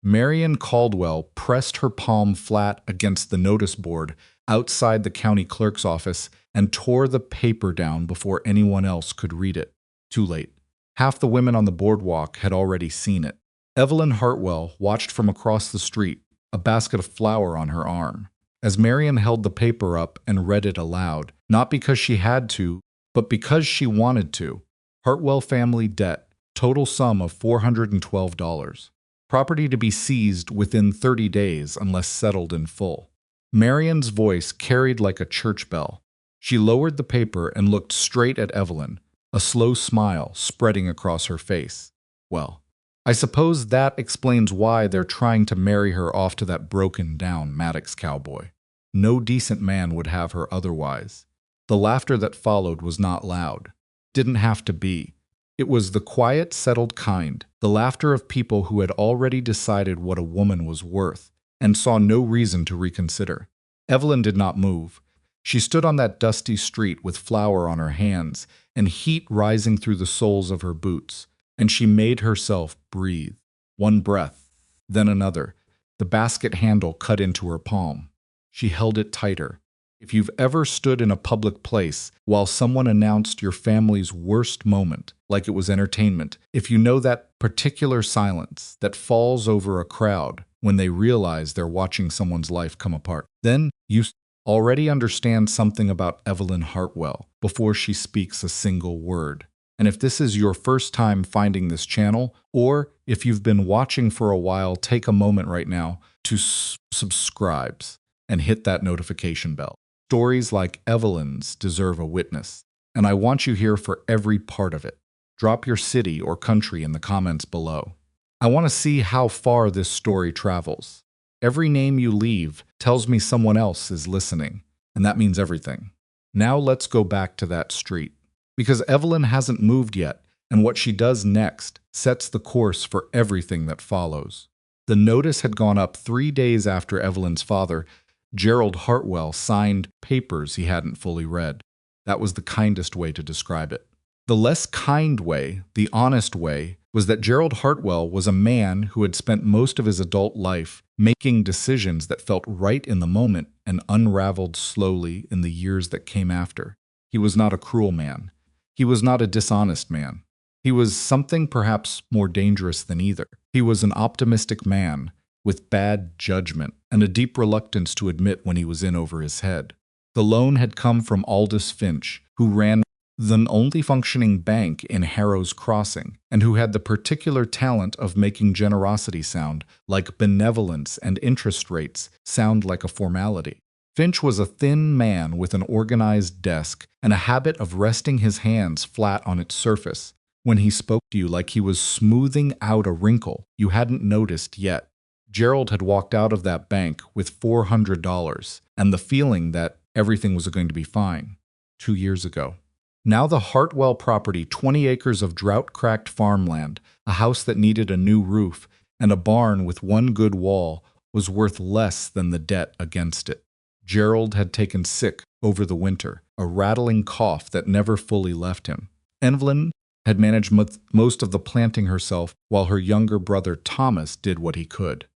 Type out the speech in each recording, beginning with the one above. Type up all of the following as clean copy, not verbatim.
Marion Caldwell pressed her palm flat against the notice board outside the county clerk's office and tore the paper down before anyone else could read it. Too late. Half the women on the boardwalk had already seen it. Evelyn Hartwell watched from across the street, a basket of flour on her arm, as Marion held the paper up and read it aloud, not because she had to, but because she wanted to. Hartwell family debt, total sum of $412. Property to be seized within 30 days unless settled in full. Marion's voice carried like a church bell. She lowered the paper and looked straight at Evelyn, a slow smile spreading across her face. Well, I suppose that explains why they're trying to marry her off to that broken-down Maddox cowboy. No decent man would have her otherwise. The laughter that followed was not loud. Didn't have to be. It was the quiet, settled kind, the laughter of people who had already decided what a woman was worth and saw no reason to reconsider. Evelyn did not move. She stood on that dusty street with flour on her hands and heat rising through the soles of her boots, and she made herself breathe. One breath, then another, the basket handle cut into her palm. She held it tighter. If you've ever stood in a public place while someone announced your family's worst moment, like it was entertainment, if you know that particular silence that falls over a crowd when they realize they're watching someone's life come apart, then you already understand something about Evelyn Hartwell before she speaks a single word. And if this is your first time finding this channel, or if you've been watching for a while, take a moment right now to subscribe and hit that notification bell. Stories like Evelyn's deserve a witness, and I want you here for every part of it. Drop your city or country in the comments below. I want to see how far this story travels. Every name you leave tells me someone else is listening, and that means everything. Now let's go back to that street, because Evelyn hasn't moved yet, and what she does next sets the course for everything that follows. The notice had gone up 3 days after Evelyn's father, Gerald Hartwell, signed papers he hadn't fully read. That was the kindest way to describe it. The less kind way, the honest way, was that Gerald Hartwell was a man who had spent most of his adult life making decisions that felt right in the moment and unraveled slowly in the years that came after. He was not a cruel man. He was not a dishonest man. He was something perhaps more dangerous than either. He was an optimistic man with bad judgment and a deep reluctance to admit when he was in over his head. The loan had come from Aldous Finch, who ran the only functioning bank in Harrow's Crossing, and who had the particular talent of making generosity sound like benevolence and interest rates sound like a formality. Finch was a thin man with an organized desk and a habit of resting his hands flat on its surface when he spoke to you, like he was smoothing out a wrinkle you hadn't noticed yet. Gerald had walked out of that bank with $400 and the feeling that everything was going to be fine 2 years ago. Now the Hartwell property, 20 acres of drought-cracked farmland, a house that needed a new roof, and a barn with one good wall, was worth less than the debt against it. Gerald had taken sick over the winter, a rattling cough that never fully left him. Evelyn had managed most of the planting herself, while her younger brother Thomas did what he could.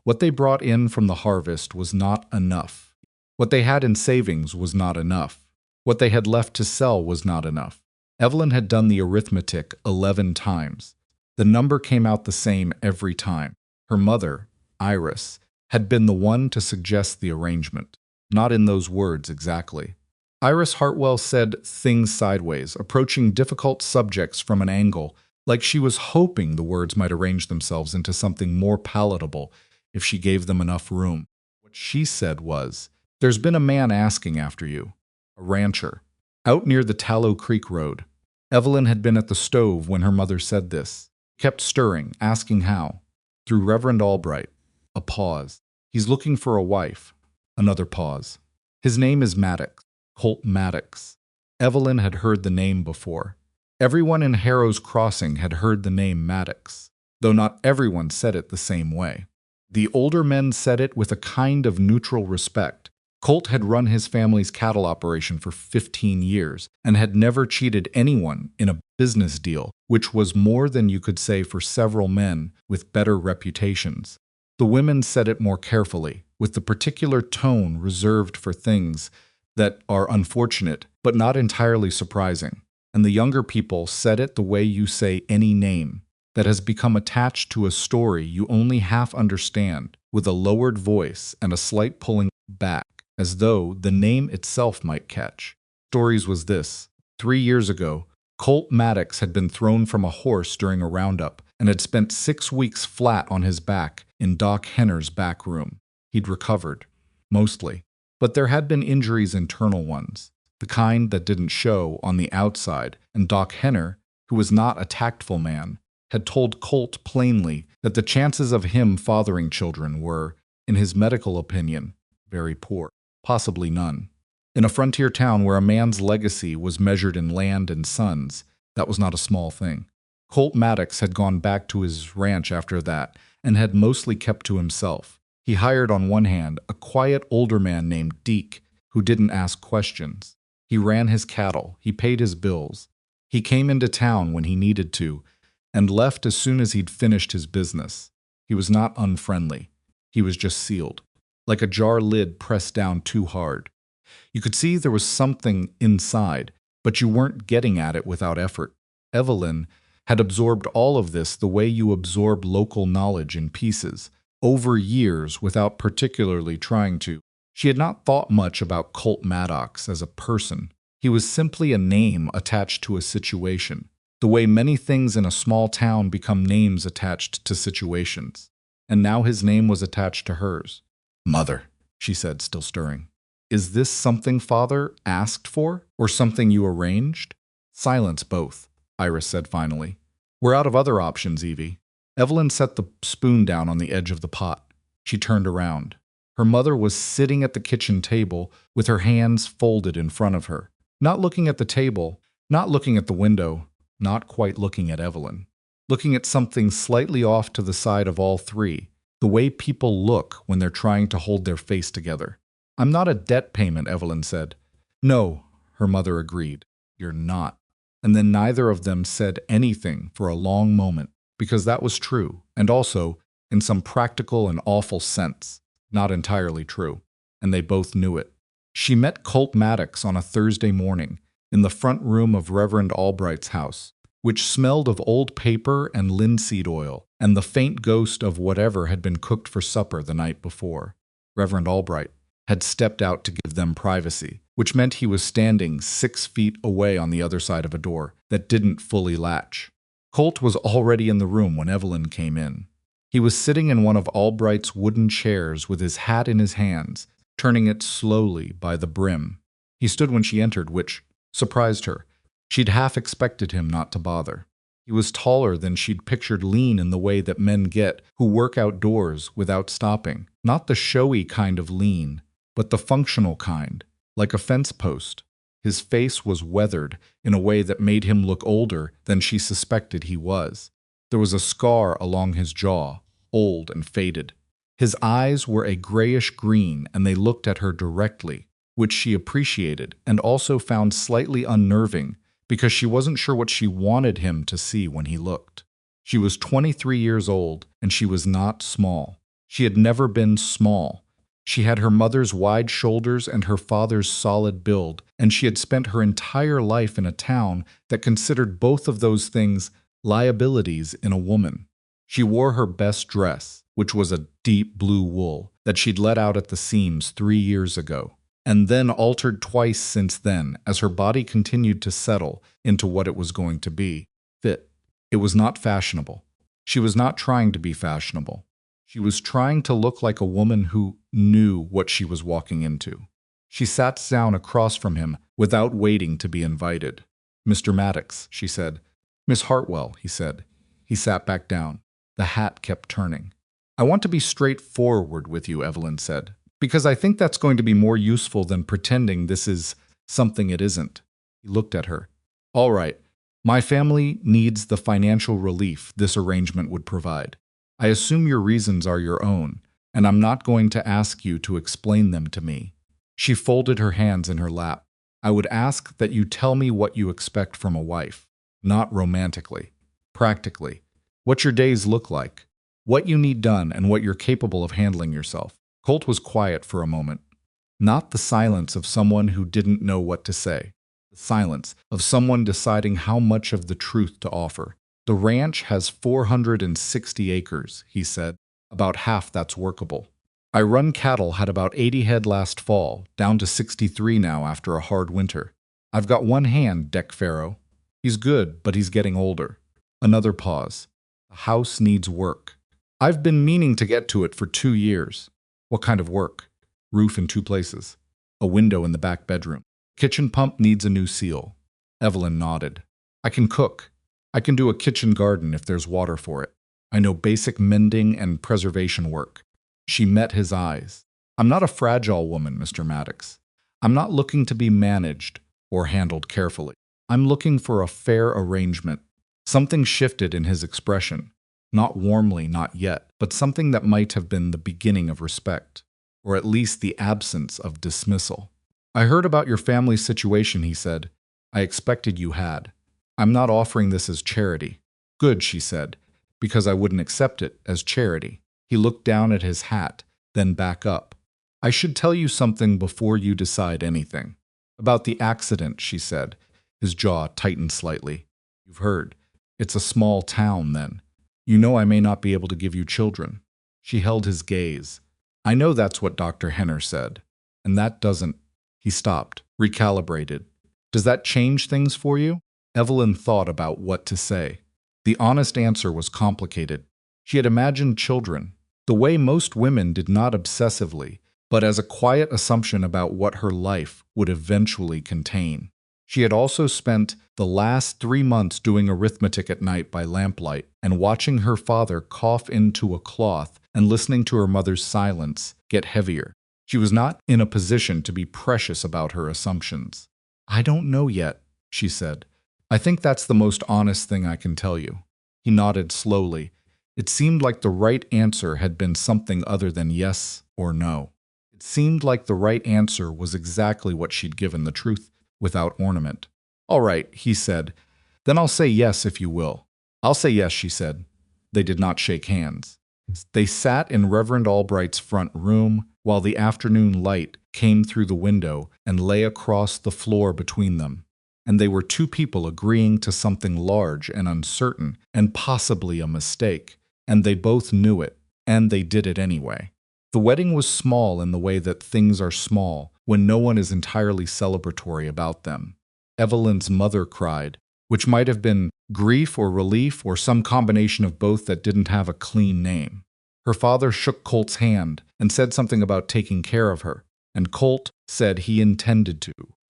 What they brought in from the harvest was not enough. What they had in savings was not enough. What they had left to sell was not enough. Evelyn had done the arithmetic 11 times. The number came out the same every time. Her mother, Iris, had been the one to suggest the arrangement. Not in those words exactly. Iris Hartwell said things sideways, approaching difficult subjects from an angle, like she was hoping the words might arrange themselves into something more palatable if she gave them enough room. What she said was, "There's been a man asking after you. A rancher, out near the Tallow Creek Road." Evelyn had been at the stove when her mother said this. Kept stirring, asking how. Through Reverend Albright. A pause. "He's looking for a wife." Another pause. "His name is Maddox. Colt Maddox." Evelyn had heard the name before. Everyone in Harrow's Crossing had heard the name Maddox, though not everyone said it the same way. The older men said it with a kind of neutral respect, Colt had run his family's cattle operation for 15 years and had never cheated anyone in a business deal, which was more than you could say for several men with better reputations. The women said it more carefully, with the particular tone reserved for things that are unfortunate but not entirely surprising. And the younger people said it the way you say any name that has become attached to a story you only half understand, with a lowered voice and a slight pulling back, as though the name itself might catch. Stories was this. 3 years ago, Colt Maddox had been thrown from a horse during a roundup and had spent 6 weeks flat on his back in Doc Henner's back room. He'd recovered, mostly, but there had been injuries, internal ones, the kind that didn't show on the outside, and Doc Henner, who was not a tactful man, had told Colt plainly that the chances of him fathering children were, in his medical opinion, very poor, possibly none. In a frontier town where a man's legacy was measured in land and sons, that was not a small thing. Colt Maddox had gone back to his ranch after that and had mostly kept to himself. He hired, on one hand, a quiet older man named Deke, who didn't ask questions. He ran his cattle, he paid his bills. He came into town when he needed to, and left as soon as he'd finished his business. He was not unfriendly. He was just sealed, like a jar lid pressed down too hard. You could see there was something inside, but you weren't getting at it without effort. Evelyn had absorbed all of this the way you absorb local knowledge in pieces, over years without particularly trying to. She had not thought much about Colt Maddox as a person. He was simply a name attached to a situation, the way many things in a small town become names attached to situations. And now his name was attached to hers. "Mother," she said, still stirring. "Is this something Father asked for, or something you arranged?" "Silence, both," Iris said finally. "We're out of other options, Evie." Evelyn set the spoon down on the edge of the pot. She turned around. Her mother was sitting at the kitchen table with her hands folded in front of her, not looking at the table, not looking at the window, not quite looking at Evelyn, looking at something slightly off to the side of all three, the way people look when they're trying to hold their face together. "I'm not a debt payment," Evelyn said. "No," her mother agreed. "You're not." And then neither of them said anything for a long moment, because that was true, and also, in some practical and awful sense, not entirely true, and they both knew it. She met Colt Maddox on a Thursday morning in the front room of Reverend Albright's house, which smelled of old paper and linseed oil and the faint ghost of whatever had been cooked for supper the night before. Reverend Albright had stepped out to give them privacy, which meant he was standing 6 feet away on the other side of a door that didn't fully latch. Colt was already in the room when Evelyn came in. He was sitting in one of Albright's wooden chairs with his hat in his hands, turning it slowly by the brim. He stood when she entered, which surprised her. She'd half expected him not to bother. He was taller than she'd pictured, lean in the way that men get who work outdoors without stopping. Not the showy kind of lean, but the functional kind, like a fence post. His face was weathered in a way that made him look older than she suspected he was. There was a scar along his jaw, old and faded. His eyes were a grayish green, and they looked at her directly, which she appreciated and also found slightly unnerving because she wasn't sure what she wanted him to see when he looked. She was 23 years old, and she was not small. She had never been small. She had her mother's wide shoulders and her father's solid build, and she had spent her entire life in a town that considered both of those things liabilities in a woman. She wore her best dress, which was a deep blue wool that she'd let out at the seams 3 years ago, and then altered twice since then as her body continued to settle into what it was going to be, fit. It was not fashionable. She was not trying to be fashionable. She was trying to look like a woman who knew what she was walking into. She sat down across from him without waiting to be invited. "Mr. Maddox," she said. "Miss Hartwell," he said. He sat back down. The hat kept turning. "I want to be straightforward with you," Evelyn said, "because I think that's going to be more useful than pretending this is something it isn't." He looked at her. "All right. My family needs the financial relief this arrangement would provide. I assume your reasons are your own, and I'm not going to ask you to explain them to me." She folded her hands in her lap. I would ask that you tell me what you expect from a wife. Not romantically. Practically. What your days look like. What you need done and what you're capable of handling yourself. Colt was quiet for a moment. Not the silence of someone who didn't know what to say. The silence of someone deciding how much of the truth to offer. The ranch has 460 acres, he said. About half that's workable. I run cattle, had about 80 head last fall, down to 63 now after a hard winter. I've got one hand, Deck Farrow. He's good, but he's getting older. Another pause. The house needs work. I've been meaning to get to it for 2 years. What kind of work? Roof in 2 places. A window in the back bedroom. Kitchen pump needs a new seal. Evelyn nodded. I can cook. I can do a kitchen garden if there's water for it. I know basic mending and preservation work. She met his eyes. I'm not a fragile woman, Mr. Maddox. I'm not looking to be managed or handled carefully. I'm looking for a fair arrangement. Something shifted in his expression. Not warmly, not yet, but something that might have been the beginning of respect, or at least the absence of dismissal. I heard about your family's situation, he said. I expected you had. I'm not offering this as charity. Good, she said, because I wouldn't accept it as charity. He looked down at his hat, then back up. I should tell you something before you decide anything. About the accident, she said. His jaw tightened slightly. You've heard. It's a small town, then. You know I may not be able to give you children. She held his gaze. I know that's what Dr. Henner said. And that doesn't. He stopped, recalibrated. Does that change things for you? Evelyn thought about what to say. The honest answer was complicated. She had imagined children, the way most women did, not obsessively, but as a quiet assumption about what her life would eventually contain. She had also spent the last 3 months doing arithmetic at night by lamplight and watching her father cough into a cloth and listening to her mother's silence get heavier. She was not in a position to be precious about her assumptions. I don't know yet, she said. I think that's the most honest thing I can tell you. He nodded slowly. It seemed like the right answer had been something other than yes or no. It seemed like the right answer was exactly what she'd given, the truth without ornament. All right, he said. Then I'll say yes if you will. I'll say yes, she said. They did not shake hands. They sat in Reverend Albright's front room while the afternoon light came through the window and lay across the floor between them. And they were 2 people agreeing to something large and uncertain and possibly a mistake. And they both knew it, and they did it anyway. The wedding was small in the way that things are small when no one is entirely celebratory about them. Evelyn's mother cried, which might have been grief or relief or some combination of both that didn't have a clean name. Her father shook Colt's hand and said something about taking care of her, and Colt said he intended to.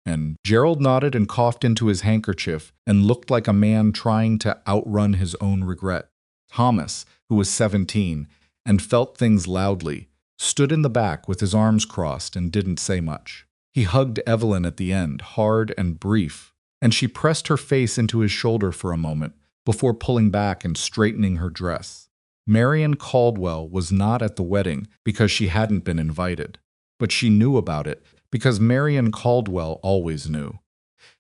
And Gerald nodded and coughed into his handkerchief and looked like a man trying to outrun his own regret. Thomas, who was 17 and felt things loudly, stood in the back with his arms crossed and didn't say much. He hugged Evelyn at the end, hard and brief, and she pressed her face into his shoulder for a moment before pulling back and straightening her dress. Marion Caldwell was not at the wedding because she hadn't been invited, but she knew about it because Marion Caldwell always knew.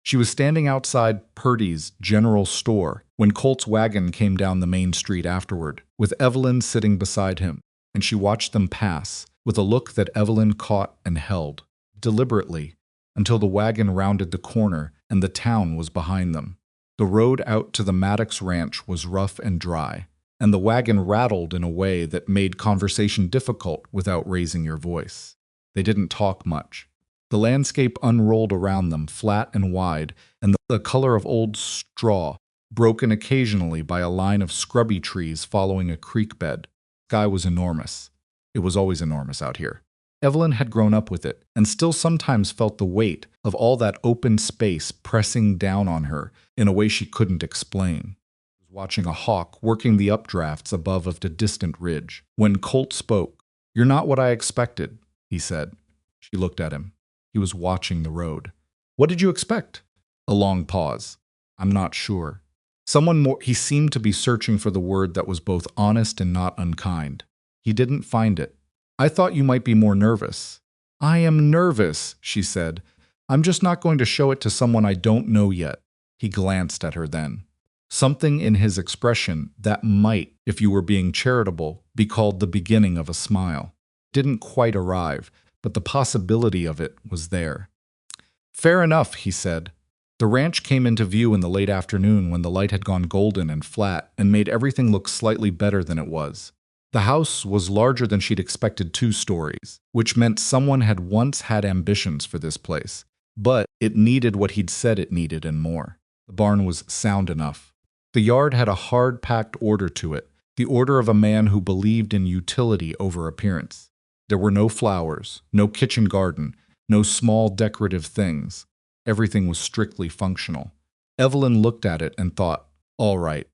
She was standing outside Purdy's general store when Colt's wagon came down the main street afterward, with Evelyn sitting beside him, and she watched them pass with a look that Evelyn caught and held, deliberately, until the wagon rounded the corner and the town was behind them. The road out to the Maddox ranch was rough and dry, and the wagon rattled in a way that made conversation difficult without raising your voice. They didn't talk much. The landscape unrolled around them, flat and wide, and the color of old straw, broken occasionally by a line of scrubby trees following a creek bed. The sky was enormous. It was always enormous out here. Evelyn had grown up with it, and still sometimes felt the weight of all that open space pressing down on her in a way she couldn't explain. She was watching a hawk working the updrafts above of the distant ridge. When Colt spoke, "You're not what I expected," he said. She looked at him. He was watching the road. "What did you expect?" A long pause. "I'm not sure." Someone more. He seemed to be searching for the word that was both honest and not unkind. He didn't find it. "I thought you might be more nervous." I am nervous, she said. I'm just not going to show it to someone I don't know yet. He glanced at her then. Something in his expression that might, if you were being charitable, be called the beginning of a smile. Didn't quite arrive, but the possibility of it was there. Fair enough, he said. The ranch came into view in the late afternoon when the light had gone golden and flat and made everything look slightly better than it was. The house was larger than she'd expected, 2 stories, which meant someone had once had ambitions for this place. But it needed what he'd said it needed and more. The barn was sound enough. The yard had a hard-packed order to it, the order of a man who believed in utility over appearance. There were no flowers, no kitchen garden, no small decorative things. Everything was strictly functional. Evelyn looked at it and thought, all right,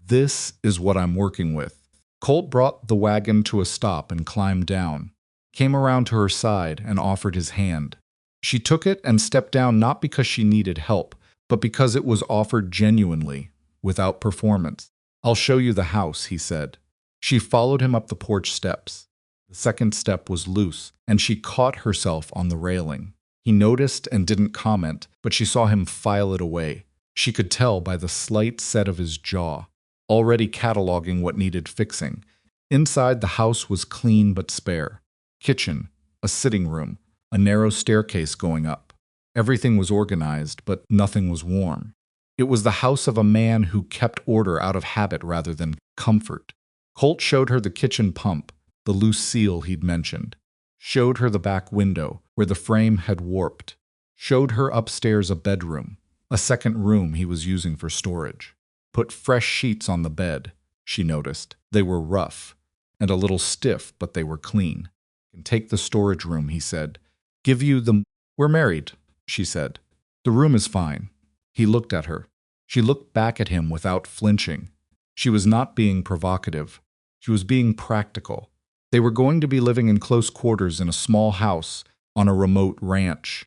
this is what I'm working with. Colt brought the wagon to a stop and climbed down, came around to her side and offered his hand. She took it and stepped down not because she needed help, but because it was offered genuinely, without performance. I'll show you the house, he said. She followed him up the porch steps. The second step was loose, and she caught herself on the railing. He noticed and didn't comment, but she saw him file it away. She could tell by the slight set of his jaw, already cataloging what needed fixing. Inside, the house was clean but spare. Kitchen, a sitting room, a narrow staircase going up. Everything was organized, but nothing was warm. It was the house of a man who kept order out of habit rather than comfort. Colt showed her the kitchen pump, the loose seal he'd mentioned. Showed her the back window, where the frame had warped. Showed her upstairs a bedroom, a second room he was using for storage. Put fresh sheets on the bed, she noticed. They were rough, and a little stiff, but they were clean. "Can take the storage room," he said. "Give you the—" "We're married," she said. "The room is fine." He looked at her. She looked back at him without flinching. She was not being provocative. She was being practical. They were going to be living in close quarters in a small house on a remote ranch,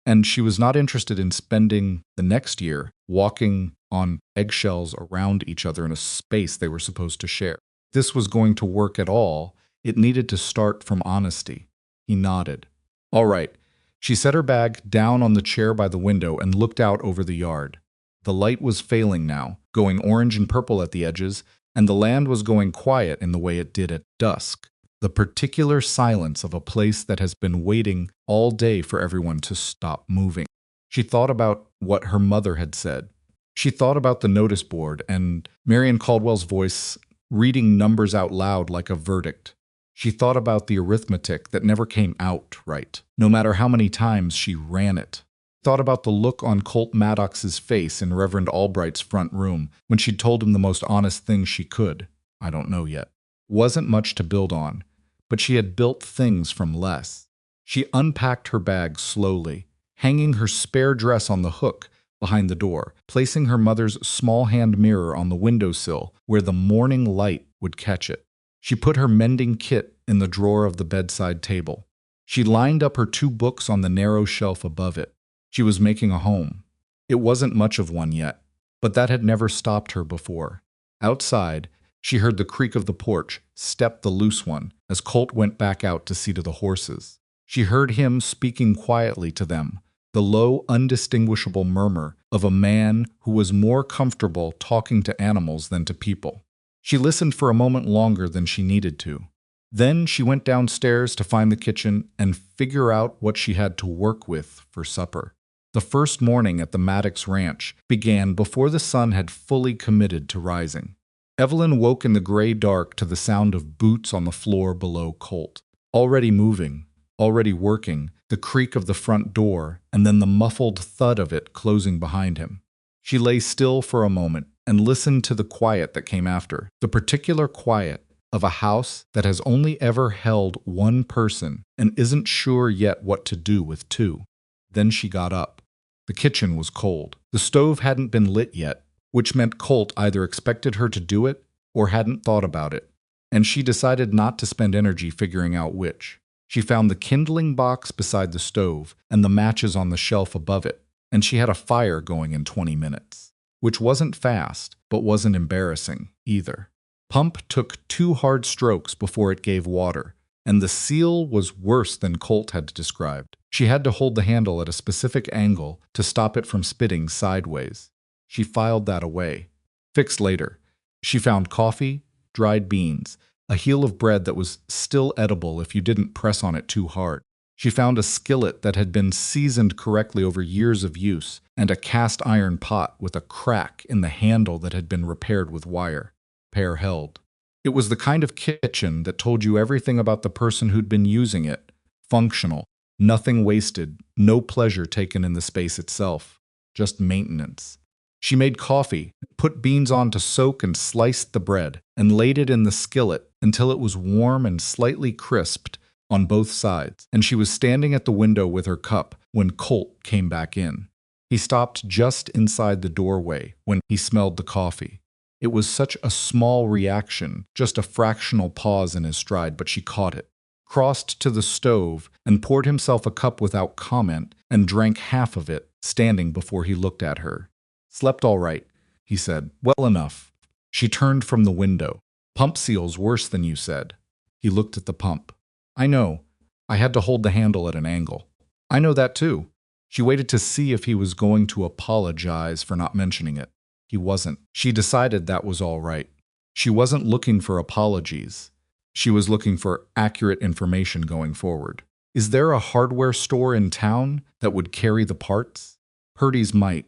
and she was not interested in spending the next year walking on eggshells around each other in a space they were supposed to share. If this was going to work at all, it needed to start from honesty. He nodded. All right. She set her bag down on the chair by the window and looked out over the yard. The light was failing now, going orange and purple at the edges, and the land was going quiet in the way it did at dusk. The particular silence of a place that has been waiting all day for everyone to stop moving. She thought about what her mother had said. She thought about the notice board and Marion Caldwell's voice reading numbers out loud like a verdict. She thought about the arithmetic that never came out right, no matter how many times she ran it. Thought about the look on Colt Maddox's face in Reverend Albright's front room when she'd told him the most honest thing she could. I don't know yet. Wasn't much to build on, but she had built things from less. She unpacked her bag slowly, hanging her spare dress on the hook behind the door, placing her mother's small hand mirror on the windowsill where the morning light would catch it. She put her mending kit in the drawer of the bedside table. She lined up her 2 books on the narrow shelf above it. She was making a home. It wasn't much of one yet, but that had never stopped her before. Outside, she heard the creak of the porch step the loose one as Colt went back out to see to the horses. She heard him speaking quietly to them, the low, undistinguishable murmur of a man who was more comfortable talking to animals than to people. She listened for a moment longer than she needed to. Then she went downstairs to find the kitchen and figure out what she had to work with for supper. The first morning at the Maddox Ranch began before the sun had fully committed to rising. Evelyn woke in the gray dark to the sound of boots on the floor below Colt. Already moving, already working, the creak of the front door, and then the muffled thud of it closing behind him. She lay still for a moment and listened to the quiet that came after, the particular quiet of a house that has only ever held one person and isn't sure yet what to do with 2. Then she got up. The kitchen was cold. The stove hadn't been lit yet, which meant Colt either expected her to do it or hadn't thought about it, and she decided not to spend energy figuring out which. She found the kindling box beside the stove and the matches on the shelf above it, and she had a fire going in 20 minutes, which wasn't fast, but wasn't embarrassing either. Pump took 2 hard strokes before it gave water, and the seal was worse than Colt had described. She had to hold the handle at a specific angle to stop it from spitting sideways. She filed that away. Fixed later. She found coffee, dried beans, a heel of bread that was still edible if you didn't press on it too hard. She found a skillet that had been seasoned correctly over years of use, and a cast iron pot with a crack in the handle that had been repaired with wire. Pair held. It was the kind of kitchen that told you everything about the person who'd been using it. Functional, nothing wasted, no pleasure taken in the space itself. Just maintenance. She made coffee, put beans on to soak and sliced the bread, and laid it in the skillet until it was warm and slightly crisped on both sides, and she was standing at the window with her cup when Colt came back in. He stopped just inside the doorway when he smelled the coffee. It was such a small reaction, just a fractional pause in his stride, but she caught it. Crossed to the stove and poured himself a cup without comment and drank half of it, standing before he looked at her. "Slept all right," he said. "Well enough." She turned from the window. "Pump seal's worse than you said." He looked at the pump. "I know. I had to hold the handle at an angle." "I know that too." She waited to see if he was going to apologize for not mentioning it. He wasn't. She decided that was all right. She wasn't looking for apologies. She was looking for accurate information going forward. "Is there a hardware store in town that would carry the parts?" Purdy's might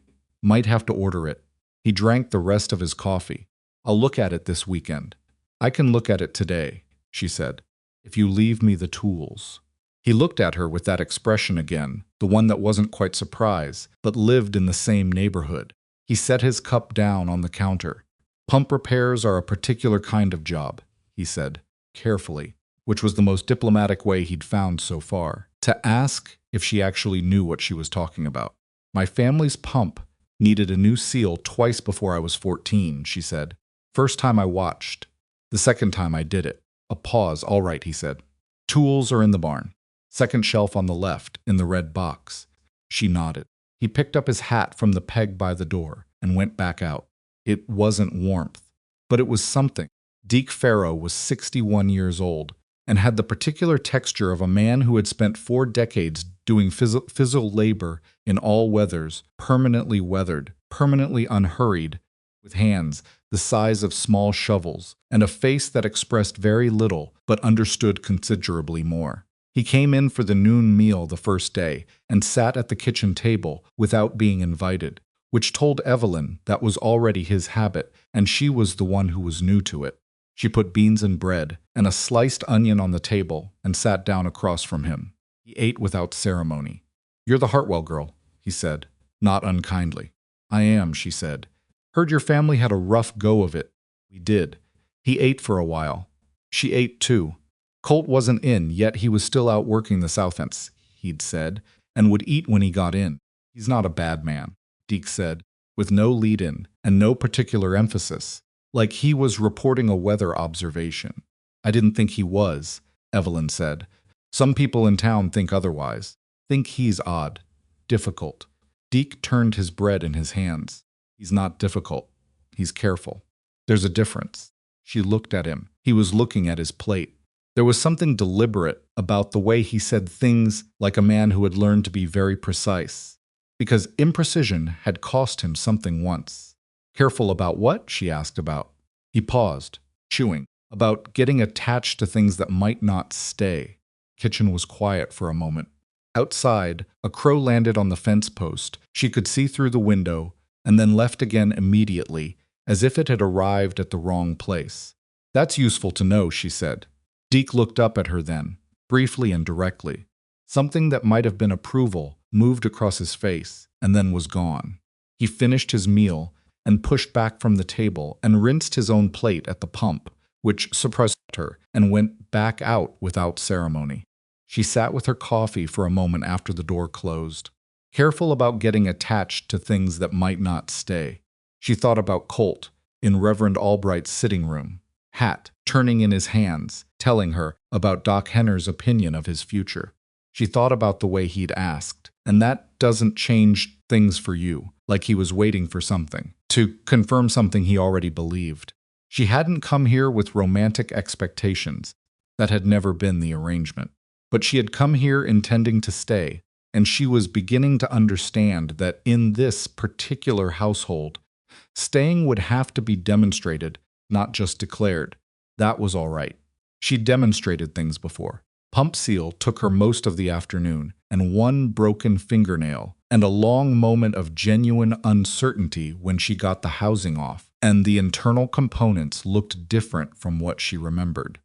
have to order it. He drank the rest of his coffee. "I'll look at it this weekend." "I can look at it today," she said, "if you leave me the tools." He looked at her with that expression again, the one that wasn't quite surprise, but lived in the same neighborhood. He set his cup down on the counter. "Pump repairs are a particular kind of job," he said, carefully, which was the most diplomatic way he'd found so far, to ask if she actually knew what she was talking about. "My family's pump needed a new seal twice before I was 14, she said. "First time I watched. The second time I did it." A pause. "All right," he said. "Tools are in the barn. Second shelf on the left, in the red box." She nodded. He picked up his hat from the peg by the door and went back out. It wasn't warmth, but it was something. Deke Farrow was 61 years old and had the particular texture of a man who had spent 4 decades doing physical labor in all weathers, permanently weathered, permanently unhurried, with hands the size of small shovels, and a face that expressed very little but understood considerably more. He came in for the noon meal the first day and sat at the kitchen table without being invited, which told Evelyn that was already his habit, and she was the one who was new to it. She put beans and bread and a sliced onion on the table and sat down across from him. He ate without ceremony. "You're the Hartwell girl," he said, not unkindly. "I am," she said. "Heard your family had a rough go of it." "We did." He ate for a while. She ate too. Colt wasn't in, yet he was still out working the south fence, he'd said, and would eat when he got in. "He's not a bad man," Deke said, with no lead-in and no particular emphasis, like he was reporting a weather observation. "I didn't think he was," Evelyn said. "Some people in town think otherwise. Think he's odd. Difficult." Deke turned his bread in his hands. "He's not difficult. He's careful. There's a difference." She looked at him. He was looking at his plate. There was something deliberate about the way he said things, like a man who had learned to be very precise, because imprecision had cost him something once. "Careful about what?" she asked about. He paused, chewing, about getting attached to things that might not stay. Kitchen was quiet for a moment. Outside, a crow landed on the fence post. She could see through the window, and then left again immediately, as if it had arrived at the wrong place. "That's useful to know," she said. Deke looked up at her then, briefly and directly. Something that might have been approval moved across his face, and then was gone. He finished his meal and pushed back from the table and rinsed his own plate at the pump, which surprised her, and went back out without ceremony. She sat with her coffee for a moment after the door closed, careful about getting attached to things that might not stay. She thought about Colt in Reverend Albright's sitting room, hat turning in his hands, telling her about Doc Henner's opinion of his future. She thought about the way he'd asked, and that doesn't change things for you, like he was waiting for something, to confirm something he already believed. She hadn't come here with romantic expectations. That had never been the arrangement. But she had come here intending to stay, and she was beginning to understand that in this particular household, staying would have to be demonstrated, not just declared. That was all right. She'd demonstrated things before. Pump Seal took her most of the afternoon, and one broken fingernail, and a long moment of genuine uncertainty when she got the housing off, and the internal components looked different from what she remembered.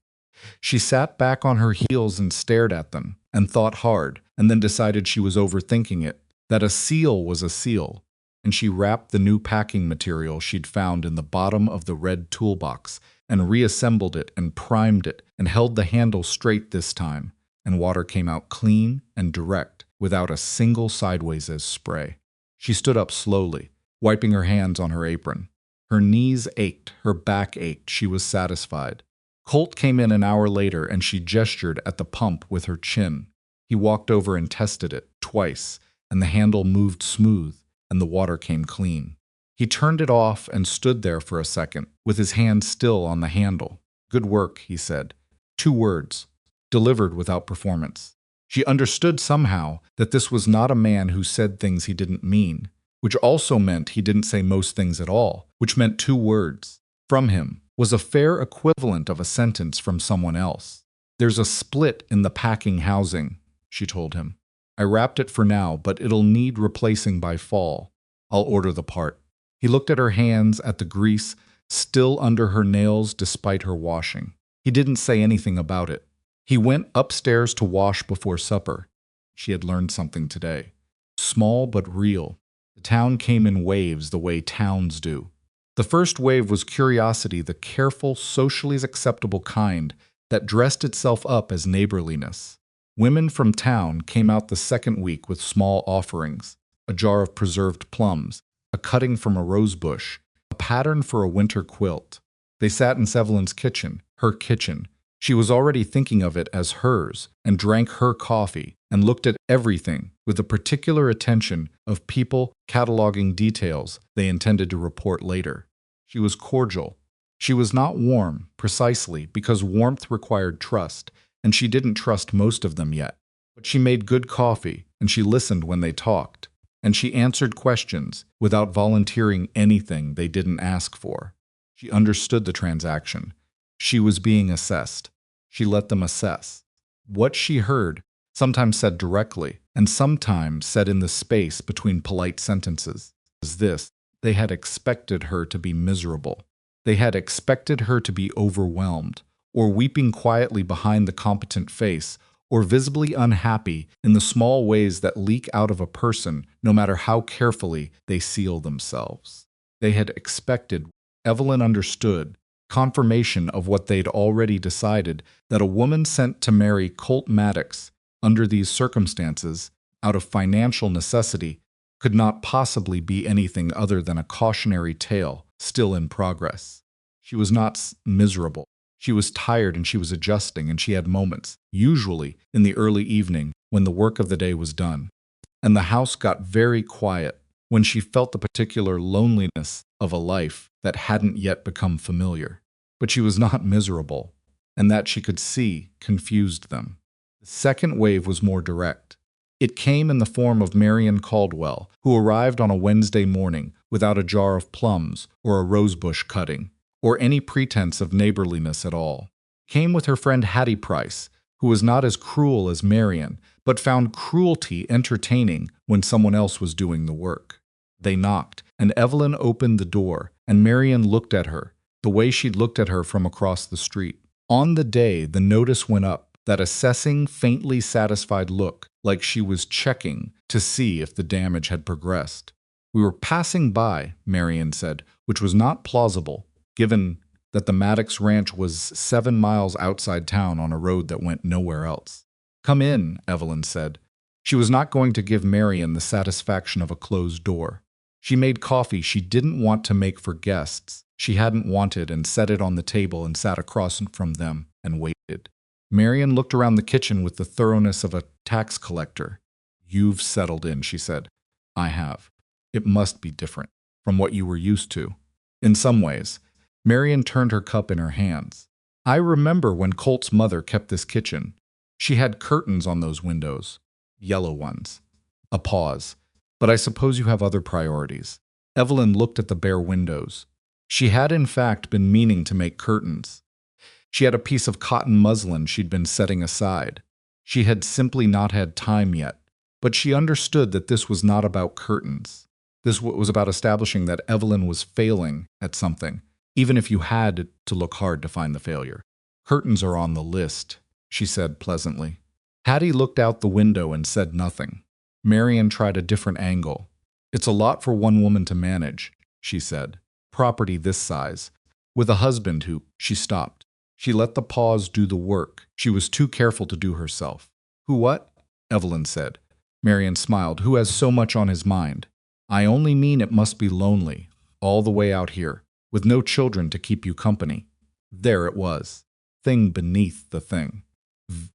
She sat back on her heels and stared at them, and thought hard, and then decided she was overthinking it, that a seal was a seal, and she wrapped the new packing material she'd found in the bottom of the red toolbox, and reassembled it and primed it, and held the handle straight this time, and water came out clean and direct, without a single sideways as spray. She stood up slowly, wiping her hands on her apron. Her knees ached, her back ached, she was satisfied. Colt came in an hour later, and she gestured at the pump with her chin. He walked over and tested it, twice, and the handle moved smooth, and the water came clean. He turned it off and stood there for a second, with his hand still on the handle. "Good work," he said. 2 words, delivered without performance. She understood somehow that this was not a man who said things he didn't mean, which also meant he didn't say most things at all, which meant 2 words. From him was a fair equivalent of a sentence from someone else. "There's a split in the packing housing," she told him. "I wrapped it for now, but it'll need replacing by fall. I'll order the part." He looked at her hands, at the grease, still under her nails despite her washing. He didn't say anything about it. He went upstairs to wash before supper. She had learned something today. Small but real. The town came in waves the way towns do. The first wave was curiosity, the careful, socially acceptable kind that dressed itself up as neighborliness. Women from town came out the second week with small offerings, a jar of preserved plums, a cutting from a rose bush, a pattern for a winter quilt. They sat in Evelyn's kitchen, her kitchen. She was already thinking of it as hers, and drank her coffee, and looked at everything with the particular attention of people cataloging details they intended to report later. She was cordial. She was not warm, precisely because warmth required trust, and she didn't trust most of them yet. But she made good coffee, and she listened when they talked. And she answered questions without volunteering anything they didn't ask for. She understood the transaction. She was being assessed. She let them assess. What she heard, sometimes said directly, and sometimes said in the space between polite sentences, was this: they had expected her to be miserable. They had expected her to be overwhelmed, or weeping quietly behind the competent face, or visibly unhappy in the small ways that leak out of a person no matter how carefully they seal themselves. They had expected, Evelyn understood, confirmation of what they'd already decided, that a woman sent to marry Colt Maddox under these circumstances, out of financial necessity, could not possibly be anything other than a cautionary tale still in progress. She was not miserable. She was tired and she was adjusting, and she had moments, usually in the early evening when the work of the day was done, and the house got very quiet, when she felt the particular loneliness of a life that hadn't yet become familiar. But she was not miserable, and that she could see confused them. The second wave was more direct. It came in the form of Marion Caldwell, who arrived on a Wednesday morning without a jar of plums or a rosebush cutting, or any pretense of neighborliness at all. Came with her friend Hattie Price, who was not as cruel as Marion, but found cruelty entertaining when someone else was doing the work. They knocked, and Evelyn opened the door, and Marion looked at her, the way she'd looked at her from across the street. On the day the notice went up, that assessing, faintly satisfied look, like she was checking to see if the damage had progressed. "We were passing by," Marion said, which was not plausible, given that the Maddox Ranch was 7 miles outside town on a road that went nowhere else. "Come in," Evelyn said. She was not going to give Marion the satisfaction of a closed door. She made coffee she didn't want to make for guests she hadn't wanted, and set it on the table and sat across from them and waited. Marion looked around the kitchen with the thoroughness of a tax collector. "You've settled in," she said. "I have. It must be different from what you were used to." In some ways. Marion turned her cup in her hands. I remember when Colt's mother kept this kitchen. She had curtains on those windows. Yellow ones. A pause. But I suppose you have other priorities. Evelyn looked at the bare windows. She had in fact been meaning to make curtains. She had a piece of cotton muslin she'd been setting aside. She had simply not had time yet. But she understood that this was not about curtains. This was about establishing that Evelyn was failing at something, even if you had to look hard to find the failure. Curtains are on the list, she said pleasantly. Hattie looked out the window and said nothing. Marion tried a different angle. It's a lot for one woman to manage, she said. Property this size. With a husband who, she stopped. She let the pause do the work. She was too careful to do herself. Who what? Evelyn said. Marion smiled. Who has so much on his mind? I only mean it must be lonely, all the way out here, with no children to keep you company. There it was. Thing beneath the thing.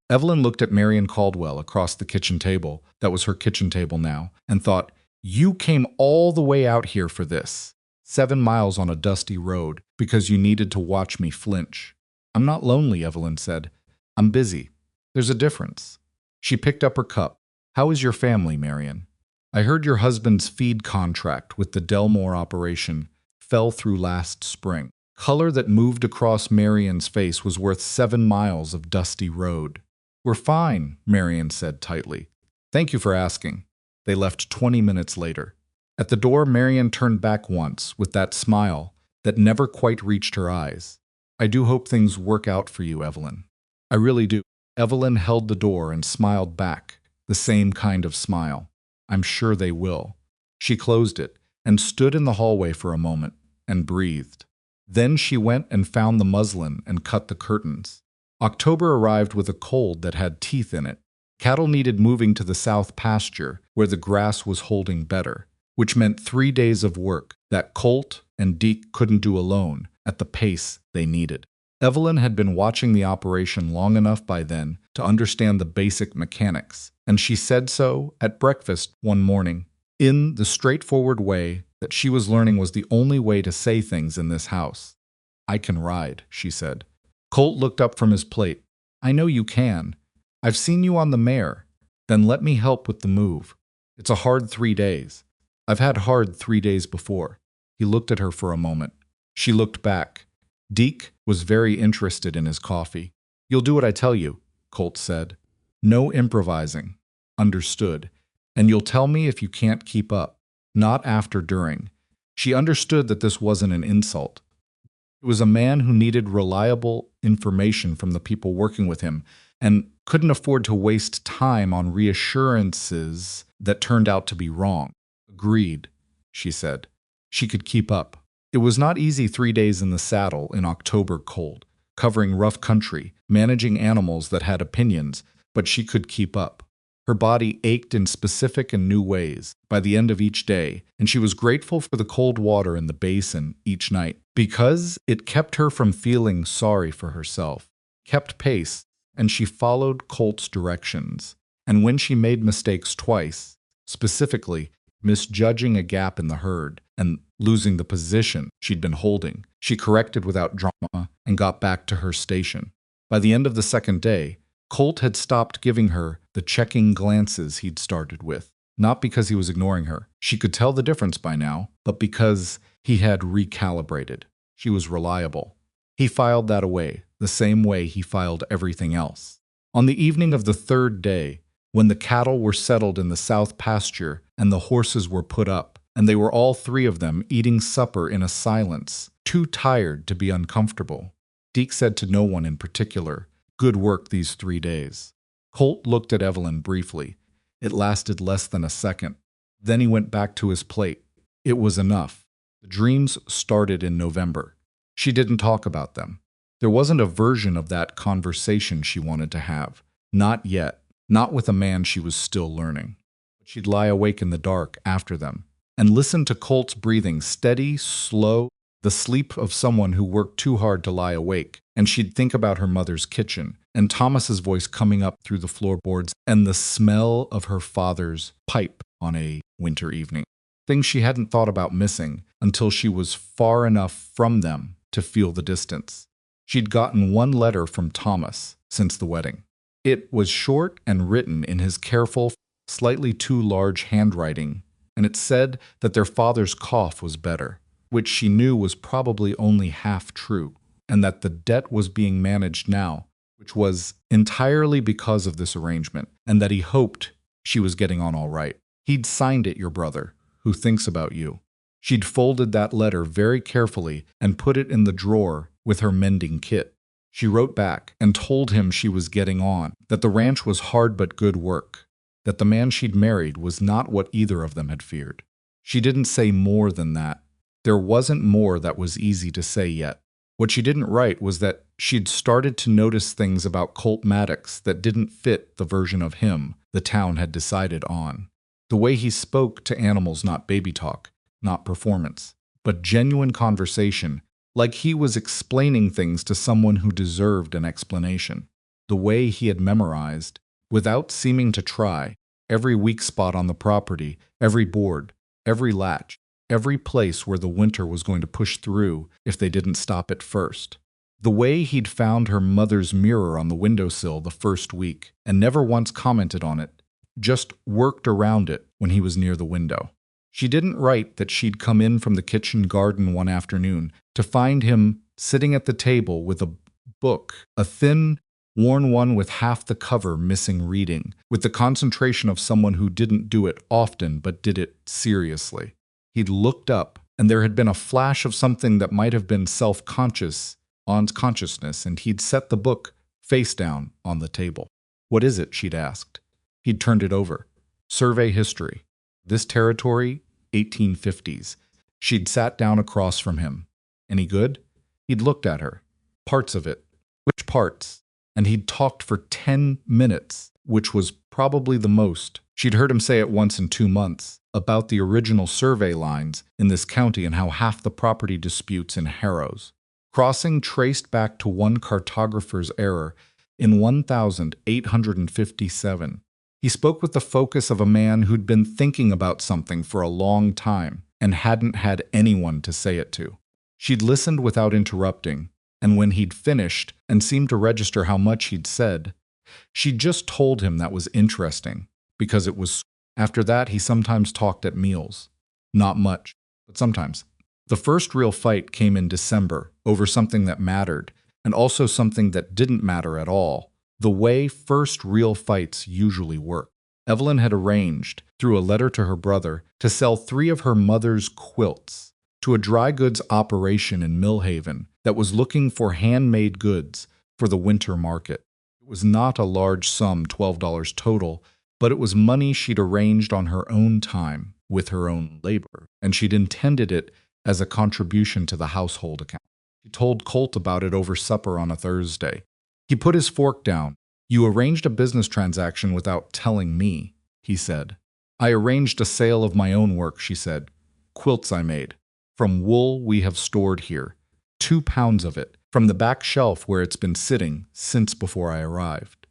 Evelyn looked at Marion Caldwell across the kitchen table, that was her kitchen table now, and thought, you came all the way out here for this. 7 miles on a dusty road, because you needed to watch me flinch. I'm not lonely, Evelyn said. I'm busy. There's a difference. She picked up her cup. How is your family, Marion? I heard your husband's feed contract with the Delmore operation fell through last spring. Color that moved across Marion's face was worth 7 miles of dusty road. We're fine, Marion said tightly. Thank you for asking. They left 20 minutes later. At the door, Marion turned back once with that smile that never quite reached her eyes. I do hope things work out for you, Evelyn. I really do. Evelyn held the door and smiled back, the same kind of smile. I'm sure they will. She closed it and stood in the hallway for a moment and breathed. Then she went and found the muslin and cut the curtains. October arrived with a cold that had teeth in it. Cattle needed moving to the south pasture where the grass was holding better, which meant 3 days of work that Colt and Deke couldn't do alone at the pace they needed. Evelyn had been watching the operation long enough by then to understand the basic mechanics, and she said so at breakfast one morning, in the straightforward way that she was learning was the only way to say things in this house. I can ride, she said. Colt looked up from his plate. I know you can. I've seen you on the mare. Then let me help with the move. It's a hard 3 days. I've had hard 3 days before. He looked at her for a moment. She looked back. Deke was very interested in his coffee. You'll do what I tell you, Colt said. No improvising. Understood. And you'll tell me if you can't keep up. Not after during. She understood that this wasn't an insult. It was a man who needed reliable information from the people working with him and couldn't afford to waste time on reassurances that turned out to be wrong. Agreed, she said. She could keep up. It was not easy 3 days in the saddle in October cold, covering rough country, managing animals that had opinions, but she could keep up. Her body ached in specific and new ways by the end of each day, and she was grateful for the cold water in the basin each night because it kept her from feeling sorry for herself, kept pace, and she followed Colt's directions. And when she made mistakes twice, specifically misjudging a gap in the herd and losing the position she'd been holding, she corrected without drama and got back to her station. By the end of the second day, Colt had stopped giving her the checking glances he'd started with, not because he was ignoring her. She could tell the difference by now, but because he had recalibrated. She was reliable. He filed that away, the same way he filed everything else. On the evening of the third day, when the cattle were settled in the south pasture and the horses were put up, and they were all 3 of them eating supper in a silence, too tired to be uncomfortable, Deke said to no one in particular, "Good work these 3 days." Colt looked at Evelyn briefly. It lasted less than a second. Then he went back to his plate. It was enough. The dreams started in November. She didn't talk about them. There wasn't a version of that conversation she wanted to have. Not yet. Not with a man she was still learning. But she'd lie awake in the dark after them and listen to Colt's breathing, steady, slow, the sleep of someone who worked too hard to lie awake. And she'd think about her mother's kitchen and Thomas's voice coming up through the floorboards and the smell of her father's pipe on a winter evening. Things she hadn't thought about missing until she was far enough from them to feel the distance. She'd gotten one letter from Thomas since the wedding. It was short and written in his careful, slightly too large handwriting, and it said that their father's cough was better, which she knew was probably only half true, and that the debt was being managed now, which was entirely because of this arrangement, and that he hoped she was getting on all right. He'd signed it, your brother, who thinks about you. She'd folded that letter very carefully and put it in the drawer with her mending kit. She wrote back and told him she was getting on, that the ranch was hard but good work, that the man she'd married was not what either of them had feared. She didn't say more than that. There wasn't more that was easy to say yet. What she didn't write was that she'd started to notice things about Colt Maddox that didn't fit the version of him the town had decided on. The way he spoke to animals, not baby talk, not performance, but genuine conversation, like he was explaining things to someone who deserved an explanation. The way he had memorized, without seeming to try, every weak spot on the property, every board, every latch, every place where the winter was going to push through if they didn't stop it first. The way he'd found her mother's mirror on the windowsill the first week and never once commented on it, just worked around it when he was near the window. She didn't write that she'd come in from the kitchen garden one afternoon to find him sitting at the table with a book, a thin, worn one with half the cover missing reading, with the concentration of someone who didn't do it often but did it seriously. He'd looked up, and there had been a flash of something that might have been self-conscious on consciousness, and he'd set the book face down on the table. "What is it?" she'd asked. He'd turned it over. "Survey history. This territory, 1850s. She'd sat down across from him. "Any good?" He'd looked at her. "Parts of it." "Which parts?" And he'd talked for 10 minutes, which was probably the most. She'd heard him say it once in 2 months, about the original survey lines in this county and how half the property disputes in Harrows. Crossing traced back to one cartographer's error in 1857. He spoke with the focus of a man who'd been thinking about something for a long time and hadn't had anyone to say it to. She'd listened without interrupting, and when he'd finished and seemed to register how much he'd said, she'd just told him that was interesting, because it was. After that, he sometimes talked at meals. Not much, but sometimes. The first real fight came in December over something that mattered, and also something that didn't matter at all, the way first real fights usually work. Evelyn had arranged, through a letter to her brother, to sell 3 of her mother's quilts to a dry goods operation in Millhaven that was looking for handmade goods for the winter market. It was not a large sum, $12 total, but it was money she'd arranged on her own time, with her own labor, and she'd intended it as a contribution to the household account. She told Colt about it over supper on a Thursday. He put his fork down. "You arranged a business transaction without telling me," he said. "I arranged a sale of my own work," she said. "Quilts I made. From wool we have stored here. 2 pounds of it, from the back shelf where it's been sitting since before I arrived.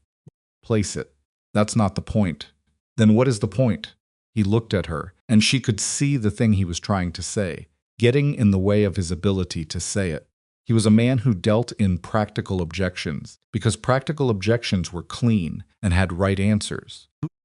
Place it. That's not the point." "Then what is the point?" He looked at her, and she could see the thing he was trying to say, getting in the way of his ability to say it. He was a man who dealt in practical objections, because practical objections were clean and had right answers.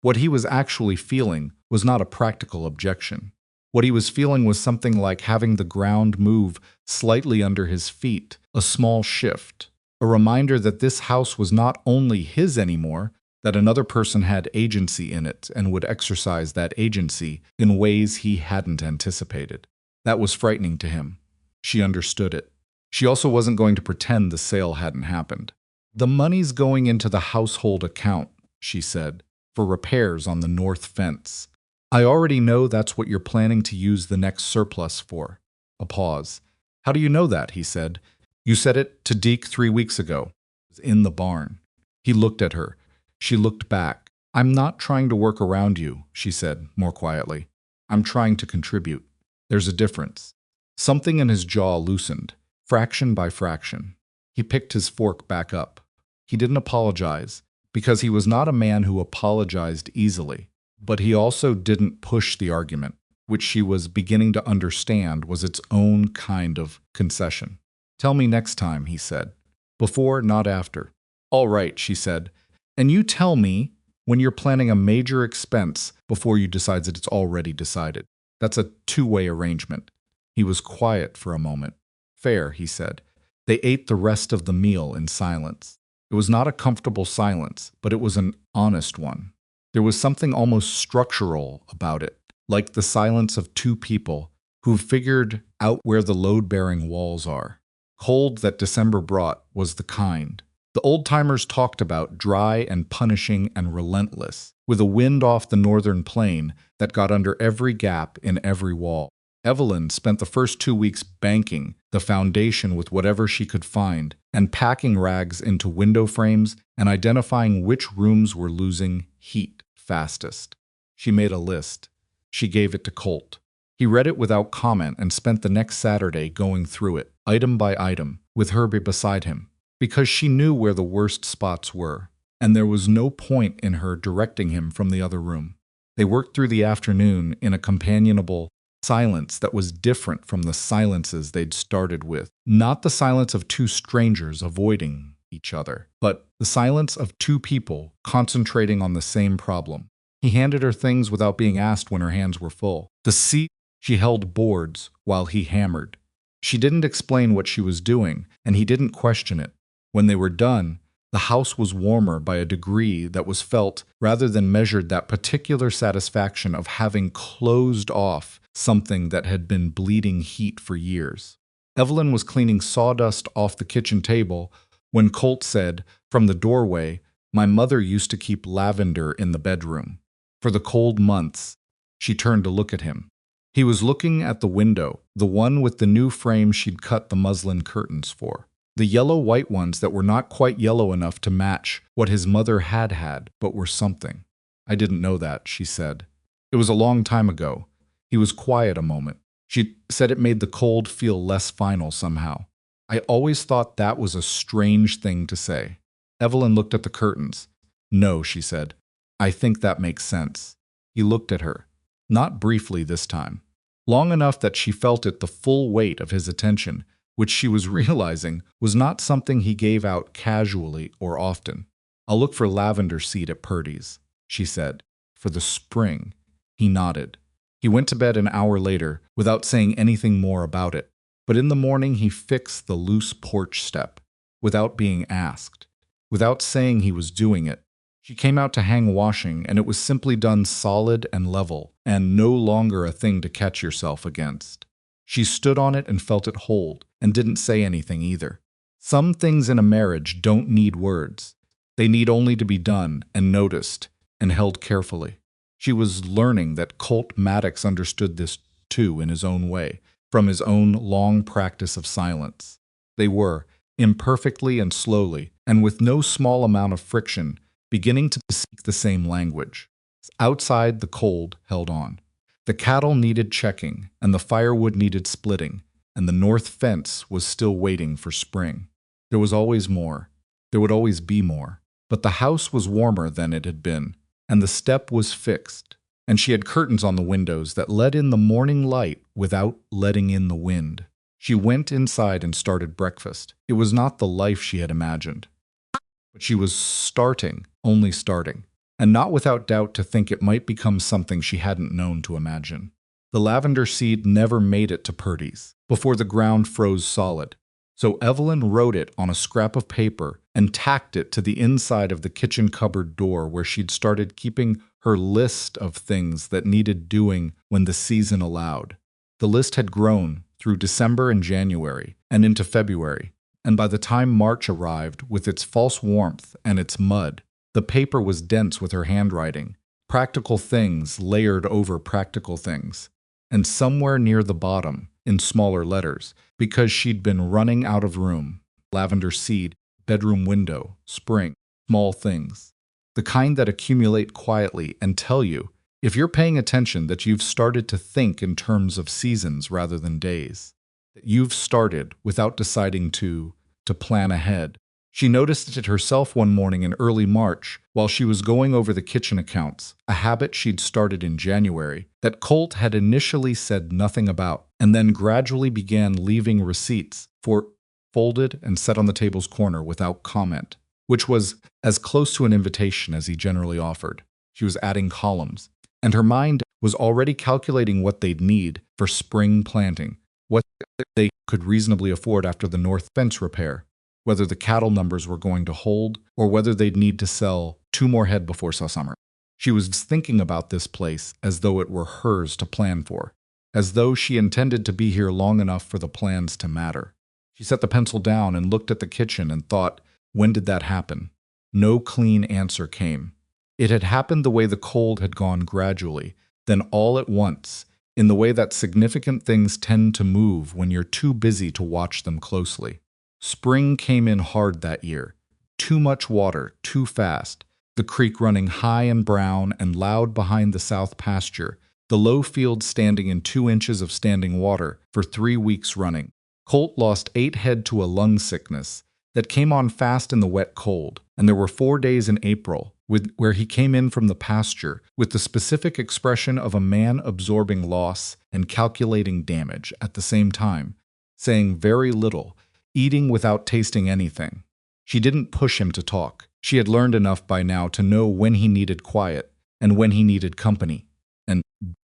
What he was actually feeling was not a practical objection. What he was feeling was something like having the ground move slightly under his feet, a small shift, a reminder that this house was not only his anymore, that another person had agency in it and would exercise that agency in ways he hadn't anticipated. That was frightening to him. She understood it. She also wasn't going to pretend the sale hadn't happened. "The money's going into the household account," she said, "for repairs on the north fence. I already know that's what you're planning to use the next surplus for." A pause. "How do you know that?" he said. "You said it to Deke 3 weeks ago. It was in the barn." He looked at her. She looked back. "I'm not trying to work around you," she said, more quietly. "I'm trying to contribute. There's a difference." Something in his jaw loosened, fraction by fraction. He picked his fork back up. He didn't apologize, because he was not a man who apologized easily. But he also didn't push the argument, which she was beginning to understand was its own kind of concession. "Tell me next time," he said. Before, not after. All right, she said. And you tell me when you're planning a major expense before you decide that it's already decided. That's a two-way arrangement. He was quiet for a moment. Fair, he said. They ate the rest of the meal in silence. It was not a comfortable silence, but it was an honest one. There was something almost structural about it, like the silence of two people who've figured out where the load-bearing walls are. Cold that December brought was the kind. The old-timers talked about dry and punishing and relentless, with a wind off the northern plain that got under every gap in every wall. Evelyn spent the first 2 weeks banking the foundation with whatever she could find and packing rags into window frames and identifying which rooms were losing heat fastest. She made a list. She gave it to Colt. He read it without comment and spent the next Saturday going through it, item by item, with Herbie beside him, because she knew where the worst spots were, and there was no point in her directing him from the other room. They worked through the afternoon in a companionable silence that was different from the silences they'd started with. Not the silence of two strangers avoiding each other, but the silence of two people concentrating on the same problem. He handed her things without being asked when her hands were full. The seat she held boards while he hammered. She didn't explain what she was doing, and he didn't question it. When they were done, the house was warmer by a degree that was felt rather than measured, that particular satisfaction of having closed off something that had been bleeding heat for years. Evelyn was cleaning sawdust off the kitchen table when Colt said, from the doorway, "My mother used to keep lavender in the bedroom." For the cold months, she turned to look at him. He was looking at the window, the one with the new frame she'd cut the muslin curtains for. The yellow-white ones that were not quite yellow enough to match what his mother had had, but were something. "I didn't know that," she said. "It was a long time ago." He was quiet a moment. She said it made the cold feel less final somehow. "I always thought that was a strange thing to say." Evelyn looked at the curtains. "No," she said. "I think that makes sense." He looked at her. Not briefly this time. Long enough that she felt it, the full weight of his attention, which she was realizing was not something he gave out casually or often. "I'll look for lavender seed at Purdy's," she said. "For the spring." He nodded. He went to bed an hour later without saying anything more about it. But in the morning he fixed the loose porch step, without being asked, without saying he was doing it. She came out to hang washing, and it was simply done solid and level, and no longer a thing to catch yourself against. She stood on it and felt it hold, and didn't say anything either. Some things in a marriage don't need words. They need only to be done and noticed and held carefully. She was learning that Colt Maddox understood this too in his own way, from his own long practice of silence. They were, imperfectly and slowly, and with no small amount of friction, beginning to speak the same language. Outside, the cold held on. The cattle needed checking, and the firewood needed splitting, and the north fence was still waiting for spring. There was always more. There would always be more. But the house was warmer than it had been, and the step was fixed, and she had curtains on the windows that let in the morning light without letting in the wind. She went inside and started breakfast. It was not the life she had imagined. But she was starting, only starting, and not without doubt to think it might become something she hadn't known to imagine. The lavender seed never made it to Purdy's before the ground froze solid. So Evelyn wrote it on a scrap of paper and tacked it to the inside of the kitchen cupboard door where she'd started keeping her list of things that needed doing when the season allowed. The list had grown through December and January and into February, and by the time March arrived with its false warmth and its mud, the paper was dense with her handwriting, practical things layered over practical things, and somewhere near the bottom, in smaller letters, because she'd been running out of room, lavender seed, bedroom window, spring, small things. The kind that accumulate quietly and tell you, if you're paying attention, that you've started to think in terms of seasons rather than days. That you've started, without deciding to plan ahead. She noticed it herself one morning in early March while she was going over the kitchen accounts, a habit she'd started in January, that Colt had initially said nothing about, and then gradually began leaving receipts for folded and set on the table's corner without comment, which was as close to an invitation as he generally offered. She was adding columns, and her mind was already calculating what they'd need for spring planting, what they could reasonably afford after the north fence repair, whether the cattle numbers were going to hold, or whether they'd need to sell 2 more head before summer. She was thinking about this place as though it were hers to plan for, as though she intended to be here long enough for the plans to matter. She set the pencil down and looked at the kitchen and thought, when did that happen? No clean answer came. It had happened the way the cold had gone gradually, then all at once, in the way that significant things tend to move when you're too busy to watch them closely. Spring came in hard that year. Too much water, too fast, the creek running high and brown and loud behind the south pasture, the low field standing in 2 inches of standing water for 3 weeks running. Colt lost 8 head to a lung sickness that came on fast in the wet cold, and there were 4 days in April where he came in from the pasture with the specific expression of a man absorbing loss and calculating damage at the same time, saying very little, eating without tasting anything. She didn't push him to talk. She had learned enough by now to know when he needed quiet and when he needed company, and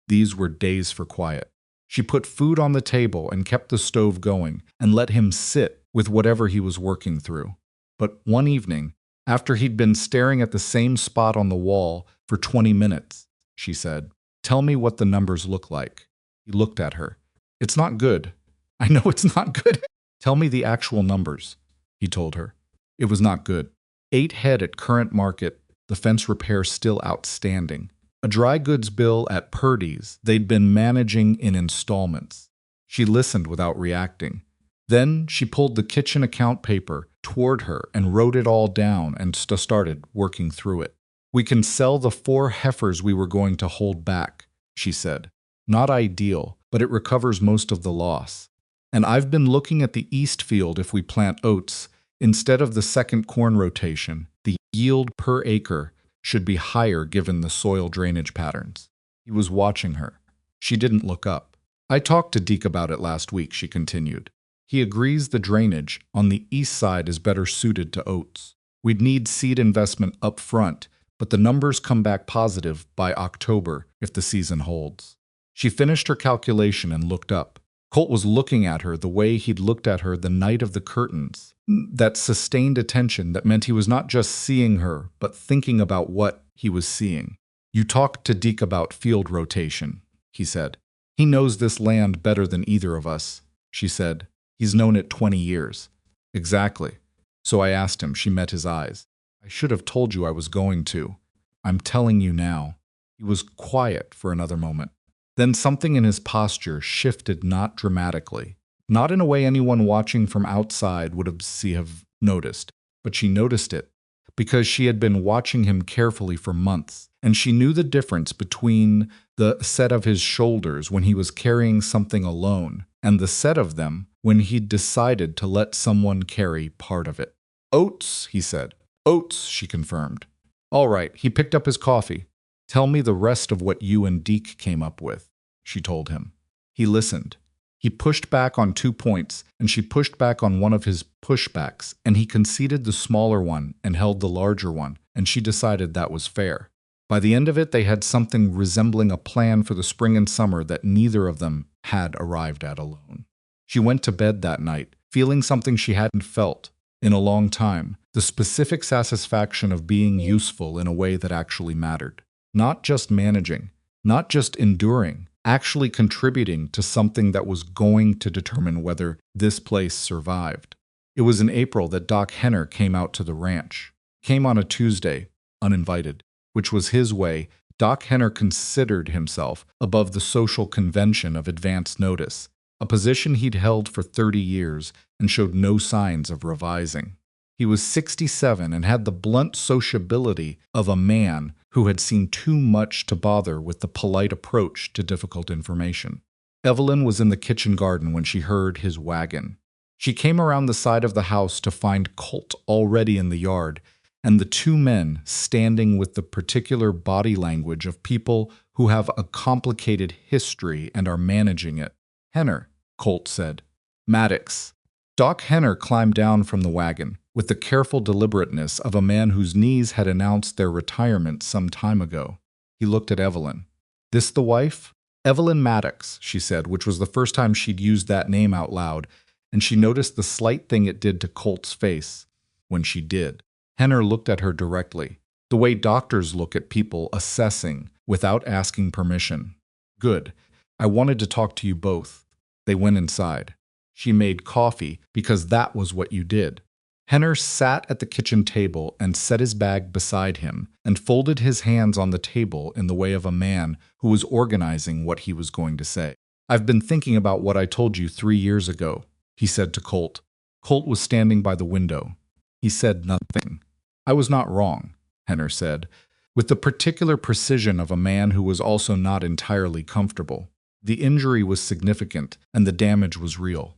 these were days for quiet. She put food on the table and kept the stove going and let him sit with whatever he was working through. But one evening, after he'd been staring at the same spot on the wall for 20 minutes, she said, "Tell me what the numbers look like." He looked at her. "It's not good. I know it's not good." "Tell me the actual numbers," he told her. It was not good. 8 head at current market, the fence repair still outstanding. A dry goods bill at Purdy's they'd been managing in installments. She listened without reacting. Then she pulled the kitchen account paper toward her and wrote it all down and started working through it. "We can sell the 4 heifers we were going to hold back," she said. "Not ideal, but it recovers most of the loss. And I've been looking at the east field if we plant oats. Instead of the second corn rotation, the yield per acre should be higher given the soil drainage patterns." He was watching her. She didn't look up. "I talked to Deke about it last week," she continued. "He agrees the drainage on the east side is better suited to oats. We'd need seed investment up front, but the numbers come back positive by October if the season holds." She finished her calculation and looked up. Colt was looking at her the way he'd looked at her the night of the curtains. That sustained attention that meant he was not just seeing her, but thinking about what he was seeing. "You talked to Deke about field rotation," he said. "He knows this land better than either of us," she said. "He's known it 20 years. "Exactly. So I asked him." She met his eyes. "I should have told you I was going to. I'm telling you now." He was quiet for another moment. Then something in his posture shifted, not dramatically, not in a way anyone watching from outside would have noticed, but she noticed it because she had been watching him carefully for months, and she knew the difference between the set of his shoulders when he was carrying something alone and the set of them when he'd decided to let someone carry part of it. "Oats," he said. "Oats," she confirmed. "All right." He picked up his coffee. "Tell me the rest of what you and Deke came up with," she told him. He listened. He pushed back on 2 points, and she pushed back on one of his pushbacks, and he conceded the smaller one and held the larger one, and she decided that was fair. By the end of it, they had something resembling a plan for the spring and summer that neither of them had arrived at alone. She went to bed that night, feeling something she hadn't felt in a long time, the specific satisfaction of being useful in a way that actually mattered. Not just managing, not just enduring, actually contributing to something that was going to determine whether this place survived. It was in April that Doc Henner came out to the ranch. Came on a Tuesday, uninvited, which was his way. Doc Henner considered himself above the social convention of advance notice, a position he'd held for 30 years and showed no signs of revising. He was 67 and had the blunt sociability of a man who had seen too much to bother with the polite approach to difficult information. Evelyn was in the kitchen garden when she heard his wagon. She came around the side of the house to find Colt already in the yard, and the 2 men standing with the particular body language of people who have a complicated history and are managing it. "Henner," Colt said. "Maddox." Doc Henner climbed down from the wagon with the careful deliberateness of a man whose knees had announced their retirement some time ago. He looked at Evelyn. "This the wife?" "Evelyn Maddox," she said, which was the first time she'd used that name out loud, and she noticed the slight thing it did to Colt's face when she did. Henner looked at her directly, the way doctors look at people assessing without asking permission. "Good. I wanted to talk to you both." They went inside. She made coffee because that was what you did. Henner sat at the kitchen table and set his bag beside him and folded his hands on the table in the way of a man who was organizing what he was going to say. "I've been thinking about what I told you 3 years ago," he said to Colt. Colt was standing by the window. He said nothing. "I was not wrong," Henner said, with the particular precision of a man who was also not entirely comfortable. "The injury was significant, and the damage was real.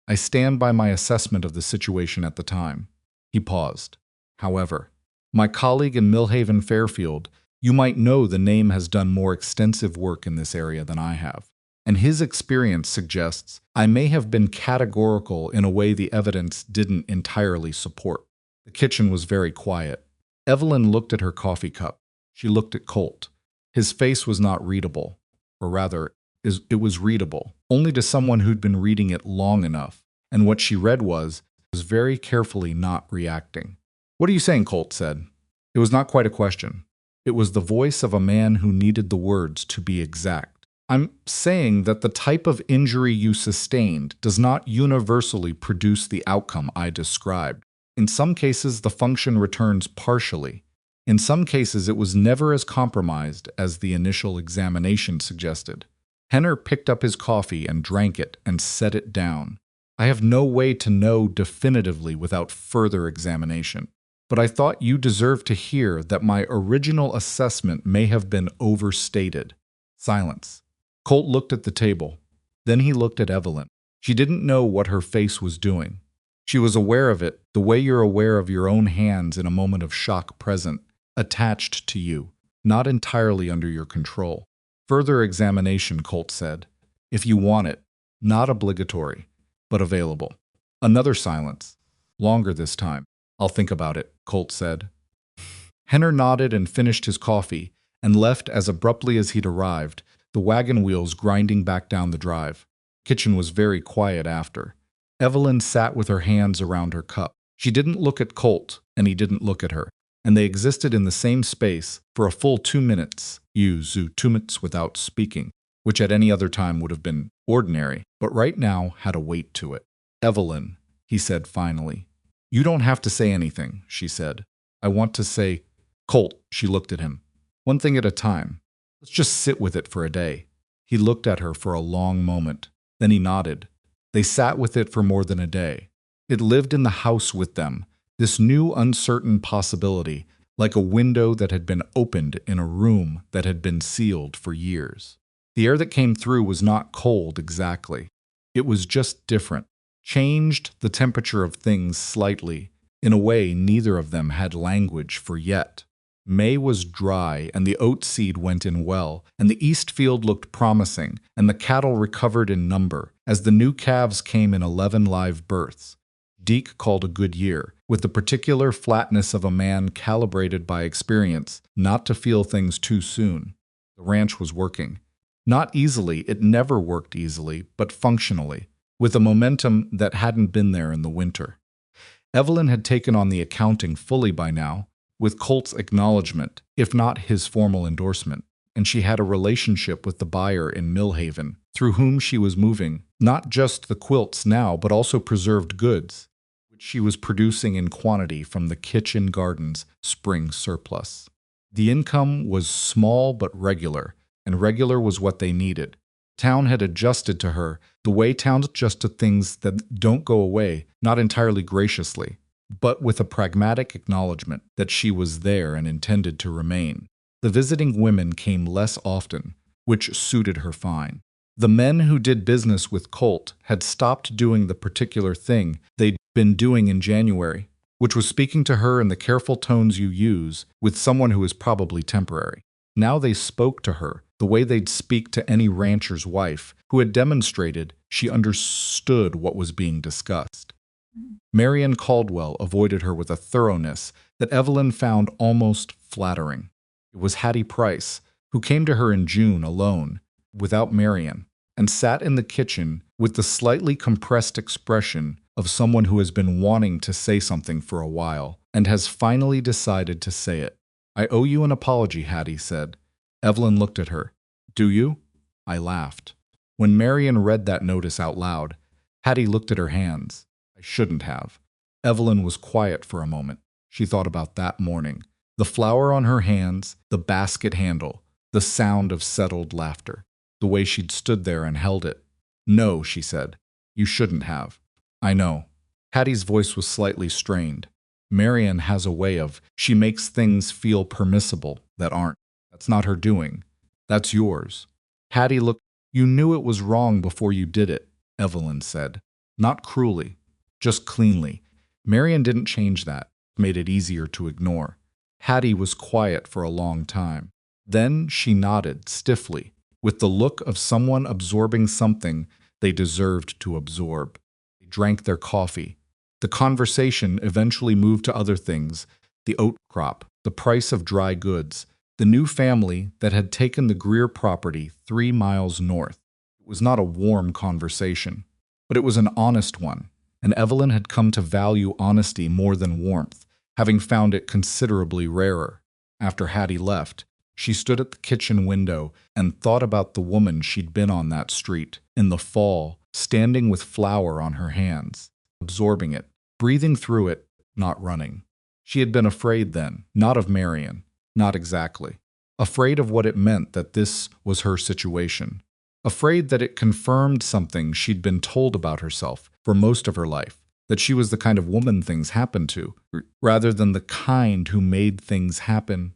I stand by my assessment of the situation at the time." He paused. "However, my colleague in Millhaven Fairfield, you might know the name has done more extensive work in this area than I have, and his experience suggests I may have been categorical in a way the evidence didn't entirely support." The kitchen was very quiet. Evelyn looked at her coffee cup. She looked at Colt. His face was not readable, or rather, it was readable, only to someone who'd been reading it long enough, and what she read was very carefully not reacting. "What are you saying?" Colt said. It was not quite a question. It was the voice of a man who needed the words to be exact. "I'm saying that the type of injury you sustained does not universally produce the outcome I described. In some cases, the function returns partially. In some cases, it was never as compromised as the initial examination suggested." Henner picked up his coffee and drank it and set it down. "I have no way to know definitively without further examination, but I thought you deserved to hear that my original assessment may have been overstated." Silence. Colt looked at the table. Then he looked at Evelyn. She didn't know what her face was doing. She was aware of it the way you're aware of your own hands in a moment of shock present, attached to you, not entirely under your control. "Further examination," Colt said. "If you want it. Not obligatory, but available." Another silence. Longer this time. "I'll think about it," Colt said. Henner nodded and finished his coffee and left as abruptly as he'd arrived, the wagon wheels grinding back down the drive. Kitchen was very quiet after. Evelyn sat with her hands around her cup. She didn't look at Colt, and he didn't look at her, and they existed in the same space for a full 2 minutes, 2 minutes without speaking, which at any other time would have been ordinary, but right now had a weight to it. "Evelyn," he said finally. "You don't have to say anything," she said. "I want to say—" "Colt," she looked at him. "One thing at a time. Let's just sit with it for a day." He looked at her for a long moment. Then he nodded. They sat with it for more than a day. It lived in the house with them, this new uncertain possibility, like a window that had been opened in a room that had been sealed for years. The air that came through was not cold exactly. It was just different, changed the temperature of things slightly, in a way neither of them had language for yet. May was dry, and the oat seed went in well, and the east field looked promising, and the cattle recovered in number, as the new calves came in 11 live births. Deke called a good year, with the particular flatness of a man calibrated by experience not to feel things too soon. The ranch was working. Not easily, it never worked easily, but functionally, with a momentum that hadn't been there in the winter. Evelyn had taken on the accounting fully by now, with Colt's acknowledgement, if not his formal endorsement, and she had a relationship with the buyer in Millhaven, through whom she was moving not just the quilts now, but also preserved goods, which she was producing in quantity from the kitchen garden's spring surplus. The income was small but regular, and regular was what they needed. Town had adjusted to her the way towns adjust to things that don't go away, not entirely graciously, but with a pragmatic acknowledgement that she was there and intended to remain. The visiting women came less often, which suited her fine. The men who did business with Colt had stopped doing the particular thing they'd been doing in January, which was speaking to her in the careful tones you use with someone who is probably temporary. Now they spoke to her the way they'd speak to any rancher's wife who had demonstrated she understood what was being discussed. Marian Caldwell avoided her with a thoroughness that Evelyn found almost flattering. It was Hattie Price, who came to her in June alone, without Marian, and sat in the kitchen with the slightly compressed expression of someone who has been wanting to say something for a while and has finally decided to say it. "I owe you an apology," Hattie said. Evelyn looked at her. "Do you?" I laughed. When Marian read that notice out loud, Hattie looked at her hands. "I shouldn't have." Evelyn was quiet for a moment. She thought about that morning. The flower on her hands, the basket handle, the sound of settled laughter, the way she'd stood there and held it. "No," she said. "You shouldn't have." "I know." Hattie's voice was slightly strained. Marian has a way of, she makes things feel permissible that aren't. That's not her doing. That's yours. Hattie looked. "You knew it was wrong before you did it," Evelyn said. "Not cruelly, just cleanly." Marian didn't change that, made it easier to ignore. Hattie was quiet for a long time. Then she nodded stiffly, with the look of someone absorbing something they deserved to absorb. They drank their coffee. The conversation eventually moved to other things: the oat crop, the price of dry goods, the new family that had taken the Greer property 3 miles north. It was not a warm conversation, but it was an honest one, and Evelyn had come to value honesty more than warmth, having found it considerably rarer. After Hattie left, she stood at the kitchen window and thought about the woman she'd been on that street, in the fall, standing with flour on her hands, absorbing it, breathing through it, not running. She had been afraid then, not of Marian, not exactly. Afraid of what it meant that this was her situation. Afraid that it confirmed something she'd been told about herself for most of her life, that she was the kind of woman things happened to, rather than the kind who made things happen.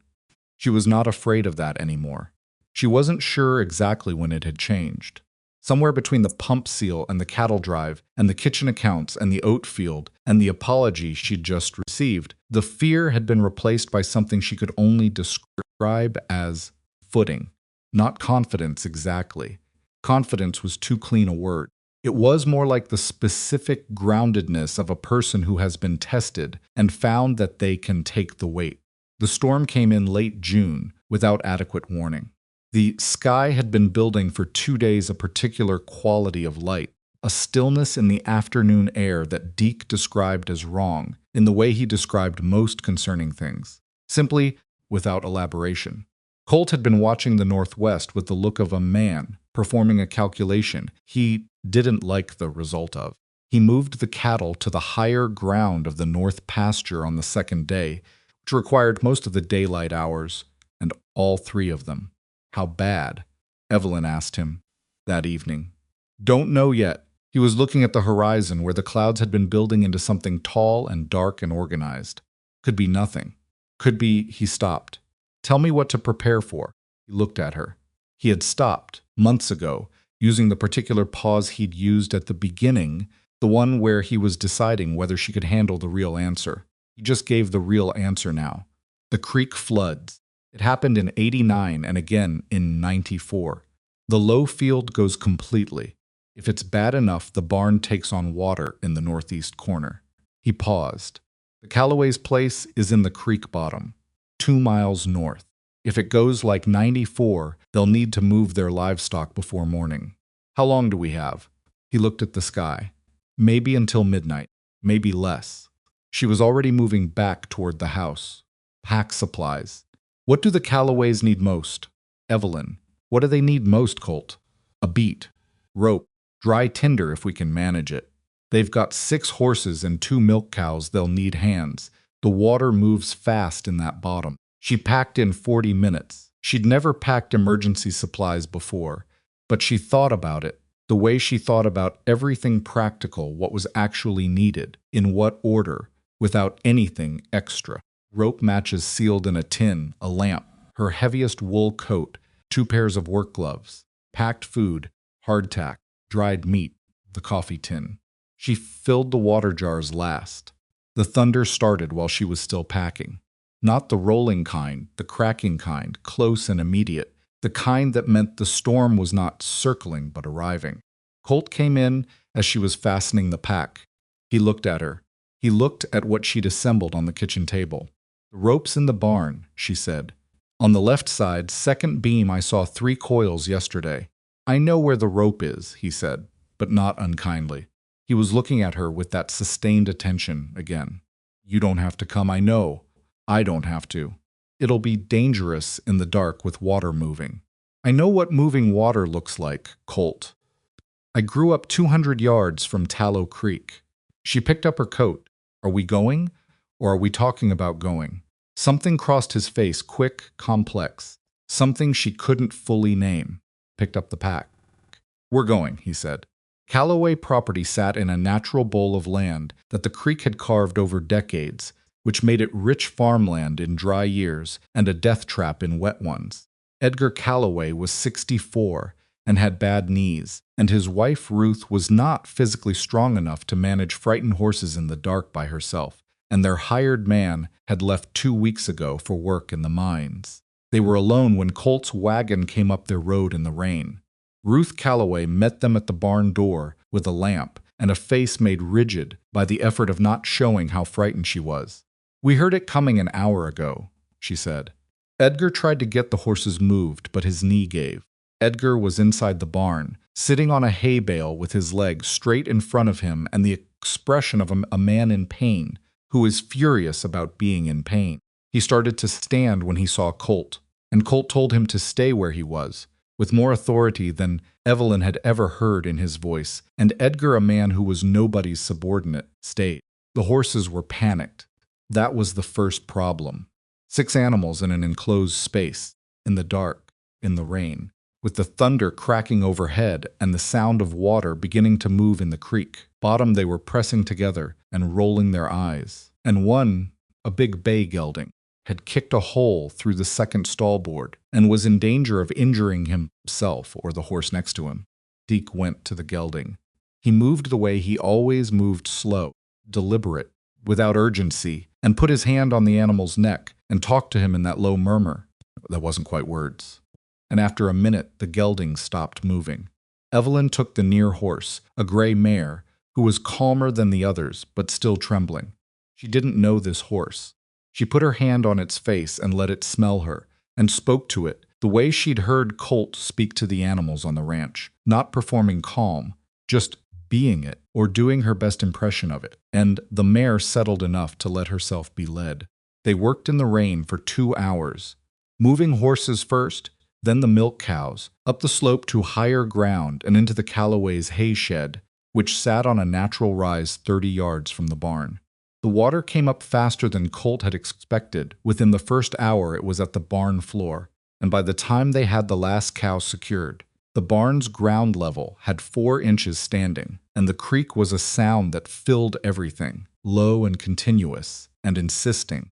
She was not afraid of that anymore. She wasn't sure exactly when it had changed. Somewhere between the pump seal and the cattle drive and the kitchen accounts and the oat field and the apology she'd just received, the fear had been replaced by something she could only describe as footing. Not confidence exactly. Confidence was too clean a word. It was more like the specific groundedness of a person who has been tested and found that they can take the weight. The storm came in late June without adequate warning. The sky had been building for 2 days a particular quality of light, a stillness in the afternoon air that Deke described as wrong, in the way he described most concerning things, simply without elaboration. Colt had been watching the northwest with the look of a man performing a calculation he didn't like the result of. He moved the cattle to the higher ground of the north pasture on the second day, which required most of the daylight hours, and all 3 of them. "How bad?" Evelyn asked him that evening. "Don't know yet." He was looking at the horizon where the clouds had been building into something tall and dark and organized. Could be nothing. Could be. He stopped. "Tell me what to prepare for." He looked at her. He had stopped, months ago, using the particular pause he'd used at the beginning, the one where he was deciding whether she could handle the real answer. He just gave the real answer now. The creek floods. It happened in '89 and again in '94. The low field goes completely. If it's bad enough, the barn takes on water in the northeast corner. He paused. The Calloway's place is in the creek bottom, 2 miles north. If it goes like '94, they'll need to move their livestock before morning. How long do we have? He looked at the sky. Maybe until midnight, maybe less. She was already moving back toward the house. Pack supplies. What do the Calloways need most? Evelyn. What do they need most, Colt? A beat. Rope. Dry tinder if we can manage it. They've got 6 horses and 2 milk cows. They'll need hands. The water moves fast in that bottom. She packed in 40 minutes. She'd never packed emergency supplies before, but she thought about it, the way she thought about everything practical, what was actually needed, in what order, without anything extra. Rope matches sealed in a tin, a lamp, her heaviest wool coat, 2 pairs of work gloves, packed food, hardtack, dried meat, the coffee tin. She filled the water jars last. The thunder started while she was still packing. Not the rolling kind, the cracking kind, close and immediate, the kind that meant the storm was not circling but arriving. Colt came in as she was fastening the pack. He looked at her. He looked at what she'd assembled on the kitchen table. "The rope's in the barn," she said. "On the left side, second beam, I saw 3 coils yesterday." "I know where the rope is," he said, but not unkindly. He was looking at her with that sustained attention again. "You don't have to come, I know. I don't have to. It'll be dangerous in the dark with water moving. I know what moving water looks like, Colt. I grew up 200 yards from Tallow Creek." She picked up her coat. "Are we going? Or are we talking about going?" Something crossed his face, quick, complex. Something she couldn't fully name. Picked up the pack. "We're going," he said. Calloway property sat in a natural bowl of land that the creek had carved over decades, which made it rich farmland in dry years and a death trap in wet ones. Edgar Calloway was 64 and had bad knees, and his wife Ruth was not physically strong enough to manage frightened horses in the dark by herself, and their hired man had left 2 weeks ago for work in the mines. They were alone when Colt's wagon came up their road in the rain. Ruth Calloway met them at the barn door with a lamp and a face made rigid by the effort of not showing how frightened she was. "We heard it coming an hour ago," she said. Edgar tried to get the horses moved, but his knee gave. Edgar was inside the barn, sitting on a hay bale with his legs straight in front of him and the expression of a man in pain who is furious about being in pain. He started to stand when he saw Colt, and Colt told him to stay where he was, with more authority than Evelyn had ever heard in his voice, and Edgar, a man who was nobody's subordinate, stayed. The horses were panicked. That was the first problem. 6 animals in an enclosed space, in the dark, in the rain, with the thunder cracking overhead and the sound of water beginning to move in the creek. Bottom they were pressing together and rolling their eyes. And one, a big bay gelding, had kicked a hole through the second stallboard and was in danger of injuring himself or the horse next to him. Deke went to the gelding. He moved the way he always moved, slow, deliberate, without urgency, and put his hand on the animal's neck and talked to him in that low murmur. That wasn't quite words. And after a minute, the gelding stopped moving. Evelyn took the near horse, a gray mare, who was calmer than the others, but still trembling. She didn't know this horse. She put her hand on its face and let it smell her, and spoke to it, the way she'd heard Colt speak to the animals on the ranch, not performing calm, just being it, or doing her best impression of it, and the mare settled enough to let herself be led. They worked in the rain for 2 hours, moving horses first, then the milk cows, up the slope to higher ground and into the Calloway's hay shed, which sat on a natural rise 30 yards from the barn. The water came up faster than Colt had expected. Within the first hour it was at the barn floor, and by the time they had the last cow secured, the barn's ground level had 4 inches standing, and the creek was a sound that filled everything, low and continuous, and insisting.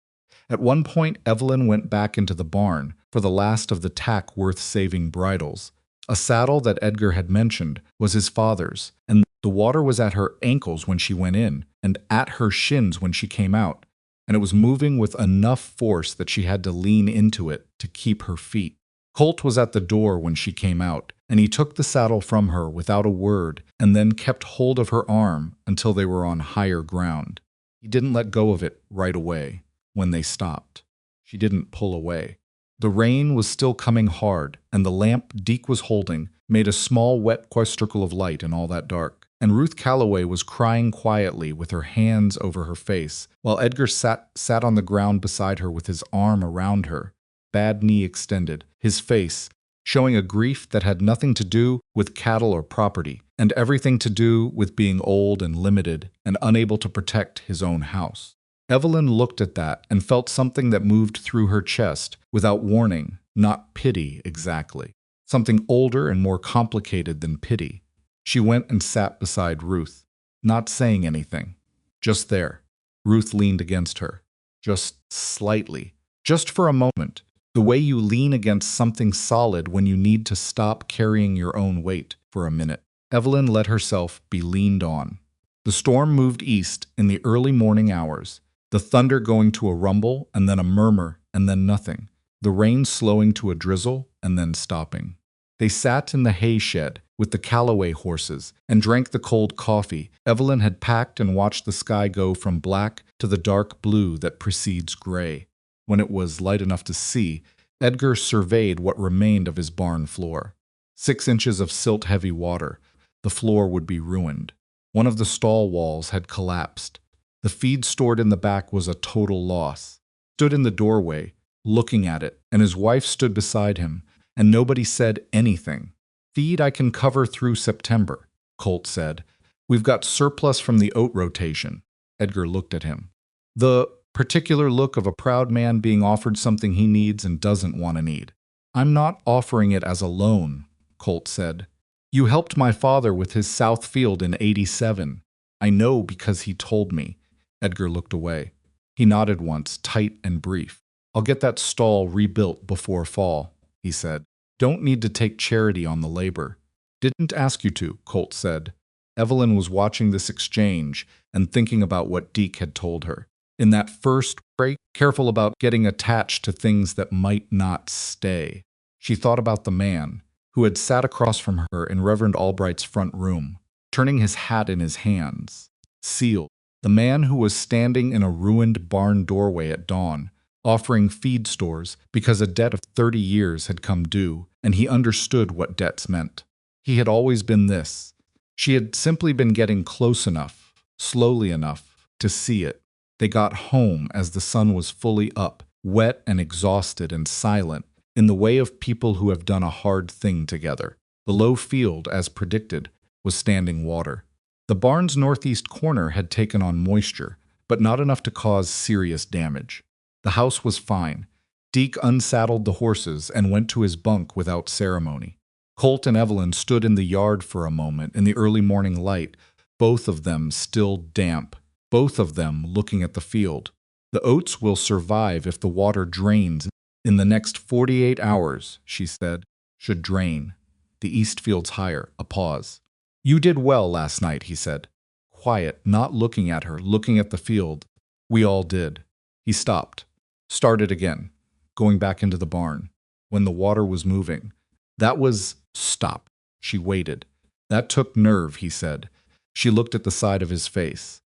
At one point, Evelyn went back into the barn for the last of the tack worth-saving bridles. A saddle that Edgar had mentioned was his father's, and the water was at her ankles when she went in, and at her shins when she came out, and it was moving with enough force that she had to lean into it to keep her feet. Colt was at the door when she came out, and he took the saddle from her without a word and then kept hold of her arm until they were on higher ground. He didn't let go of it right away when they stopped. She didn't pull away. The rain was still coming hard, and the lamp Deke was holding made a small wet circle of light in all that dark. And Ruth Calloway was crying quietly with her hands over her face, while Edgar sat on the ground beside her with his arm around her, bad knee extended, his face showing a grief that had nothing to do with cattle or property, and everything to do with being old and limited and unable to protect his own house. Evelyn looked at that and felt something that moved through her chest without warning, not pity exactly. Something older and more complicated than pity. She went and sat beside Ruth, not saying anything. Just there. Ruth leaned against her. Just slightly. Just for a moment. The way you lean against something solid when you need to stop carrying your own weight for a minute. Evelyn let herself be leaned on. The storm moved east in the early morning hours, the thunder going to a rumble and then a murmur and then nothing, the rain slowing to a drizzle and then stopping. They sat in the hay shed with the Callaway horses and drank the cold coffee Evelyn had packed and watched the sky go from black to the dark blue that precedes gray. When it was light enough to see, Edgar surveyed what remained of his barn floor. 6 inches of silt-heavy water. The floor would be ruined. One of the stall walls had collapsed. The feed stored in the back was a total loss. Stood in the doorway, looking at it, and his wife stood beside him, and nobody said anything. Feed I can cover through September, Colt said. We've got surplus from the oat rotation. Edgar looked at him. The particular look of a proud man being offered something he needs and doesn't want to need. I'm not offering it as a loan, Colt said. You helped my father with his south field in '87. I know because he told me. Edgar looked away. He nodded once, tight and brief. I'll get that stall rebuilt before fall, he said. Don't need to take charity on the labor. Didn't ask you to, Colt said. Evelyn was watching this exchange and thinking about what Deke had told her. In that first break, careful about getting attached to things that might not stay. She thought about the man who had sat across from her in Reverend Albright's front room, turning his hat in his hands, sealed. The man who was standing in a ruined barn doorway at dawn, offering feed stores because a debt of 30 years had come due, and he understood what debts meant. He had always been this. She had simply been getting close enough, slowly enough, to see it. They got home as the sun was fully up, wet and exhausted and silent, in the way of people who have done a hard thing together. The low field, as predicted, was standing water. The barn's northeast corner had taken on moisture, but not enough to cause serious damage. The house was fine. Deke unsaddled the horses and went to his bunk without ceremony. Colt and Evelyn stood in the yard for a moment in the early morning light, both of them still damp, both of them looking at the field. The oats will survive if the water drains. In the next 48 hours, she said, should drain. The east field's higher. A pause. You did well last night, he said. Quiet, not looking at her, looking at the field. We all did. He stopped. Started again, going back into the barn. When the water was moving. That was stop. She waited. That took nerve, he said. She looked at the side of his face.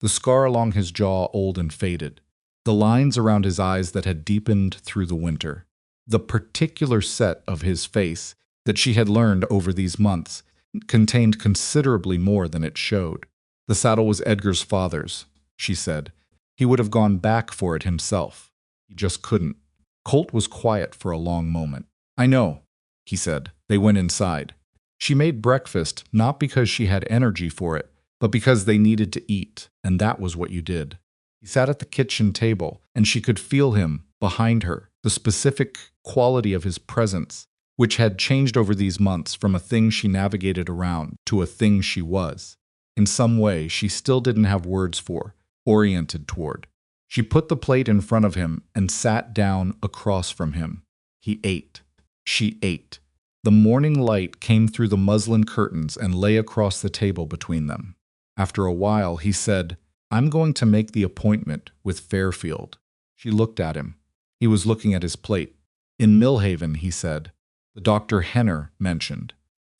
The scar along his jaw old and faded. The lines around his eyes that had deepened through the winter. The particular set of his face that she had learned over these months contained considerably more than it showed. The saddle was Edgar's father's, she said. He would have gone back for it himself. He just couldn't. Colt was quiet for a long moment. I know, he said. They went inside. She made breakfast not because she had energy for it, but because they needed to eat, and that was what you did. He sat at the kitchen table, and she could feel him behind her, the specific quality of his presence, which had changed over these months from a thing she navigated around to a thing she was. In some way, she still didn't have words for, oriented toward. She put the plate in front of him and sat down across from him. He ate. She ate. The morning light came through the muslin curtains and lay across the table between them. After a while, he said, I'm going to make the appointment with Fairfield. She looked at him. He was looking at his plate. In Millhaven, he said. The Dr. Henner mentioned.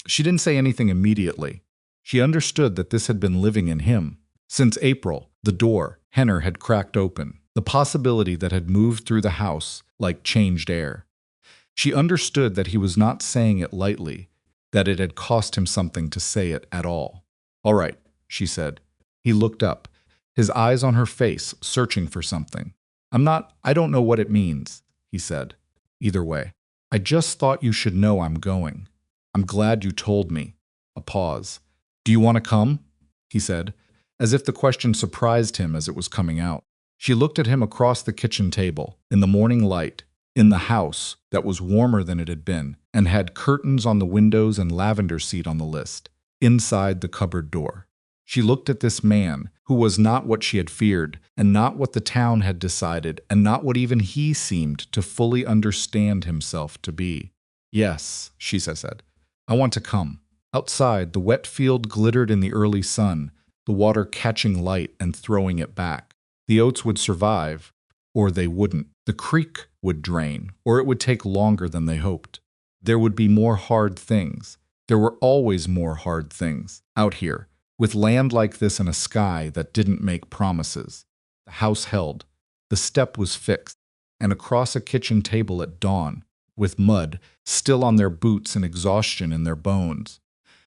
She didn't say anything immediately. She understood that this had been living in him. Since April, the door, Henner had cracked open, the possibility that had moved through the house like changed air. She understood that he was not saying it lightly, that it had cost him something to say it at all. All right, she said. He looked up, his eyes on her face, searching for something. I don't know what it means, he said. Either way. I just thought you should know I'm going. I'm glad you told me. A pause. Do you want to come? He said, as if the question surprised him as it was coming out. She looked at him across the kitchen table, in the morning light, in the house that was warmer than it had been, and had curtains on the windows and lavender seat on the list, inside the cupboard door. She looked at this man, who was not what she had feared, and not what the town had decided, and not what even he seemed to fully understand himself to be. Yes, she said, I want to come. Outside, the wet field glittered in the early sun, the water catching light and throwing it back. The oats would survive, or they wouldn't. The creek would drain, or it would take longer than they hoped. There would be more hard things. There were always more hard things out here, with land like this and a sky that didn't make promises. The house held. The step was fixed. And across a kitchen table at dawn, with mud still on their boots and exhaustion in their bones,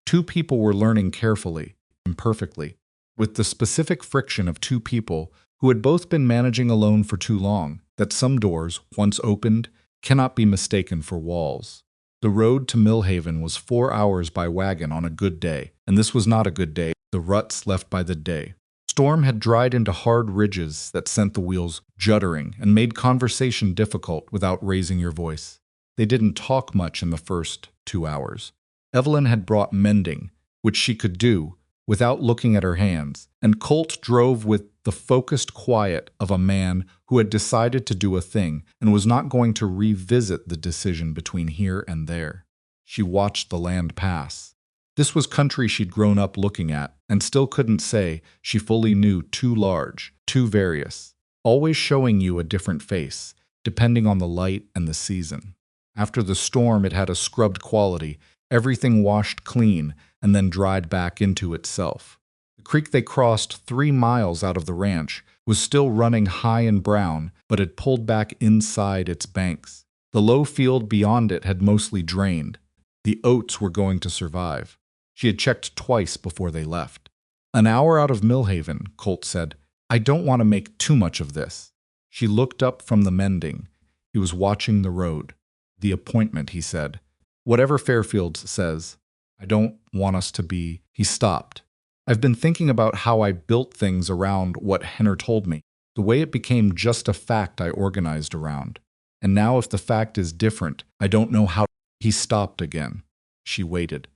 two people were learning carefully, imperfectly, with the specific friction of two people who had both been managing alone for too long, that some doors, once opened, cannot be mistaken for walls. The road to Millhaven was 4 hours by wagon on a good day, and this was not a good day, the ruts left by the day. Storm had dried into hard ridges that sent the wheels juddering and made conversation difficult without raising your voice. They didn't talk much in the first 2 hours. Evelyn had brought mending, which she could do without looking at her hands, and Colt drove with the focused quiet of a man who had decided to do a thing and was not going to revisit the decision between here and there. She watched the land pass. This was country she'd grown up looking at, and still couldn't say she fully knew, too large, too various, always showing you a different face, depending on the light and the season. After the storm, it had a scrubbed quality, everything washed clean and then dried back into itself. The creek they crossed 3 miles out of the ranch was still running high and brown, but had pulled back inside its banks. The low field beyond it had mostly drained. The oats were going to survive. She had checked twice before they left. An hour out of Millhaven, Colt said, "I don't want to make too much of this." She looked up from the mending. He was watching the road. "The appointment," he said. "Whatever Fairfield says, I don't want us to be—" He stopped. "I've been thinking about how I built things around what Henner told me, the way it became just a fact I organized around. And now if the fact is different, I don't know how—" He stopped again. She waited.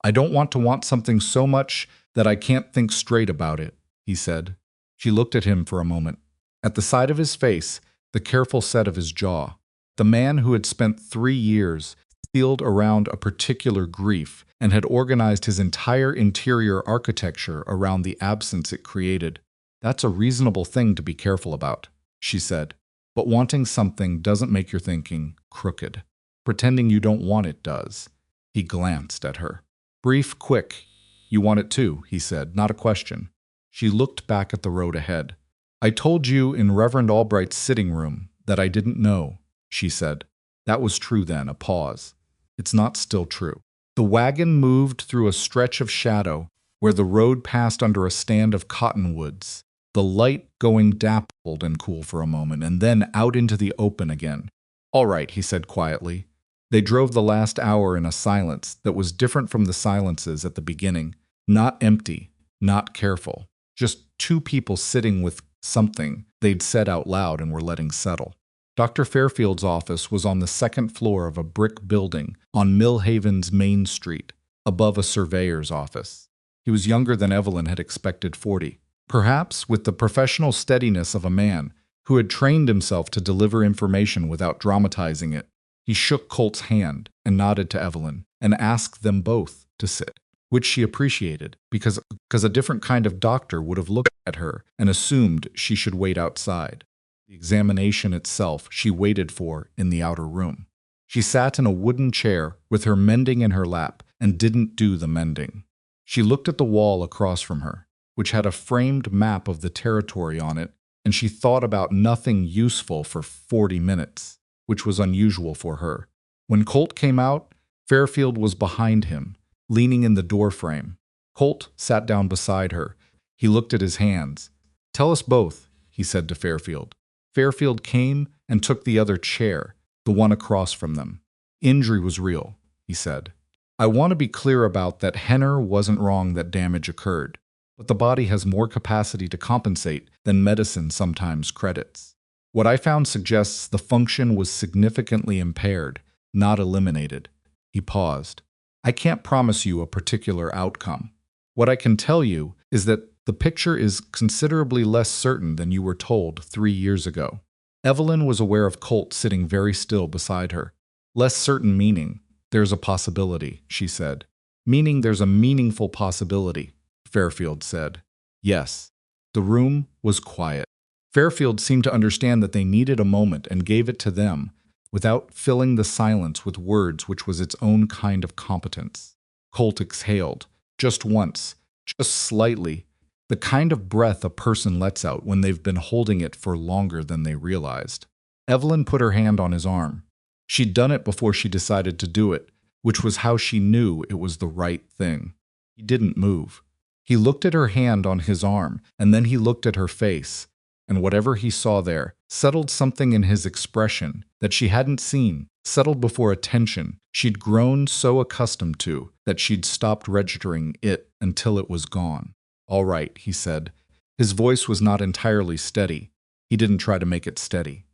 "I don't want something so much that I can't think straight about it," he said. She looked at him for a moment. At the side of his face, the careful set of his jaw. The man who had spent 3 years sealed around a particular grief and had organized his entire interior architecture around the absence it created. "That's a reasonable thing to be careful about," she said. "But wanting something doesn't make your thinking crooked. Pretending you don't want it does." He glanced at her. "Brief, quick. You want it too," he said, not a question. She looked back at the road ahead. "I told you in Reverend Albright's sitting room that I didn't know," she said. That was true then, a pause. It's not still true. The wagon moved through a stretch of shadow where the road passed under a stand of cottonwoods, the light going dappled and cool for a moment, and then out into the open again. "All right," he said quietly. They drove the last hour in a silence that was different from the silences at the beginning, not empty, not careful, just two people sitting with something they'd said out loud and were letting settle. Dr. Fairfield's office was on the second floor of a brick building on Millhaven's Main Street, above a surveyor's office. He was younger than Evelyn had expected, 40. Perhaps with the professional steadiness of a man who had trained himself to deliver information without dramatizing it. He shook Colt's hand and nodded to Evelyn and asked them both to sit, which she appreciated because a different kind of doctor would have looked at her and assumed she should wait outside. The examination itself she waited for in the outer room. She sat in a wooden chair with her mending in her lap and didn't do the mending. She looked at the wall across from her, which had a framed map of the territory on it, and she thought about nothing useful for 40 minutes, which was unusual for her. When Colt came out, Fairfield was behind him, leaning in the doorframe. Colt sat down beside her. He looked at his hands. "Tell us both," he said to Fairfield. Fairfield came and took the other chair, the one across from them. "Injury was real," he said. "I want to be clear about that. Henner wasn't wrong that damage occurred, but the body has more capacity to compensate than medicine sometimes credits. What I found suggests the function was significantly impaired, not eliminated." He paused. "I can't promise you a particular outcome. What I can tell you is that the picture is considerably less certain than you were told 3 years ago." Evelyn was aware of Colt sitting very still beside her. "Less certain meaning, there's a possibility," she said. "Meaning there's a meaningful possibility," Fairfield said. "Yes." The room was quiet. Fairfield seemed to understand that they needed a moment and gave it to them, without filling the silence with words which was its own kind of competence. Colt exhaled, just once, just slightly, the kind of breath a person lets out when they've been holding it for longer than they realized. Evelyn put her hand on his arm. She'd done it before she decided to do it, which was how she knew it was the right thing. He didn't move. He looked at her hand on his arm, and then he looked at her face, and whatever he saw there settled something in his expression that she hadn't seen, settled before a tension she'd grown so accustomed to that she'd stopped registering it until it was gone. "All right," he said. His voice was not entirely steady. He didn't try to make it steady.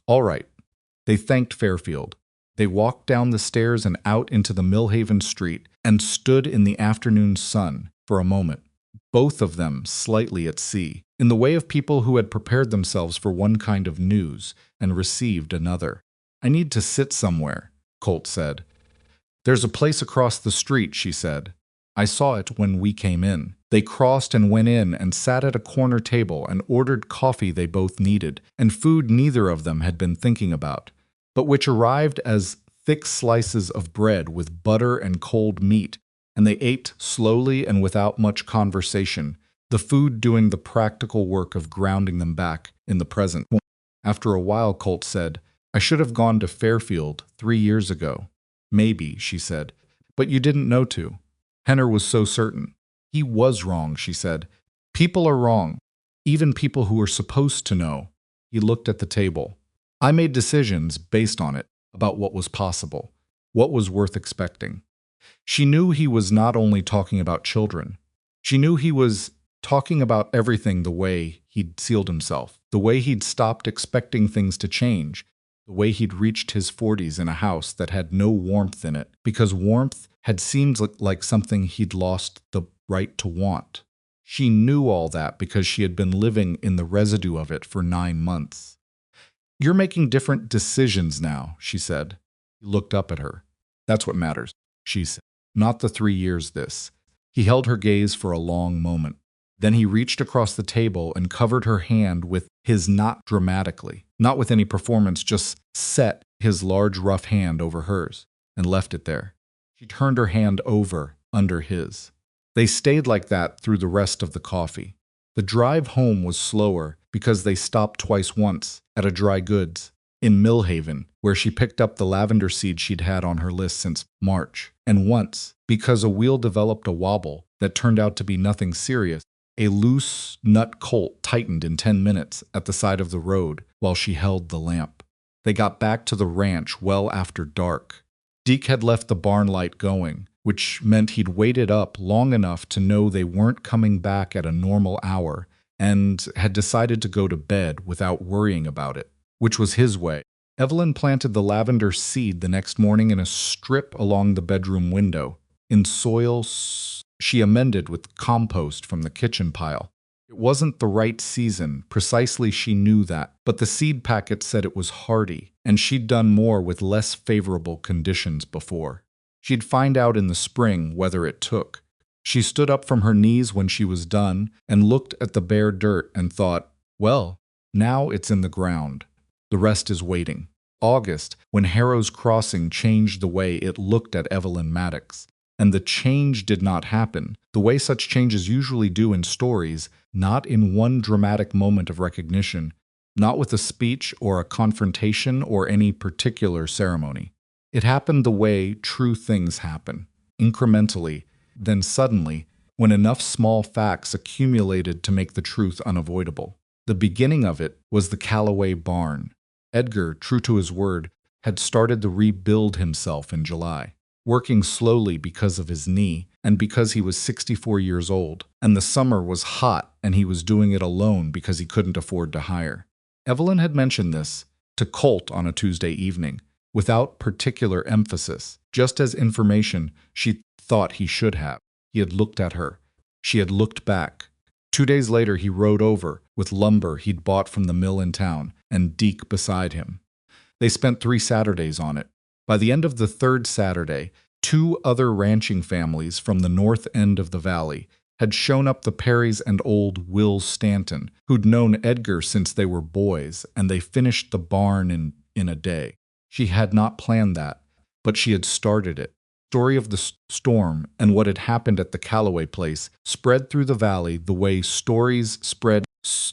"All right." They thanked Fairfield. They walked down the stairs and out into the Millhaven street and stood in the afternoon sun for a moment, both of them slightly at sea, in the way of people who had prepared themselves for one kind of news and received another. "I need to sit somewhere," Colt said. "There's a place across the street," she said. "I saw it when we came in." They crossed and went in and sat at a corner table and ordered coffee they both needed, and food neither of them had been thinking about, but which arrived as thick slices of bread with butter and cold meat, and they ate slowly and without much conversation, the food doing the practical work of grounding them back in the present. After a while, Colt said, "I should have gone to Fairfield 3 years ago." "Maybe," she said, "but you didn't know to." Henner was so certain. "He was wrong," she said. "People are wrong, even people who are supposed to know." He looked at the table. "I made decisions based on it, about what was possible, what was worth expecting." She knew he was not only talking about children. She knew he was talking about everything, the way he'd sealed himself, the way he'd stopped expecting things to change, the way he'd reached his 40s in a house that had no warmth in it, because warmth had seemed like something he'd lost the right to want. She knew all that because she had been living in the residue of it for 9 months. "You're making different decisions now," she said. He looked up at her. "That's what matters," she said. "Not the 3 years this." He held her gaze for a long moment. Then he reached across the table and covered her hand with his, not dramatically, not with any performance, just set his large rough hand over hers and left it there. She turned her hand over under his. They stayed like that through the rest of the coffee. The drive home was slower because they stopped twice, once at a dry goods in Millhaven, where she picked up the lavender seed she'd had on her list since March, and once because a wheel developed a wobble that turned out to be nothing serious. A loose nut colt tightened in 10 minutes at the side of the road while she held the lamp. They got back to the ranch well after dark. Deke had left the barn light going, which meant he'd waited up long enough to know they weren't coming back at a normal hour, and had decided to go to bed without worrying about it, which was his way. Evelyn planted the lavender seed the next morning in a strip along the bedroom window, in soil she amended with compost from the kitchen pile. It wasn't the right season, precisely she knew that, but the seed packet said it was hardy, and she'd done more with less favorable conditions before. She'd find out in the spring whether it took. She stood up from her knees when she was done and looked at the bare dirt and thought, well, now it's in the ground. The rest is waiting. August, when Harrow's Crossing changed the way it looked at Evelyn Maddox. And the change did not happen, the way such changes usually do in stories, not in one dramatic moment of recognition, not with a speech or a confrontation or any particular ceremony. It happened the way true things happen, incrementally, then suddenly, when enough small facts accumulated to make the truth unavoidable. The beginning of it was the Callaway barn. Edgar, true to his word, had started to rebuild himself in July, working slowly because of his knee and because he was 64 years old, and the summer was hot and he was doing it alone because he couldn't afford to hire. Evelyn had mentioned this to Colt on a Tuesday evening, without particular emphasis, just as information she thought he should have. He had looked at her. She had looked back. 2 days later he rode over with lumber he'd bought from the mill in town, and Deke beside him. They spent 3 Saturdays on it. By the end of the 3rd Saturday, 2 other ranching families from the north end of the valley had shown up, the Perrys and old Will Stanton, who'd known Edgar since they were boys, and they finished the barn in a day. She had not planned that, but she had started it. The story of the storm and what had happened at the Calloway place spread through the valley the way stories spread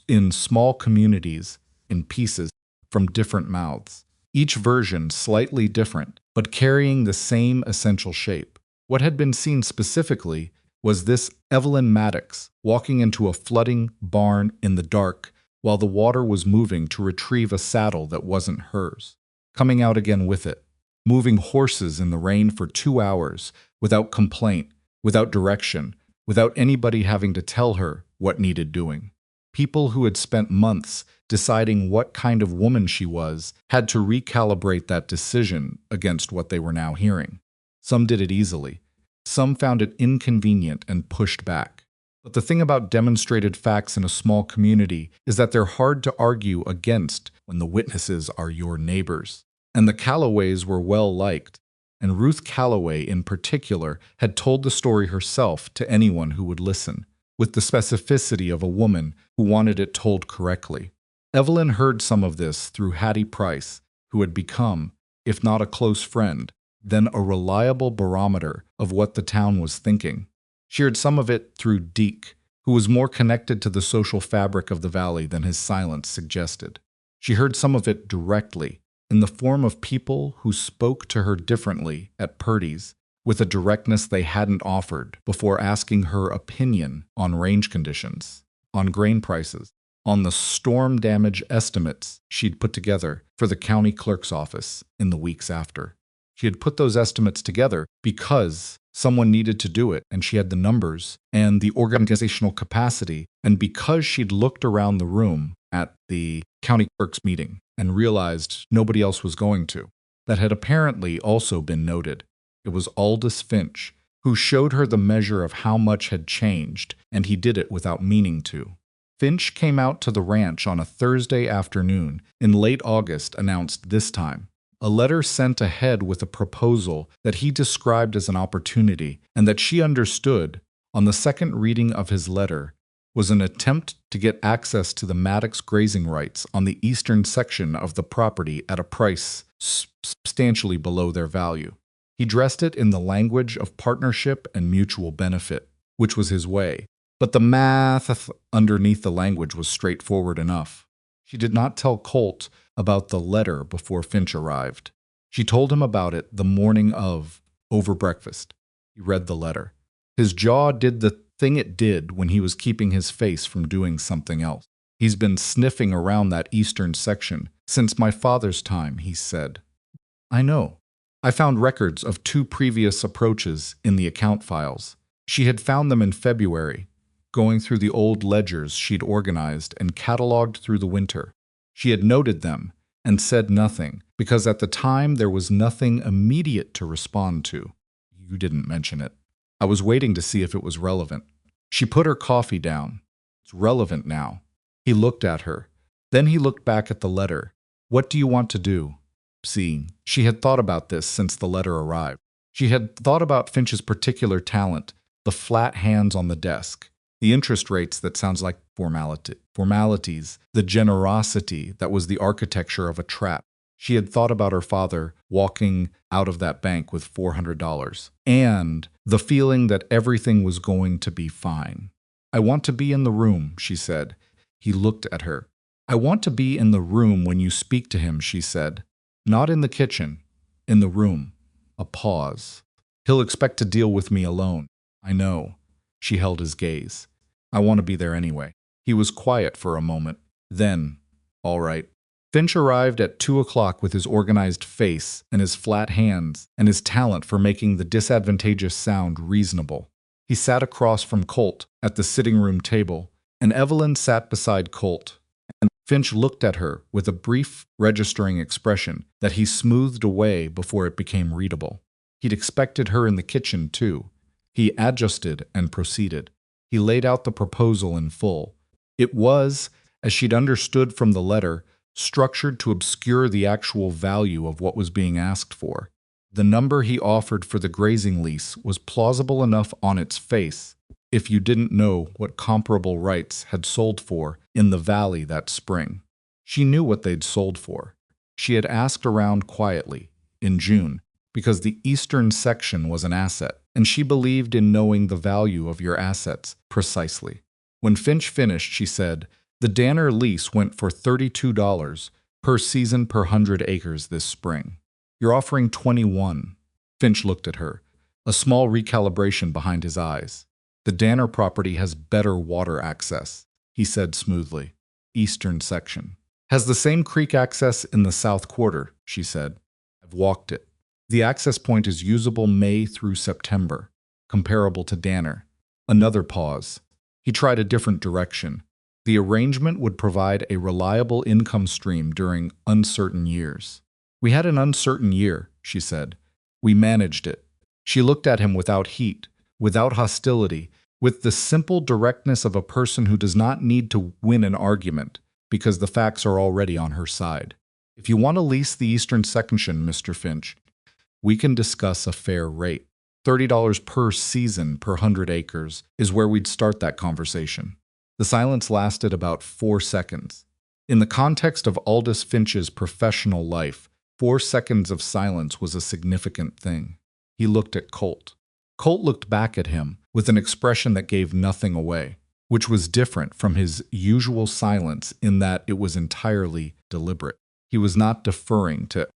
in small communities, in pieces, from different mouths. Each version slightly different, but carrying the same essential shape. What had been seen specifically was this Evelyn Maddox walking into a flooding barn in the dark while the water was moving to retrieve a saddle that wasn't hers, coming out again with it, moving horses in the rain for 2 hours without complaint, without direction, without anybody having to tell her what needed doing. People who had spent months deciding what kind of woman she was had to recalibrate that decision against what they were now hearing. Some did it easily. Some found it inconvenient and pushed back. But the thing about demonstrated facts in a small community is that they're hard to argue against when the witnesses are your neighbors. And the Calloways were well liked, and Ruth Calloway in particular had told the story herself to anyone who would listen, with the specificity of a woman who wanted it told correctly. Evelyn heard some of this through Hattie Price, who had become, if not a close friend, then a reliable barometer of what the town was thinking. She heard some of it through Deke, who was more connected to the social fabric of the valley than his silence suggested. She heard some of it directly, in the form of people who spoke to her differently at Purdy's, with a directness they hadn't offered before asking her opinion on range conditions, on grain prices, on the storm damage estimates she'd put together for the county clerk's office in the weeks after. She had put those estimates together because someone needed to do it, and she had the numbers and the organizational capacity, and because she'd looked around the room at the county clerk's meeting and realized nobody else was going to. That had apparently also been noted. It was Aldous Finch who showed her the measure of how much had changed, and he did it without meaning to. Finch came out to the ranch on a Thursday afternoon in late August announced this time. A letter sent ahead with a proposal that he described as an opportunity, and that she understood, on the second reading of his letter, was an attempt to get access to the Maddox grazing rights on the eastern section of the property at a price substantially below their value. He dressed it in the language of partnership and mutual benefit, which was his way, but the math underneath the language was straightforward enough. She did not tell Colt about the letter before Finch arrived. She told him about it the morning of, over breakfast. He read the letter. His jaw did the thing it did when he was keeping his face from doing something else. He's been sniffing around that eastern section since my father's time, he said. I know. I found records of 2 previous approaches in the account files. She had found them in February, going through the old ledgers she'd organized and cataloged through the winter. She had noted them and said nothing, because at the time there was nothing immediate to respond to. You didn't mention it. I was waiting to see if it was relevant. She put her coffee down. It's relevant now. He looked at her. Then he looked back at the letter. What do you want to do? See, she had thought about this since the letter arrived. She had thought about Finch's particular talent, the flat hands on the desk, the interest rates that sounds like formalities, the generosity that was the architecture of a trap. She had thought about her father walking out of that bank with $400, and the feeling that everything was going to be fine. I want to be in the room, she said. He looked at her. I want to be in the room when you speak to him, she said. Not in the kitchen, in the room. A pause. He'll expect to deal with me alone. I know. She held his gaze. I want to be there anyway. He was quiet for a moment. Then, all right. Finch arrived at 2 o'clock with his organized face and his flat hands and his talent for making the disadvantageous sound reasonable. He sat across from Colt at the sitting room table, and Evelyn sat beside Colt. And Finch looked at her with a brief registering expression that he smoothed away before it became readable. He'd expected her in the kitchen, too. He adjusted and proceeded. He laid out the proposal in full. It was, as she'd understood from the letter, structured to obscure the actual value of what was being asked for. The number he offered for the grazing lease was plausible enough on its face if you didn't know what comparable rights had sold for in the valley that spring. She knew what they'd sold for. She had asked around quietly, in June, because the eastern section was an asset, and she believed in knowing the value of your assets precisely. When Finch finished, she said, "The Danner lease went for $32 per season per 100 acres this spring. You're offering 21. Finch looked at her, a small recalibration behind his eyes. "The Danner property has better water access," he said smoothly. "Eastern section. Has the same creek access in the south quarter," she said. "I've walked it. The access point is usable May through September, comparable to Danner." Another pause. He tried a different direction. The arrangement would provide a reliable income stream during uncertain years. "We had an uncertain year," she said. "We managed it." She looked at him without heat, without hostility, with the simple directness of a person who does not need to win an argument because the facts are already on her side. "If you want to lease the eastern section, Mr. Finch, we can discuss a fair rate. $30 per season per 100 acres is where we'd start that conversation." The silence lasted about 4 seconds. In the context of Aldous Finch's professional life, 4 seconds of silence was a significant thing. He looked at Colt. Colt looked back at him with an expression that gave nothing away, which was different from his usual silence in that it was entirely deliberate. He was not deferring to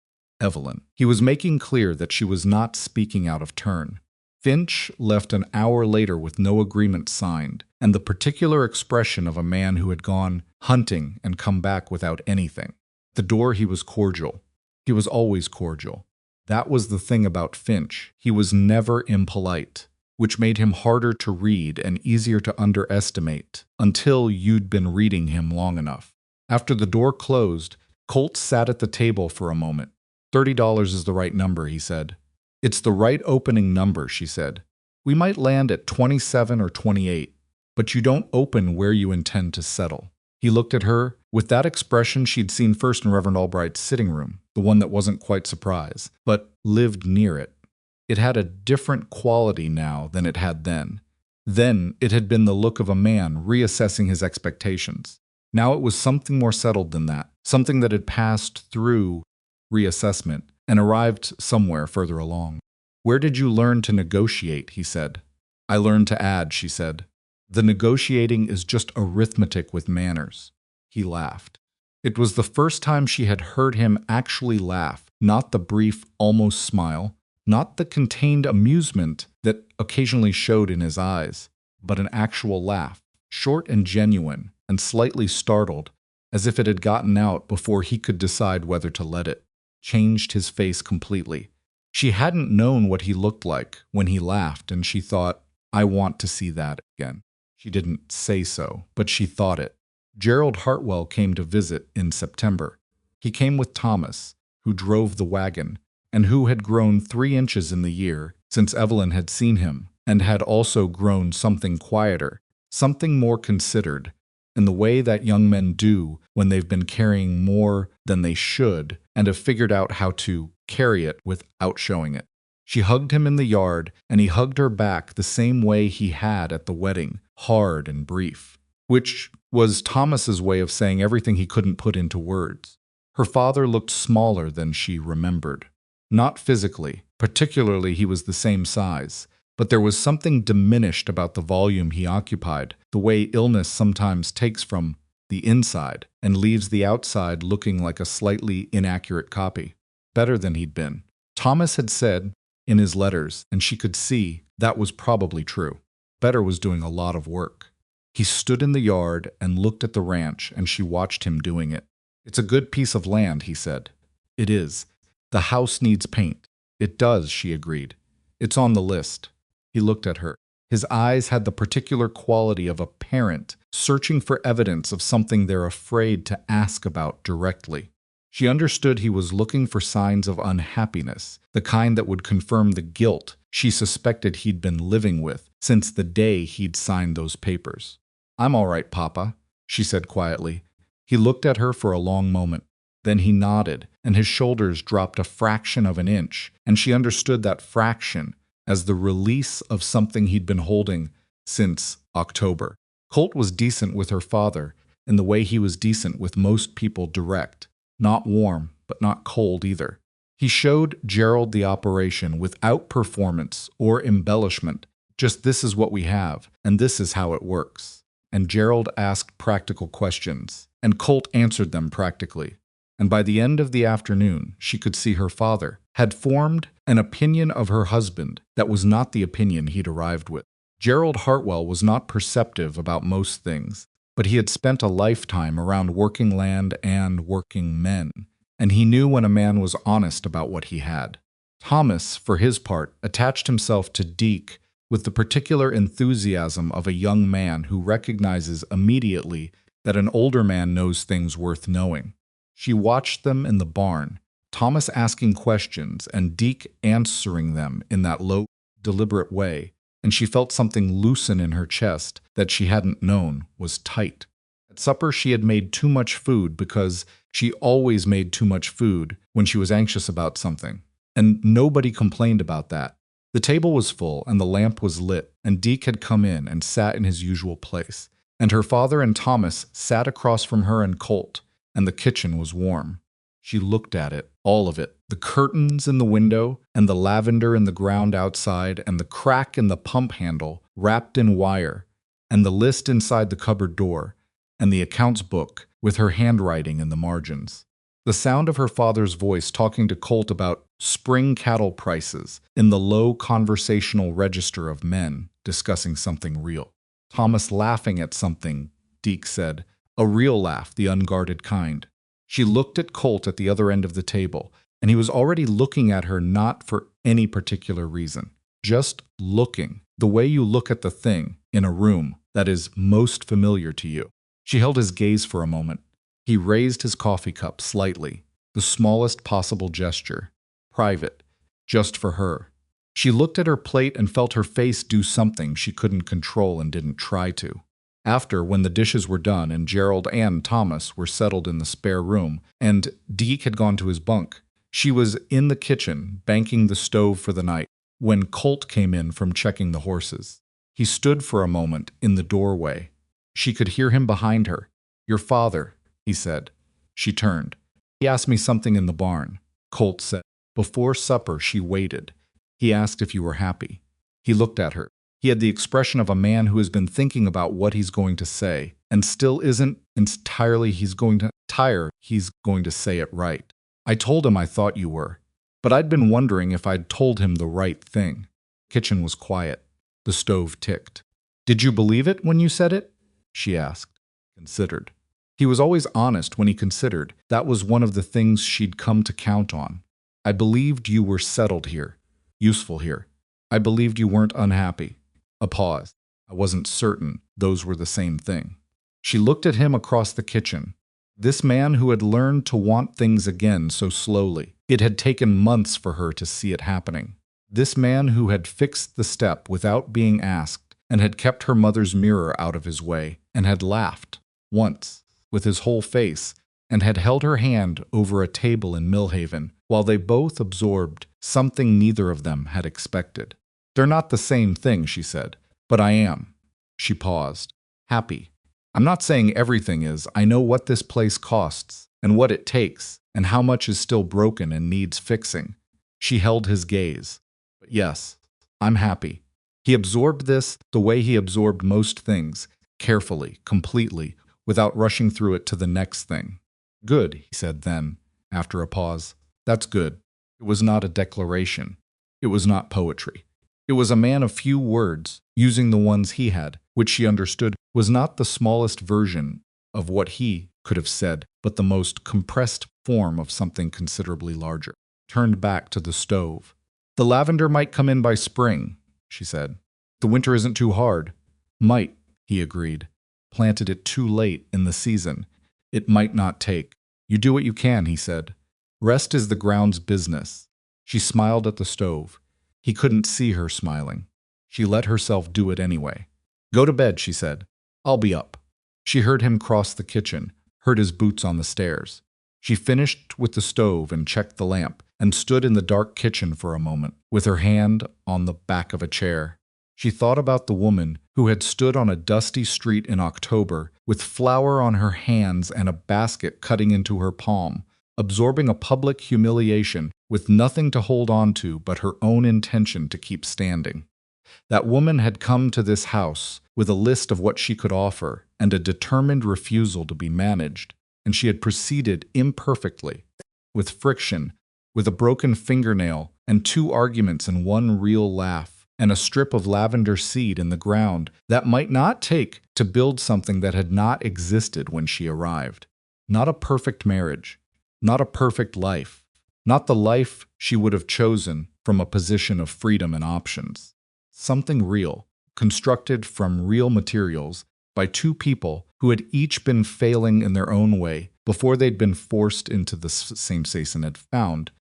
Evelyn. He was making clear that she was not speaking out of turn. Finch left an hour later with no agreement signed, and the particular expression of a man who had gone hunting and come back without anything. At the door he was cordial. He was always cordial. That was the thing about Finch. He was never impolite, which made him harder to read and easier to underestimate until you'd been reading him long enough. After the door closed, Colt sat at the table for a moment. $30 is the right number, he said. "It's the right opening number," she said. "We might land at 27 or 28, but you don't open where you intend to settle." He looked at her with that expression she'd seen first in Reverend Albright's sitting room, the one that wasn't quite surprise, but lived near it. It had a different quality now than it had then. Then it had been the look of a man reassessing his expectations. Now it was something more settled than that, something that had passed through reassessment and arrived somewhere further along. "Where did you learn to negotiate?" he said. "I learned to add," she said. "The negotiating is just arithmetic with manners." He laughed. It was the first time she had heard him actually laugh, not the brief, almost smile, not the contained amusement that occasionally showed in his eyes, but an actual laugh, short and genuine, and slightly startled, as if it had gotten out before he could decide whether to let it. Changed his face completely. She hadn't known what he looked like when he laughed, and she thought, "I want to see that again." She didn't say so, but she thought it. Gerald Hartwell came to visit in September. He came with Thomas, who drove the wagon, and who had grown 3 inches in the year since Evelyn had seen him, and had also grown something quieter, something more considered, in the way that young men do when they've been carrying more than they should and have figured out how to carry it without showing it. She hugged him in the yard, and he hugged her back the same way he had at the wedding, hard and brief, which was Thomas's way of saying everything he couldn't put into words. Her father looked smaller than she remembered. Not physically, particularly he was the same size, but there was something diminished about the volume he occupied, the way illness sometimes takes from the inside and leaves the outside looking like a slightly inaccurate copy. Better than he'd been. Thomas had said in his letters, and she could see that was probably true. Better was doing a lot of work. He stood in the yard and looked at the ranch, and she watched him doing it. "It's a good piece of land," he said. "It is. The house needs paint." "It does," she agreed. "It's on the list." He looked at her. His eyes had the particular quality of a parent searching for evidence of something they're afraid to ask about directly. She understood he was looking for signs of unhappiness, the kind that would confirm the guilt she suspected he'd been living with since the day he'd signed those papers. "I'm all right, Papa," she said quietly. He looked at her for a long moment. Then he nodded, and his shoulders dropped a fraction of an inch, and she understood that fraction as the release of something he'd been holding since October. Colt was decent with her father in the way he was decent with most people, direct, not warm, but not cold either. He showed Gerald the operation without performance or embellishment. Just this is what we have, and this is how it works. And Gerald asked practical questions, and Colt answered them practically. And by the end of the afternoon, she could see her father had formed an opinion of her husband that was not the opinion he'd arrived with. Gerald Hartwell was not perceptive about most things, but he had spent a lifetime around working land and working men, and he knew when a man was honest about what he had. Thomas, for his part, attached himself to Deke with the particular enthusiasm of a young man who recognizes immediately that an older man knows things worth knowing. She watched them in the barn, Thomas asking questions and Deke answering them in that low, deliberate way, and she felt something loosen in her chest that she hadn't known was tight. At supper she had made too much food because she always made too much food when she was anxious about something, and nobody complained about that. The table was full and the lamp was lit, and Deke had come in and sat in his usual place, and her father and Thomas sat across from her and Colt, and the kitchen was warm. She looked at it, all of it, the curtains in the window, and the lavender in the ground outside, and the crack in the pump handle wrapped in wire, and the list inside the cupboard door, and the accounts book with her handwriting in the margins. The sound of her father's voice talking to Colt about spring cattle prices in the low conversational register of men discussing something real. Thomas laughing at something, Deke said, a real laugh, the unguarded kind. She looked at Colt at the other end of the table, and he was already looking at her not for any particular reason, just looking, the way you look at the thing in a room that is most familiar to you. She held his gaze for a moment. He raised his coffee cup slightly, the smallest possible gesture, private, just for her. She looked at her plate and felt her face do something she couldn't control and didn't try to. After, when the dishes were done and Gerald and Thomas were settled in the spare room, and Deke had gone to his bunk, she was in the kitchen, banking the stove for the night, when Colt came in from checking the horses. He stood for a moment in the doorway. She could hear him behind her. "Your father," he said. She turned. "He asked me something in the barn," Colt said. Before supper, she waited. He asked if you were happy. He looked at her. He had the expression of a man who has been thinking about what he's going to say, and still isn't entirely he's going to say it right. "I told him I thought you were, but I'd been wondering if I'd told him the right thing." Kitchen was quiet. The stove ticked. "Did you believe it when you said it?" she asked. Considered. He was always honest when he considered. That was one of the things she'd come to count on. "I believed you were settled here, useful here. I believed you weren't unhappy." A pause. "I wasn't certain those were the same thing." She looked at him across the kitchen. This man who had learned to want things again so slowly. It had taken months for her to see it happening. This man who had fixed the step without being asked, and had kept her mother's mirror out of his way, and had laughed, once, with his whole face, and had held her hand over a table in Millhaven, while they both absorbed something neither of them had expected. "They're not the same thing," she said, "but I am." She paused. "Happy. I'm not saying everything is. I know what this place costs, and what it takes, and how much is still broken and needs fixing." She held his gaze. "But yes, I'm happy." He absorbed this the way he absorbed most things, carefully, completely, without rushing through it to the next thing. "Good," he said then, after a pause. "That's good." It was not a declaration. It was not poetry. It was a man of few words, using the ones he had, which she understood was not the smallest version of what he could have said, but the most compressed form of something considerably larger. Turned back to the stove. "The lavender might come in by spring," she said. "The winter isn't too hard." "Might," he agreed. "Planted it too late in the season. It might not take." "You do what you can," he said. "Rest is the ground's business." She smiled at the stove. He couldn't see her smiling. She let herself do it anyway. "Go to bed," she said. "I'll be up." She heard him cross the kitchen, heard his boots on the stairs. She finished with the stove and checked the lamp, and stood in the dark kitchen for a moment, with her hand on the back of a chair. She thought about the woman who had stood on a dusty street in October, with flour on her hands and a basket cutting into her palm, absorbing a public humiliation with nothing to hold on to but her own intention to keep standing. That woman had come to this house with a list of what she could offer and a determined refusal to be managed, and she had proceeded imperfectly, with friction, with a broken fingernail and 2 arguments and 1 real laugh, and a strip of lavender seed in the ground that might not take to build something that had not existed when she arrived. Not a perfect marriage, not a perfect life, not the life she would have chosen from a position of freedom and options. Something real, constructed from real materials by 2 people who had each been failing in their own way before they'd been forced into the same space and had found,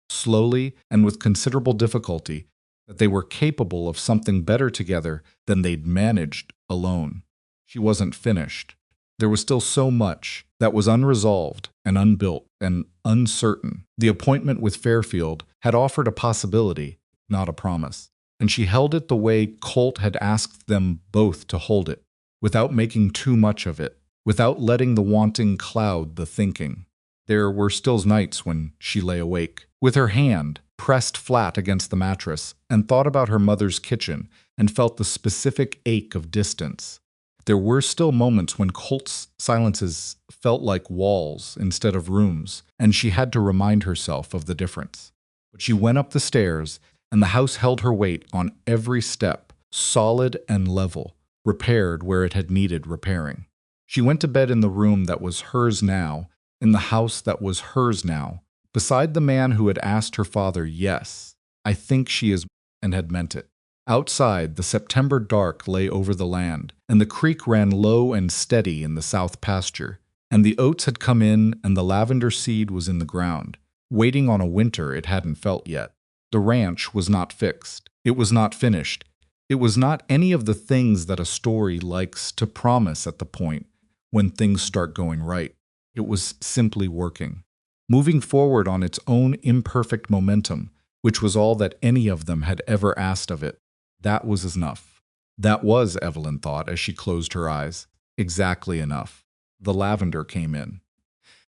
slowly and with considerable difficulty, that they were capable of something better together than they'd managed alone. She wasn't finished. There was still so much that was unresolved and unbuilt and uncertain. The appointment with Fairfield had offered a possibility, not a promise, and she held it the way Colt had asked them both to hold it, without making too much of it, without letting the wanting cloud the thinking. There were still nights when she lay awake, with her hand pressed flat against the mattress, and thought about her mother's kitchen and felt the specific ache of distance. There were still moments when Colt's silences felt like walls instead of rooms, and she had to remind herself of the difference. But she went up the stairs, and the house held her weight on every step, solid and level, repaired where it had needed repairing. She went to bed in the room that was hers now, in the house that was hers now, beside the man who had asked her father, "Yes, I think she is," and had meant it. Outside, the September dark lay over the land, and the creek ran low and steady in the south pasture, and the oats had come in and the lavender seed was in the ground, waiting on a winter it hadn't felt yet. The ranch was not fixed. It was not finished. It was not any of the things that a story likes to promise at the point when things start going right. It was simply working, moving forward on its own imperfect momentum, which was all that any of them had ever asked of it. That was enough. That was, Evelyn thought as she closed her eyes, exactly enough. The lavender came in.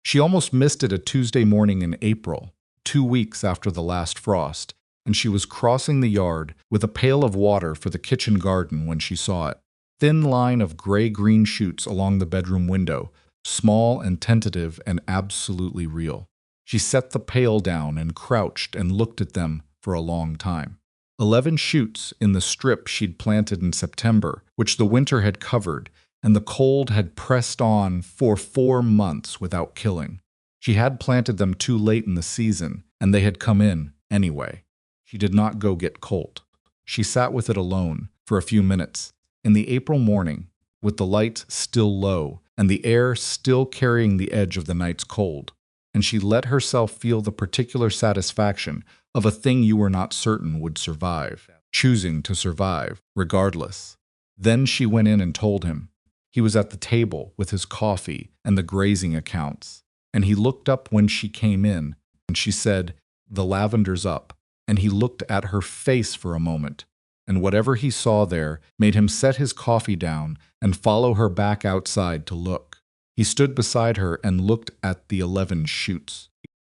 She almost missed it a Tuesday morning in April, 2 weeks after the last frost, and she was crossing the yard with a pail of water for the kitchen garden when she saw it. Thin line of gray-green shoots along the bedroom window, small and tentative and absolutely real. She set the pail down and crouched and looked at them for a long time. 11 shoots in the strip she'd planted in September, which the winter had covered, and the cold had pressed on for 4 months without killing. She had planted them too late in the season, and they had come in anyway. She did not go get Colt. She sat with it alone for a few minutes, in the April morning, with the light still low, and the air still carrying the edge of the night's cold, and she let herself feel the particular satisfaction of a thing you were not certain would survive, choosing to survive, regardless. Then she went in and told him. He was at the table with his coffee and the grazing accounts, and he looked up when she came in, and she said, "The lavender's up," and he looked at her face for a moment, and whatever he saw there made him set his coffee down and follow her back outside to look. He stood beside her and looked at the 11 shoots.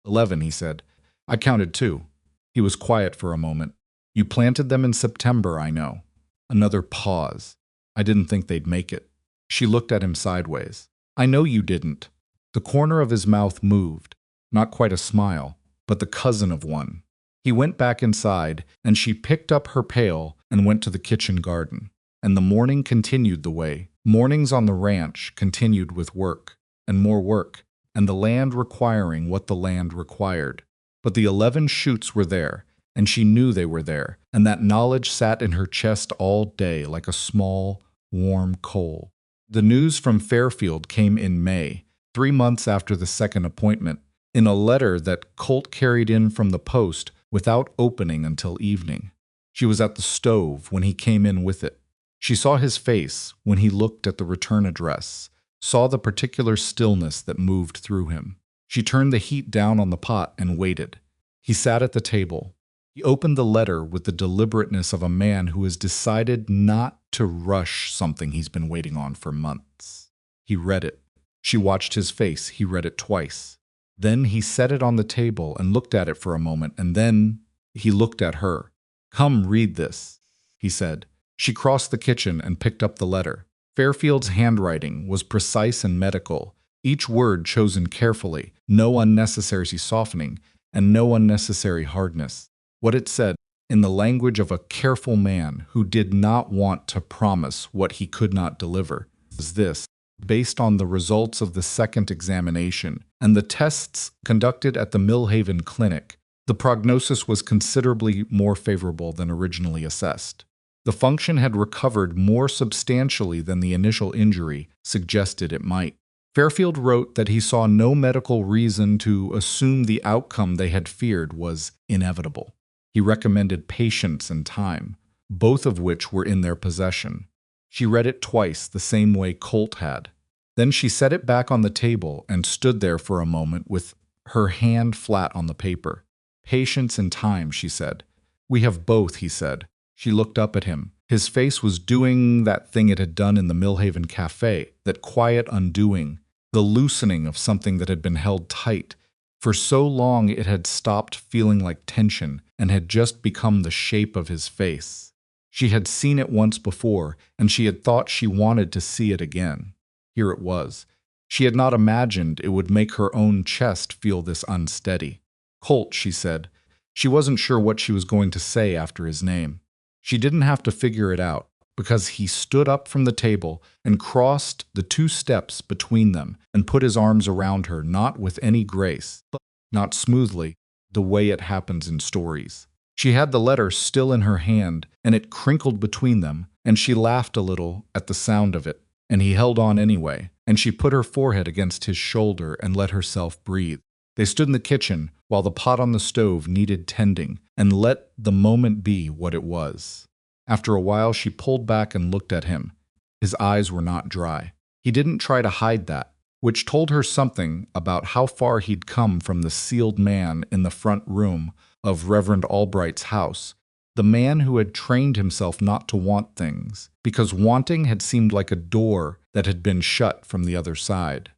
11, he said. I counted 2. He was quiet for a moment. You planted them in September, I know. Another pause. I didn't think they'd make it. She looked at him sideways. I know you didn't. The corner of his mouth moved. Not quite a smile, but the cousin of one. He went back inside, and she picked up her pail and went to the kitchen garden. And the morning continued the way. Mornings on the ranch continued with work, and more work, and the land requiring what the land required. But the 11 shoots were there, and she knew they were there, and that knowledge sat in her chest all day like a small, warm coal. The news from Fairfield came in May, 3 months after the second appointment, in a letter that Colt carried in from the post without opening until evening. She was at the stove when he came in with it. She saw his face when he looked at the return address, saw the particular stillness that moved through him. She turned the heat down on the pot and waited. He sat at the table. He opened the letter with the deliberateness of a man who has decided not to rush something he's been waiting on for months. He read it. She watched his face. He read it twice. Then he set it on the table and looked at it for a moment, and then he looked at her. "Come, read this," he said. She crossed the kitchen and picked up the letter. Fairfield's handwriting was precise and medical, each word chosen carefully, no unnecessary softening, and no unnecessary hardness. What it said, in the language of a careful man who did not want to promise what he could not deliver, was this: based on the results of the second examination and the tests conducted at the Millhaven Clinic, the prognosis was considerably more favorable than originally assessed. The function had recovered more substantially than the initial injury suggested it might. Fairfield wrote that he saw no medical reason to assume the outcome they had feared was inevitable. He recommended patience and time, both of which were in their possession. She read it twice, the same way Colt had. Then she set it back on the table and stood there for a moment with her hand flat on the paper. "Patience and time," she said. "We have both," he said. She looked up at him. His face was doing that thing it had done in the Millhaven Cafe, that quiet undoing, the loosening of something that had been held tight. For so long it had stopped feeling like tension and had just become the shape of his face. She had seen it once before, and she had thought she wanted to see it again. Here it was. She had not imagined it would make her own chest feel this unsteady. "Colt," she said. She wasn't sure what she was going to say after his name. She didn't have to figure it out, because he stood up from the table and crossed the 2 steps between them and put his arms around her, not with any grace, but not smoothly, the way it happens in stories. She had the letter still in her hand, and it crinkled between them, and she laughed a little at the sound of it, and he held on anyway, and she put her forehead against his shoulder and let herself breathe. They stood in the kitchen while the pot on the stove needed tending, and let the moment be what it was. After a while, she pulled back and looked at him. His eyes were not dry. He didn't try to hide that, which told her something about how far he'd come from the sealed man in the front room of Reverend Albright's house, the man who had trained himself not to want things, because wanting had seemed like a door that had been shut from the other side.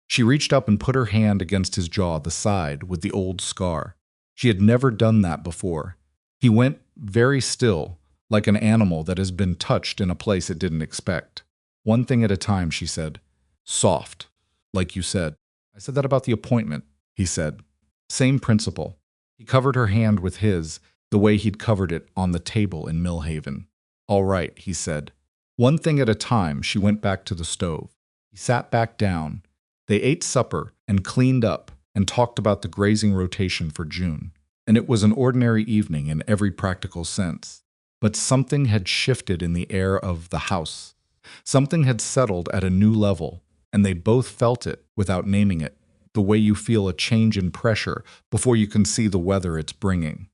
She reached up and put her hand against his jaw, the side with the old scar. She had never done that before. He went very still, like an animal that has been touched in a place it didn't expect. "One thing at a time," she said. "Soft, like you said." "I said that about the appointment," he said. "Same principle." He covered her hand with his, the way he'd covered it on the table in Millhaven. "All right," he said. One thing at a time, she went back to the stove. He sat back down. They ate supper and cleaned up and talked about the grazing rotation for June. And it was an ordinary evening in every practical sense. But something had shifted in the air of the house. Something had settled at a new level, and they both felt it without naming it, the way you feel a change in pressure before you can see the weather it's bringing.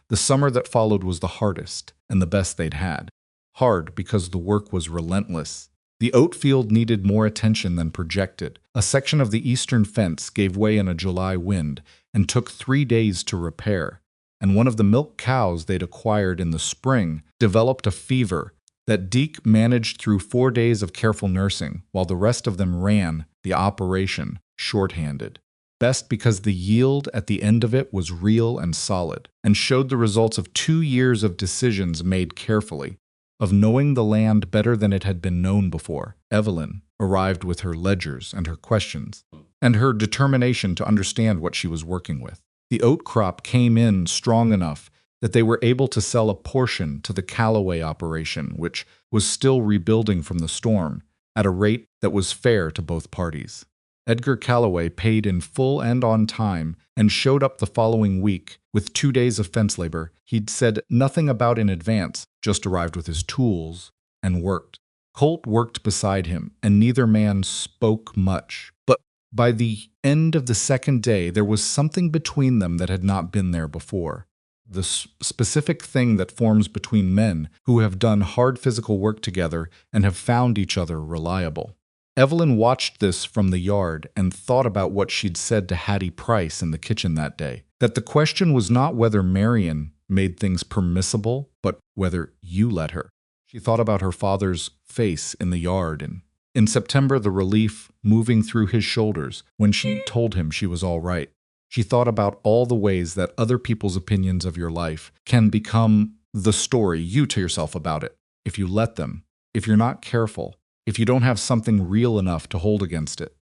The summer that followed was the hardest and the best they'd had. Hard because the work was relentless. The oat field needed more attention than projected. A section of the eastern fence gave way in a July wind and took 3 days to repair. And one of the milk cows they'd acquired in the spring developed a fever that Deke managed through 4 days of careful nursing, while the rest of them ran the operation shorthanded. Best because the yield at the end of it was real and solid, and showed the results of 2 years of decisions made carefully, of knowing the land better than it had been known before. Evelyn arrived with her ledgers and her questions, and her determination to understand what she was working with. The oat crop came in strong enough that they were able to sell a portion to the Callaway operation, which was still rebuilding from the storm, at a rate that was fair to both parties. Edgar Callaway paid in full and on time and showed up the following week with 2 days of fence labor he'd said nothing about in advance, just arrived with his tools and worked. Colt worked beside him, and neither man spoke much, but by the end of the second day there was something between them that had not been there before. The specific thing that forms between men who have done hard physical work together and have found each other reliable. Evelyn watched this from the yard and thought about what she'd said to Hattie Price in the kitchen that day. That the question was not whether Marion made things permissible, but whether you let her. She thought about her father's face in the yard and In September, the relief moving through his shoulders when she told him she was all right. She thought about all the ways that other people's opinions of your life can become the story you tell yourself about it, if you let them, if you're not careful, if you don't have something real enough to hold against it.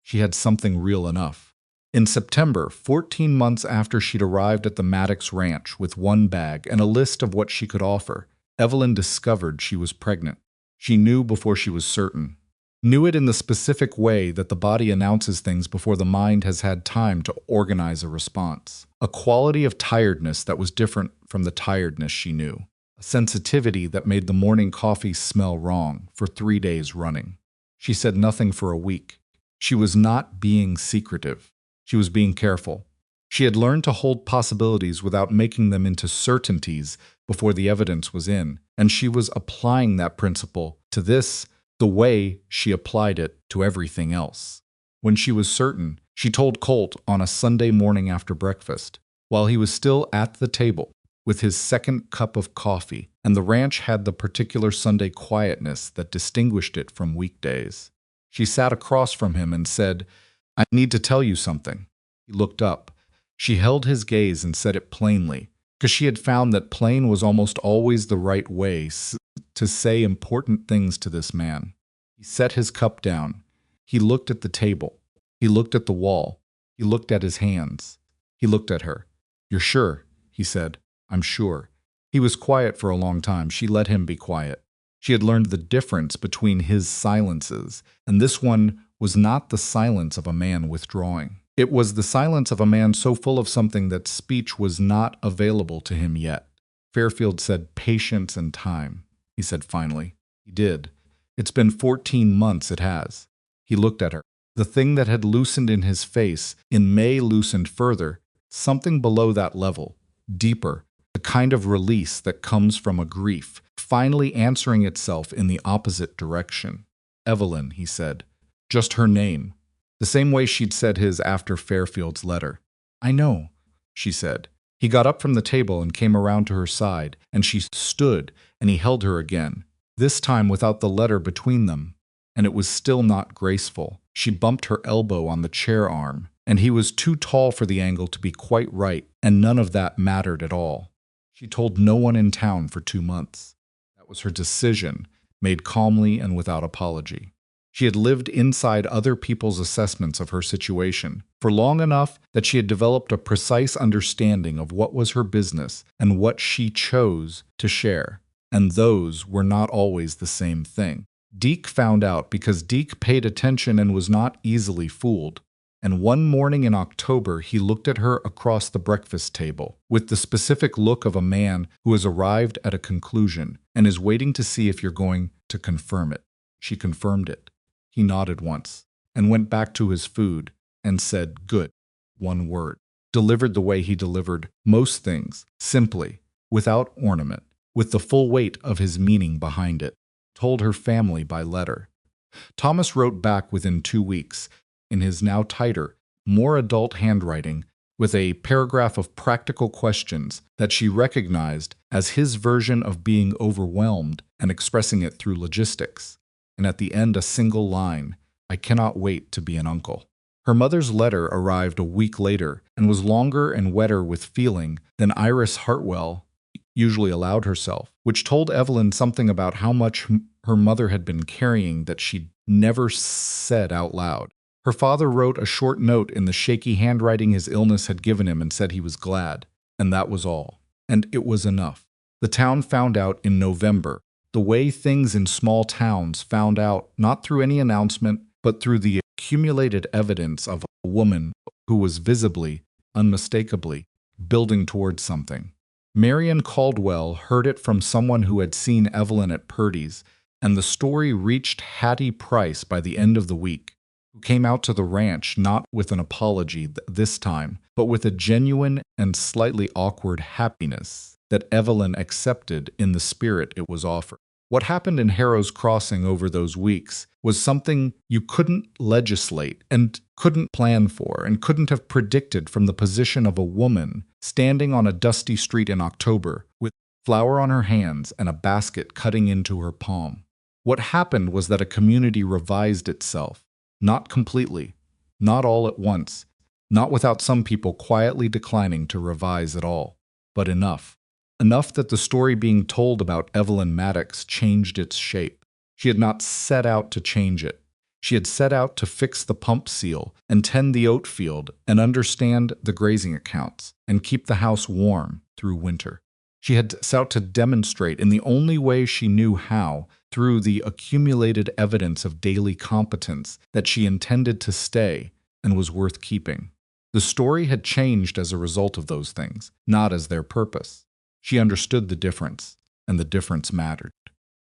She had something real enough. In September, 14 months after she'd arrived at the Maddox ranch with one bag and a list of what she could offer, Evelyn discovered she was pregnant. She knew before she was certain. Knew it in the specific way that the body announces things before the mind has had time to organize a response. A quality of tiredness that was different from the tiredness she knew. A sensitivity that made the morning coffee smell wrong for 3 days running. She said nothing for a week. She was not being secretive. She was being careful. She had learned to hold possibilities without making them into certainties before the evidence was in, and she was applying that principle to this the way she applied it to everything else. When she was certain, she told Colt on a Sunday morning after breakfast, while he was still at the table with his second cup of coffee, and the ranch had the particular Sunday quietness that distinguished it from weekdays. She sat across from him and said, "I need to tell you something." He looked up. She held his gaze and said it plainly, because she had found that plain was almost always the right way to say important things to this man. He set his cup down. He looked at the table. He looked at the wall. He looked at his hands. He looked at her. "You're sure?" he said. "I'm sure." He was quiet for a long time. She let him be quiet. She had learned the difference between his silences, and this one was not the silence of a man withdrawing. It was the silence of a man so full of something that speech was not available to him yet. Fairfield said, "Patience and time," he said finally. He did. "It's been 14 months, it has." He looked at her. The thing that had loosened in his face in May loosened further, something below that level, deeper, the kind of release that comes from a grief, finally answering itself in the opposite direction. "Evelyn," he said. Just her name. The same way she'd said his after Fairfield's letter. "I know," she said. He got up from the table and came around to her side, and she stood, and he held her again, this time without the letter between them, and it was still not graceful. She bumped her elbow on the chair arm, and he was too tall for the angle to be quite right, and none of that mattered at all. She told no one in town for 2 months. That was her decision, made calmly and without apology. She had lived inside other people's assessments of her situation for long enough that she had developed a precise understanding of what was her business and what she chose to share, and those were not always the same thing. Deke found out because Deke paid attention and was not easily fooled, and one morning in October he looked at her across the breakfast table with the specific look of a man who has arrived at a conclusion and is waiting to see if you're going to confirm it. She confirmed it. He nodded once, and went back to his food, and said, "Good," one word, delivered the way he delivered most things, simply, without ornament, with the full weight of his meaning behind it, told her family by letter. Thomas wrote back within 2 weeks, in his now tighter, more adult handwriting, with a paragraph of practical questions that she recognized as his version of being overwhelmed and expressing it through logistics. And at the end a single line, "I cannot wait to be an uncle." Her mother's letter arrived a week later and was longer and wetter with feeling than Iris Hartwell usually allowed herself, which told Evelyn something about how much her mother had been carrying that she'd never said out loud. Her father wrote a short note in the shaky handwriting his illness had given him and said he was glad, and that was all. And it was enough. The town found out in November, the way things in small towns found out not through any announcement, but through the accumulated evidence of a woman who was visibly, unmistakably, building towards something. Marion Caldwell heard it from someone who had seen Evelyn at Purdy's, and the story reached Hattie Price by the end of the week, who came out to the ranch not with an apology this time, but with a genuine and slightly awkward happiness that Evelyn accepted in the spirit it was offered. What happened in Harrow's Crossing over those weeks was something you couldn't legislate and couldn't plan for and couldn't have predicted from the position of a woman standing on a dusty street in October with flour on her hands and a basket cutting into her palm. What happened was that a community revised itself. Not completely, not all at once, not without some people quietly declining to revise at all, but enough. Enough that the story being told about Evelyn Maddox changed its shape. She had not set out to change it. She had set out to fix the pump seal and tend the oat field and understand the grazing accounts and keep the house warm through winter. She had set out to demonstrate in the only way she knew how, through the accumulated evidence of daily competence, that she intended to stay and was worth keeping. The story had changed as a result of those things, not as their purpose. She understood the difference, and the difference mattered.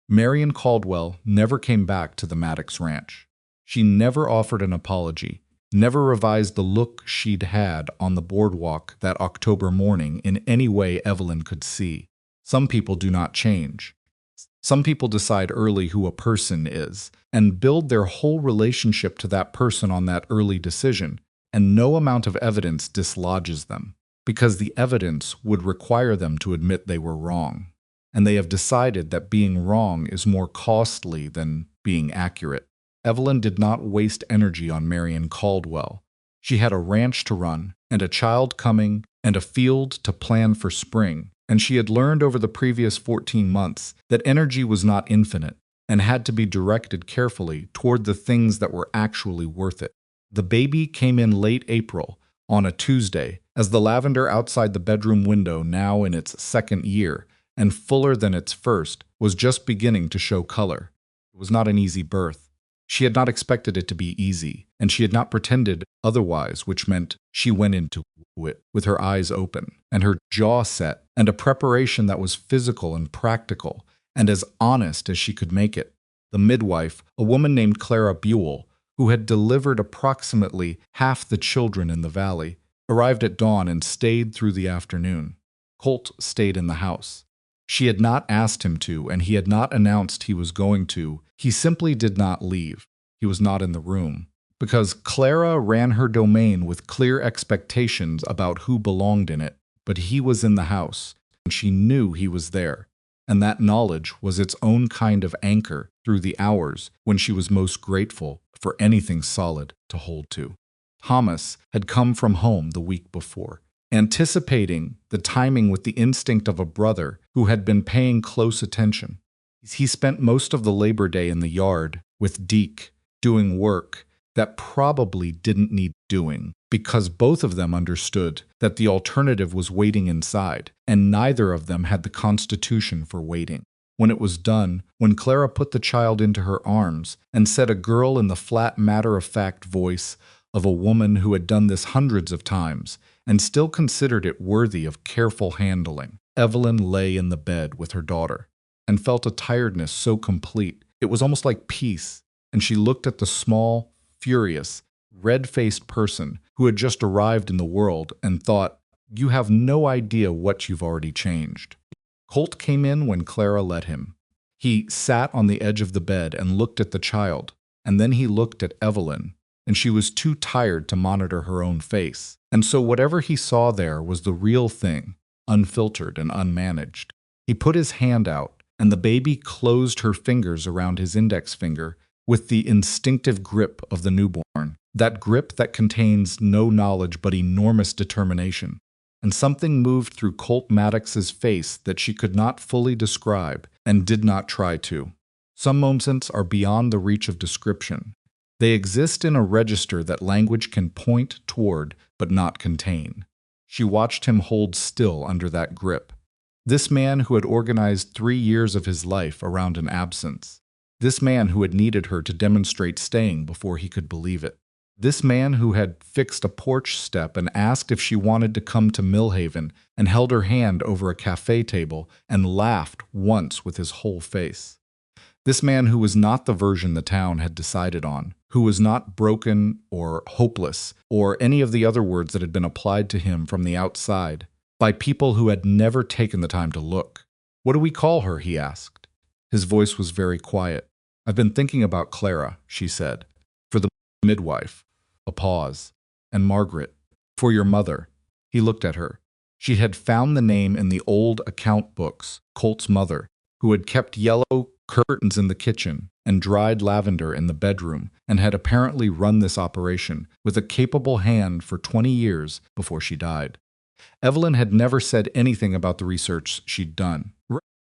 Marion Caldwell never came back to the Maddox Ranch. She never offered an apology, never revised the look she'd had on the boardwalk that October morning in any way Evelyn could see. Some people do not change. Some people decide early who a person is and build their whole relationship to that person on that early decision, and no amount of evidence dislodges them, because the evidence would require them to admit they were wrong. And they have decided that being wrong is more costly than being accurate. Evelyn did not waste energy on Marion Caldwell. She had a ranch to run, and a child coming, and a field to plan for spring, and she had learned over the previous 14 months that energy was not infinite and had to be directed carefully toward the things that were actually worth it. The baby came in late April, on a Tuesday, as the lavender outside the bedroom window, now in its second year, and fuller than its first, was just beginning to show color. It was not an easy birth. She had not expected it to be easy, and she had not pretended otherwise, which meant she went into it with her eyes open, and her jaw set, and a preparation that was physical and practical, and as honest as she could make it. The midwife, a woman named Clara Buell, who had delivered approximately half the children in the valley, arrived at dawn and stayed through the afternoon. Colt stayed in the house. She had not asked him to, and he had not announced he was going to. He simply did not leave. He was not in the room. Because Clara ran her domain with clear expectations about who belonged in it, but he was in the house, and she knew he was there. And that knowledge was its own kind of anchor through the hours when she was most grateful for anything solid to hold to. Thomas had come from home the week before, anticipating the timing with the instinct of a brother who had been paying close attention. He spent most of the Labor Day in the yard with Deke, doing work that probably didn't need doing, because both of them understood that the alternative was waiting inside, and neither of them had the constitution for waiting. When it was done, when Clara put the child into her arms and said a girl in the flat matter-of-fact voice of a woman who had done this hundreds of times and still considered it worthy of careful handling, Evelyn lay in the bed with her daughter and felt a tiredness so complete it was almost like peace, and she looked at the small, furious, red-faced person who had just arrived in the world and thought, "You have no idea what you've already changed." Colt came in when Clara let him. He sat on the edge of the bed and looked at the child, and then he looked at Evelyn, and she was too tired to monitor her own face. And so whatever he saw there was the real thing, unfiltered and unmanaged. He put his hand out, and the baby closed her fingers around his index finger with the instinctive grip of the newborn, that grip that contains no knowledge but enormous determination. And something moved through Colt Maddox's face that she could not fully describe and did not try to. Some moments are beyond the reach of description. They exist in a register that language can point toward but not contain. She watched him hold still under that grip. This man who had organized 3 years of his life around an absence. This man who had needed her to demonstrate staying before he could believe it. This man who had fixed a porch step and asked if she wanted to come to Millhaven and held her hand over a cafe table and laughed once with his whole face. This man who was not the version the town had decided on, who was not broken or hopeless or any of the other words that had been applied to him from the outside by people who had never taken the time to look. "What do we call her?" he asked. His voice was very quiet. "I've been thinking about Clara," she said. "For the midwife." A pause. "And Margaret. For your mother." He looked at her. She had found the name in the old account books, Colt's mother, who had kept yellow curtains in the kitchen, and dried lavender in the bedroom, and had apparently run this operation with a capable hand for 20 years before she died. Evelyn had never said anything about the research she'd done.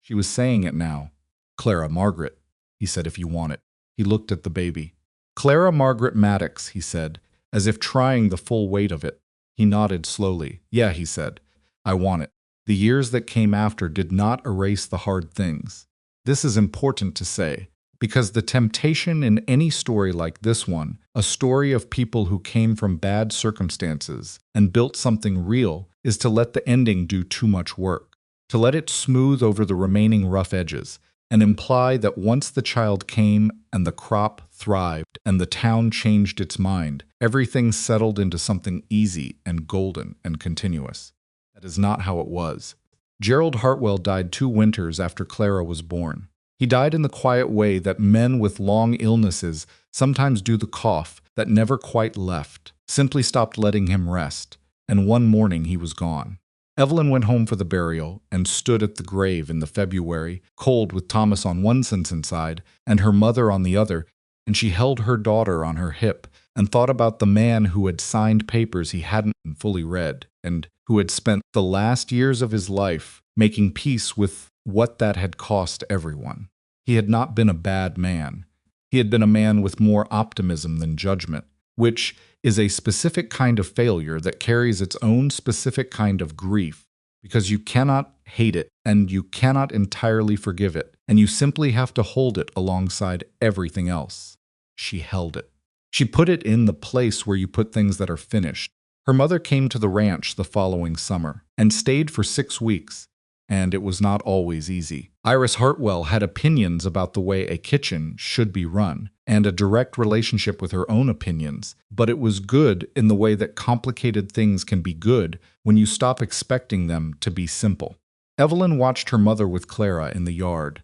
She was saying it now. Clara Margaret, he said, if you want it. He looked at the baby. Clara Margaret Maddox, he said, as if trying the full weight of it. He nodded slowly. Yeah, he said. I want it. The years that came after did not erase the hard things. This is important to say, because the temptation in any story like this one, a story of people who came from bad circumstances and built something real, is to let the ending do too much work, to let it smooth over the remaining rough edges, and imply that once the child came and the crop thrived and the town changed its mind, everything settled into something easy and golden and continuous. That is not how it was. Gerald Hartwell died 2 winters after Clara was born. He died in the quiet way that men with long illnesses sometimes do. The cough that never quite left simply stopped letting him rest, and one morning he was gone. Evelyn went home for the burial and stood at the grave in the February, cold, with Thomas on one side and her mother on the other, and she held her daughter on her hip and thought about the man who had signed papers he hadn't fully read and who had spent the last years of his life making peace with what that had cost everyone. He had not been a bad man. He had been a man with more optimism than judgment, which is a specific kind of failure that carries its own specific kind of grief, because you cannot hate it and you cannot entirely forgive it, and you simply have to hold it alongside everything else. She held it. She put it in the place where you put things that are finished. Her mother came to the ranch the following summer and stayed for 6 weeks, and it was not always easy. Iris Hartwell had opinions about the way a kitchen should be run, and a direct relationship with her own opinions, but it was good in the way that complicated things can be good when you stop expecting them to be simple. Evelyn watched her mother with Clara in the yard,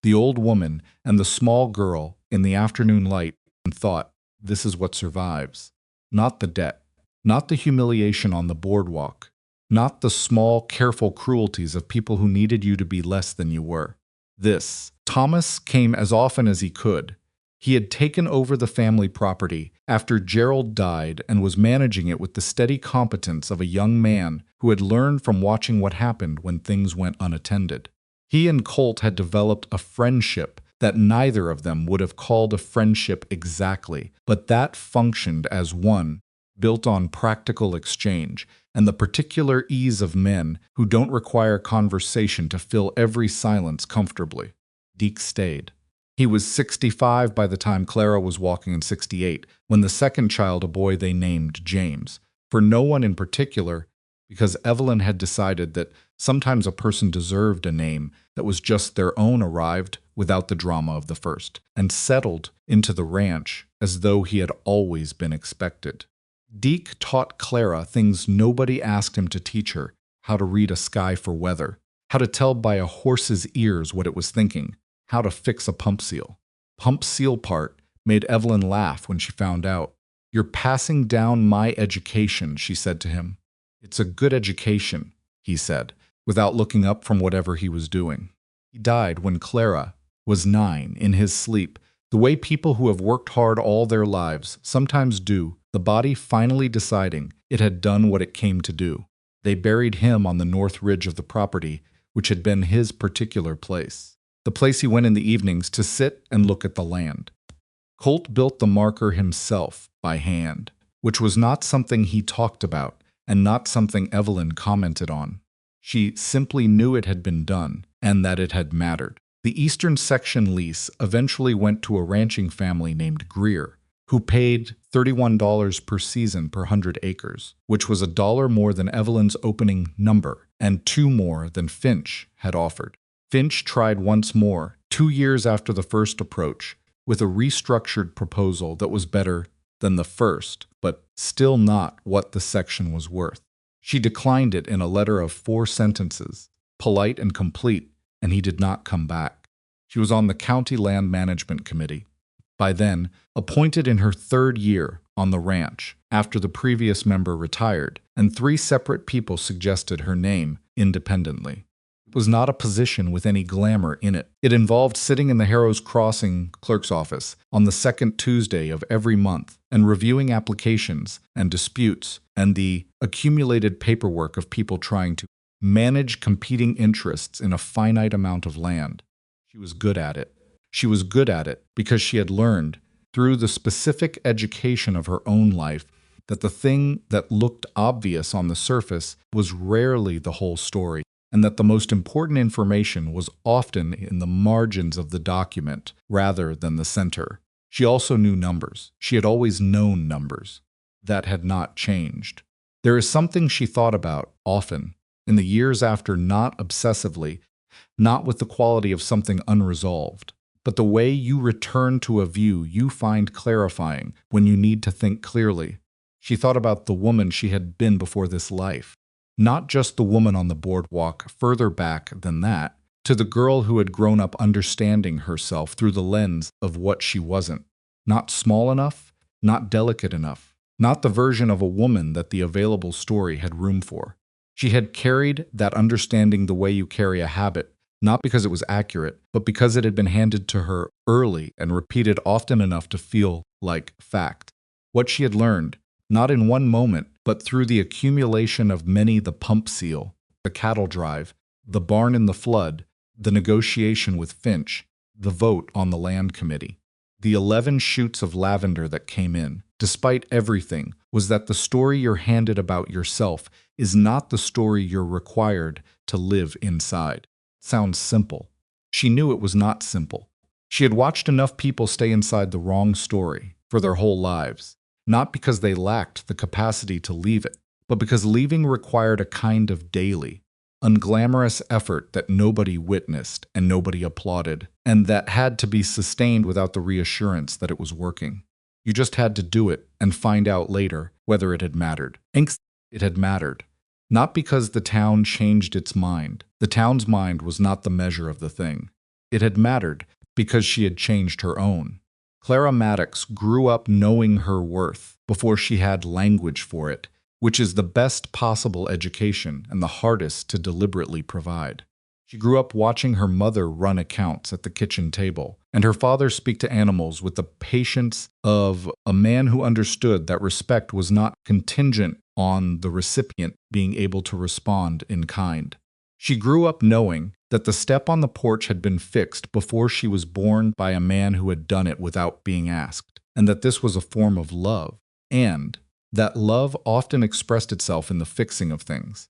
the old woman and the small girl in the afternoon light, and thought, this is what survives. Not the debt, not the humiliation on the boardwalk, not the small, careful cruelties of people who needed you to be less than you were. This. Thomas came as often as he could. He had taken over the family property after Gerald died and was managing it with the steady competence of a young man who had learned from watching what happened when things went unattended. He and Colt had developed a friendship that neither of them would have called a friendship exactly, but that functioned as one, built on practical exchange and the particular ease of men who don't require conversation to fill every silence comfortably. Deke stayed. He was 65 by the time Clara was walking, and 68 when the second child, a boy they named James, for no one in particular, because Evelyn had decided that sometimes a person deserved a name that was just their own, arrived without the drama of the first, and settled into the ranch as though he had always been expected. Deke taught Clara things nobody asked him to teach her: how to read a sky for weather, how to tell by a horse's ears what it was thinking, how to fix a pump seal. Pump seal part made Evelyn laugh when she found out. You're passing down my education, she said to him. It's a good education, he said, without looking up from whatever he was doing. He died when Clara was 9 in his sleep, the way people who have worked hard all their lives sometimes do, the body finally deciding it had done what it came to do. They buried him on the north ridge of the property, which had been his particular place, the place he went in the evenings to sit and look at the land. Colt built the marker himself by hand, which was not something he talked about and not something Evelyn commented on. She simply knew it had been done and that it had mattered. The eastern section lease eventually went to a ranching family named Greer, who paid $31 per season per 100 acres, which was $1 more than Evelyn's opening number and $2 more than Finch had offered. Finch tried once more, 2 years after the first approach, with a restructured proposal that was better than the first, but still not what the section was worth. She declined it in a letter of 4 sentences, polite and complete, and he did not come back. She was on the County Land Management Committee, by then appointed in her 3rd year on the ranch after the previous member retired, and 3 separate people suggested her name independently. was not a position with any glamour in it. It involved sitting in the Harrow's Crossing clerk's office on the second Tuesday of every month and reviewing applications and disputes and the accumulated paperwork of people trying to manage competing interests in a finite amount of land. She was good at it. She was good at it because she had learned, through the specific education of her own life, that the thing that looked obvious on the surface was rarely the whole story, and that the most important information was often in the margins of the document rather than the center. She also knew numbers. She had always known numbers. That had not changed. There is something she thought about often, in the years after, not obsessively, not with the quality of something unresolved, but the way you return to a view you find clarifying when you need to think clearly. She thought about the woman she had been before this life, not just the woman on the boardwalk further back than that, to the girl who had grown up understanding herself through the lens of what she wasn't, not small enough, not delicate enough, not the version of a woman that the available story had room for. She had carried that understanding the way you carry a habit, not because it was accurate, but because it had been handed to her early and repeated often enough to feel like fact. What she had learned, not in one moment, but through the accumulation of many: the pump seal, the cattle drive, the barn in the flood, the negotiation with Finch, the vote on the land committee. The 11 shoots of lavender that came in, despite everything, was that the story you're handed about yourself is not the story you're required to live inside. Sounds simple. She knew it was not simple. She had watched enough people stay inside the wrong story for their whole lives, not because they lacked the capacity to leave it, but because leaving required a kind of daily, unglamorous effort that nobody witnessed and nobody applauded, and that had to be sustained without the reassurance that it was working. You just had to do it and find out later whether it had mattered. It had mattered. Not because the town changed its mind. The town's mind was not the measure of the thing. It had mattered because she had changed her own. Clara Maddox grew up knowing her worth before she had language for it, which is the best possible education and the hardest to deliberately provide. She grew up watching her mother run accounts at the kitchen table, and her father speak to animals with the patience of a man who understood that respect was not contingent on the recipient being able to respond in kind. She grew up knowing that the step on the porch had been fixed before she was born by a man who had done it without being asked, and that this was a form of love, and that love often expressed itself in the fixing of things.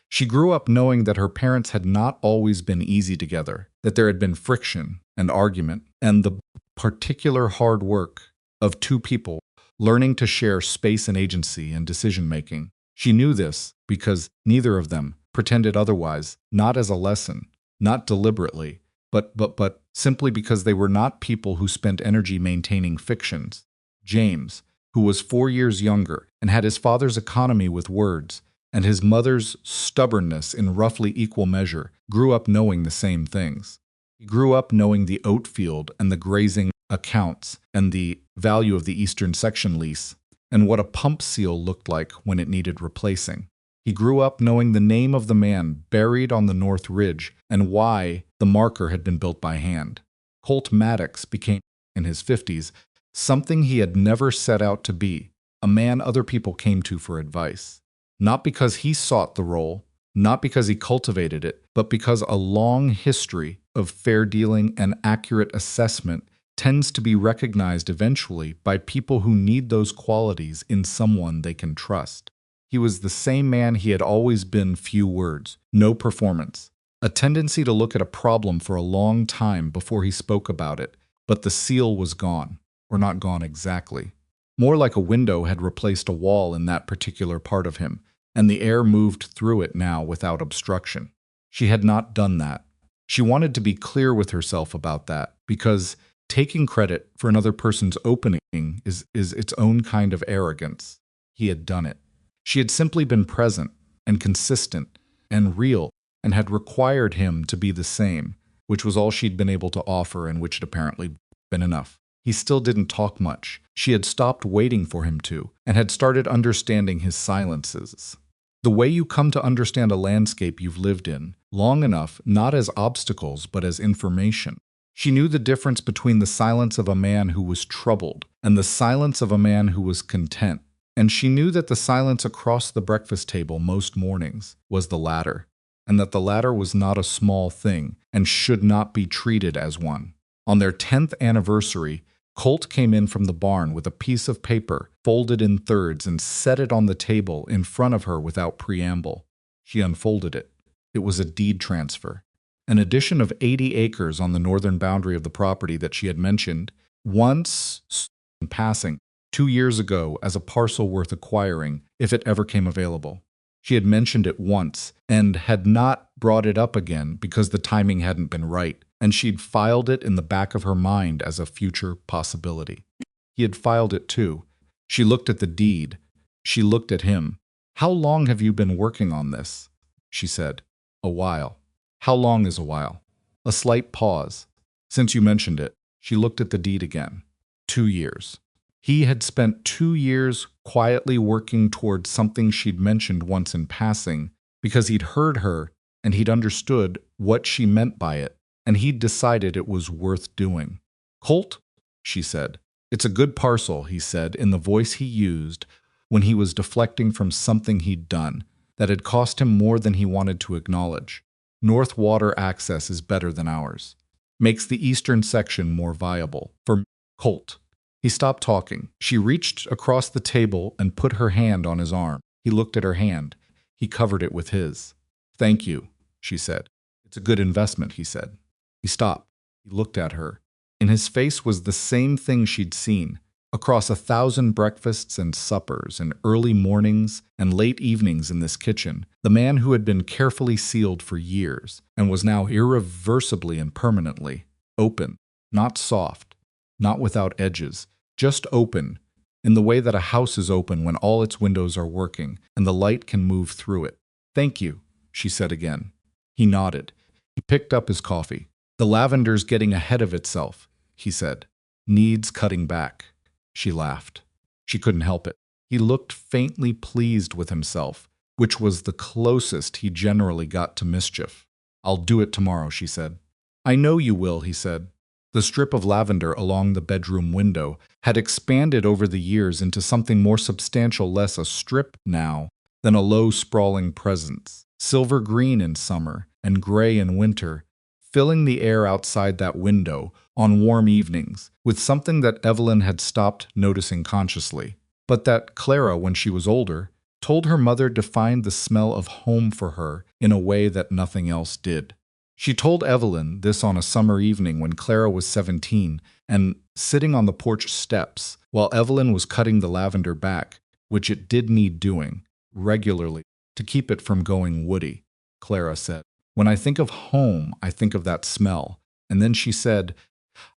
She grew up knowing that her parents had not always been easy together, that there had been friction and argument, and the particular hard work of two people learning to share space and agency and decision-making. She knew this because neither of them pretended otherwise, not as a lesson, not deliberately, but simply because they were not people who spent energy maintaining fictions. James, who was 4 years younger and had his father's economy with words and his mother's stubbornness in roughly equal measure, grew up knowing the same things. He grew up knowing the oat field and the grazing accounts and the value of the eastern section lease and what a pump seal looked like when it needed replacing. He grew up knowing the name of the man buried on the North Ridge and why the marker had been built by hand. Colt Maddox became, in his 50s, something he had never set out to be, a man other people came to for advice. Not because he sought the role, not because he cultivated it, but because a long history of fair dealing and accurate assessment tends to be recognized eventually by people who need those qualities in someone they can trust. He was the same man he had always been: few words, no performance, a tendency to look at a problem for a long time before he spoke about it, but the seal was gone, or not gone exactly. More like a window had replaced a wall in that particular part of him, and the air moved through it now without obstruction. She had not done that. She wanted to be clear with herself about that, because taking credit for another person's opening is its own kind of arrogance. He had done it. She had simply been present and consistent and real and had required him to be the same, which was all she'd been able to offer and which had apparently been enough. He still didn't talk much. She had stopped waiting for him to and had started understanding his silences. The way you come to understand a landscape you've lived in long enough, not as obstacles, but as information. She knew the difference between the silence of a man who was troubled and the silence of a man who was content. And she knew that the silence across the breakfast table most mornings was the latter, and that the latter was not a small thing and should not be treated as one. On their 10th anniversary, Colt came in from the barn with a piece of paper folded in thirds and set it on the table in front of her without preamble. She unfolded it. It was a deed transfer. An addition of 80 acres on the northern boundary of the property that she had mentioned once in passing 2 years ago as a parcel worth acquiring if it ever came available. She had mentioned it once and had not brought it up again because the timing hadn't been right, and she'd filed it in the back of her mind as a future possibility. He had filed it too. She looked at the deed. She looked at him. "How long have you been working on this?" she said. "A while." "How long is a while?" A slight pause. "Since you mentioned it." She looked at the deed again. 2 years. He had spent 2 years quietly working towards something she'd mentioned once in passing because he'd heard her and he'd understood what she meant by it, and he'd decided it was worth doing. "Colt," she said. "It's a good parcel," he said in the voice he used when he was deflecting from something he'd done that had cost him more than he wanted to acknowledge. "North water access is better than ours. Makes the eastern section more viable. For Colt." He stopped talking. She reached across the table and put her hand on his arm. He looked at her hand. He covered it with his. "Thank you," she said. "It's a good investment," he said. He stopped. He looked at her. In his face was the same thing she'd seen. Across 1,000 breakfasts and suppers and early mornings and late evenings in this kitchen, the man who had been carefully sealed for years and was now irreversibly and permanently open, not soft, not without edges, just open, in the way that a house is open when all its windows are working and the light can move through it. "Thank you," she said again. He nodded. He picked up his coffee. "The lavender's getting ahead of itself," he said. "Needs cutting back." She laughed. She couldn't help it. He looked faintly pleased with himself, which was the closest he generally got to mischief. "I'll do it tomorrow," she said. "I know you will," he said. The strip of lavender along the bedroom window had expanded over the years into something more substantial, less a strip now than a low, sprawling presence, silver green in summer and gray in winter, filling the air outside that window on warm evenings with something that Evelyn had stopped noticing consciously, but that Clara, when she was older, told her mother defined the smell of home for her in a way that nothing else did. She told Evelyn this on a summer evening when Clara was 17 and sitting on the porch steps while Evelyn was cutting the lavender back, which it did need doing, regularly, to keep it from going woody. Clara said, "When I think of home, I think of that smell." And then she said,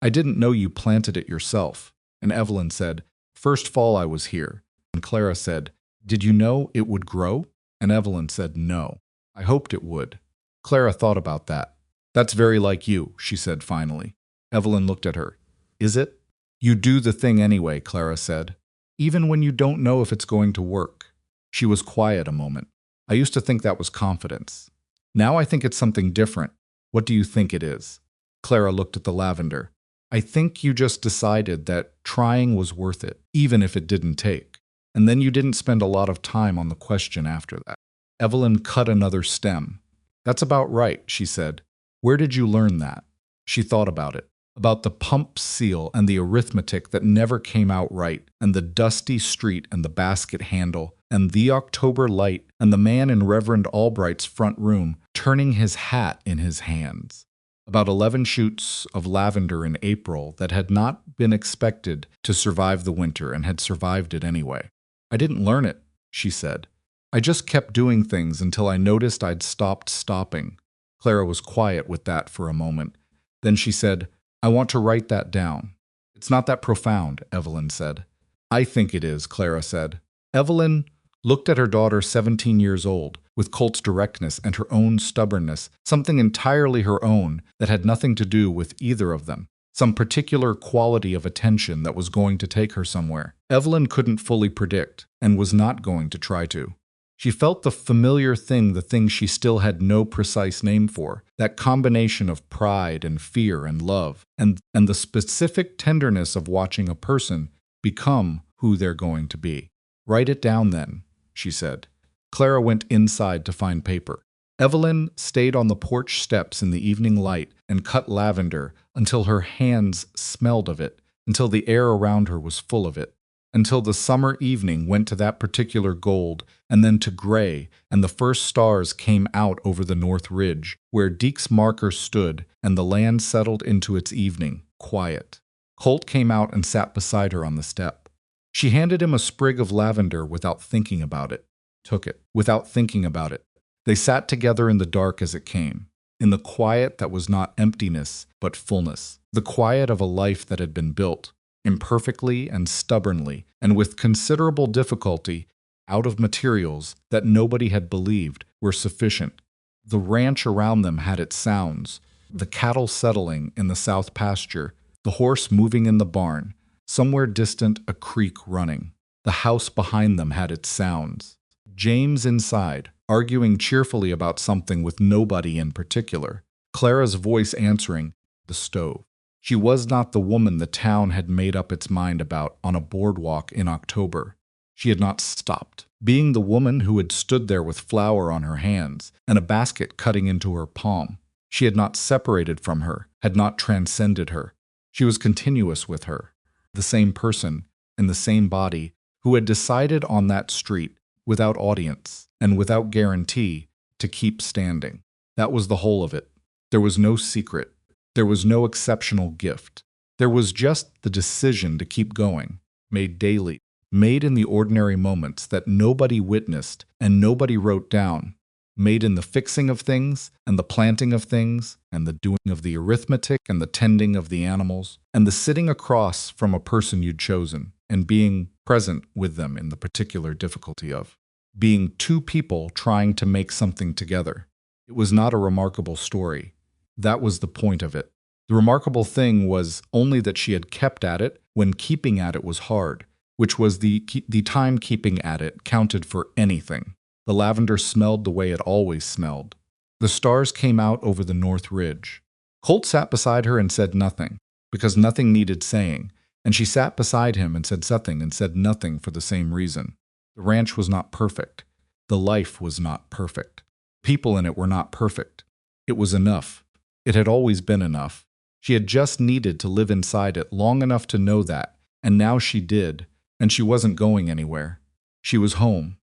"I didn't know you planted it yourself." And Evelyn said, "First fall I was here." And Clara said, "Did you know it would grow?" And Evelyn said, "No. I hoped it would." Clara thought about that. "That's very like you," she said finally. Evelyn looked at her. "Is it?" "You do the thing anyway," Clara said, "even when you don't know if it's going to work." She was quiet a moment. "I used to think that was confidence. Now I think it's something different. What do you think it is?" Clara looked at the lavender. "I think you just decided that trying was worth it, even if it didn't take. And then you didn't spend a lot of time on the question after that." Evelyn cut another stem. "That's about right," she said. "Where did you learn that?" She thought about it, about the pump seal and the arithmetic that never came out right, and the dusty street and the basket handle, and the October light, and the man in Reverend Albright's front room turning his hat in his hands. About 11 shoots of lavender in April that had not been expected to survive the winter and had survived it anyway. "I didn't learn it," she said. "I just kept doing things until I noticed I'd stopped stopping." Clara was quiet with that for a moment. Then she said, "I want to write that down." "It's not that profound," Evelyn said. "I think it is," Clara said. Evelyn looked at her daughter, 17 years old, with Colt's directness and her own stubbornness, something entirely her own that had nothing to do with either of them, some particular quality of attention that was going to take her somewhere. Evelyn couldn't fully predict, and was not going to try to. She felt the familiar thing, the thing she still had no precise name for, that combination of pride and fear and love, and the specific tenderness of watching a person become who they're going to be. "Write it down then," she said. Clara went inside to find paper. Evelyn stayed on the porch steps in the evening light and cut lavender until her hands smelled of it, until the air around her was full of it, until the summer evening went to that particular gold and then to gray, and the first stars came out over the north ridge, where Deke's marker stood, and the land settled into its evening, quiet. Colt came out and sat beside her on the step. She handed him a sprig of lavender without thinking about it, took it, without thinking about it. They sat together in the dark as it came, in the quiet that was not emptiness but fullness, the quiet of a life that had been built, imperfectly and stubbornly, and with considerable difficulty, out of materials that nobody had believed were sufficient. The ranch around them had its sounds, the cattle settling in the south pasture, the horse moving in the barn, somewhere distant a creek running. The house behind them had its sounds. James inside, arguing cheerfully about something with nobody in particular. Clara's voice answering, the stove. She was not the woman the town had made up its mind about on a boardwalk in October. She had not stopped being the woman who had stood there with flour on her hands and a basket cutting into her palm. She had not separated from her, had not transcended her. She was continuous with her, the same person, in the same body, who had decided on that street, without audience and without guarantee, to keep standing. That was the whole of it. There was no secret. There was no exceptional gift. There was just the decision to keep going, made daily, made in the ordinary moments that nobody witnessed and nobody wrote down, made in the fixing of things and the planting of things and the doing of the arithmetic and the tending of the animals and the sitting across from a person you'd chosen and being present with them in the particular difficulty of being two people trying to make something together. It was not a remarkable story. That was the point of it. The remarkable thing was only that she had kept at it when keeping at it was hard, which was the time keeping at it counted for anything. The lavender smelled the way it always smelled. The stars came out over the north ridge. Colt sat beside her and said nothing, because nothing needed saying, and she sat beside him and said something and said nothing for the same reason. The ranch was not perfect. The life was not perfect. People in it were not perfect. It was enough. It had always been enough. She had just needed to live inside it long enough to know that, and now she did, and she wasn't going anywhere. She was home.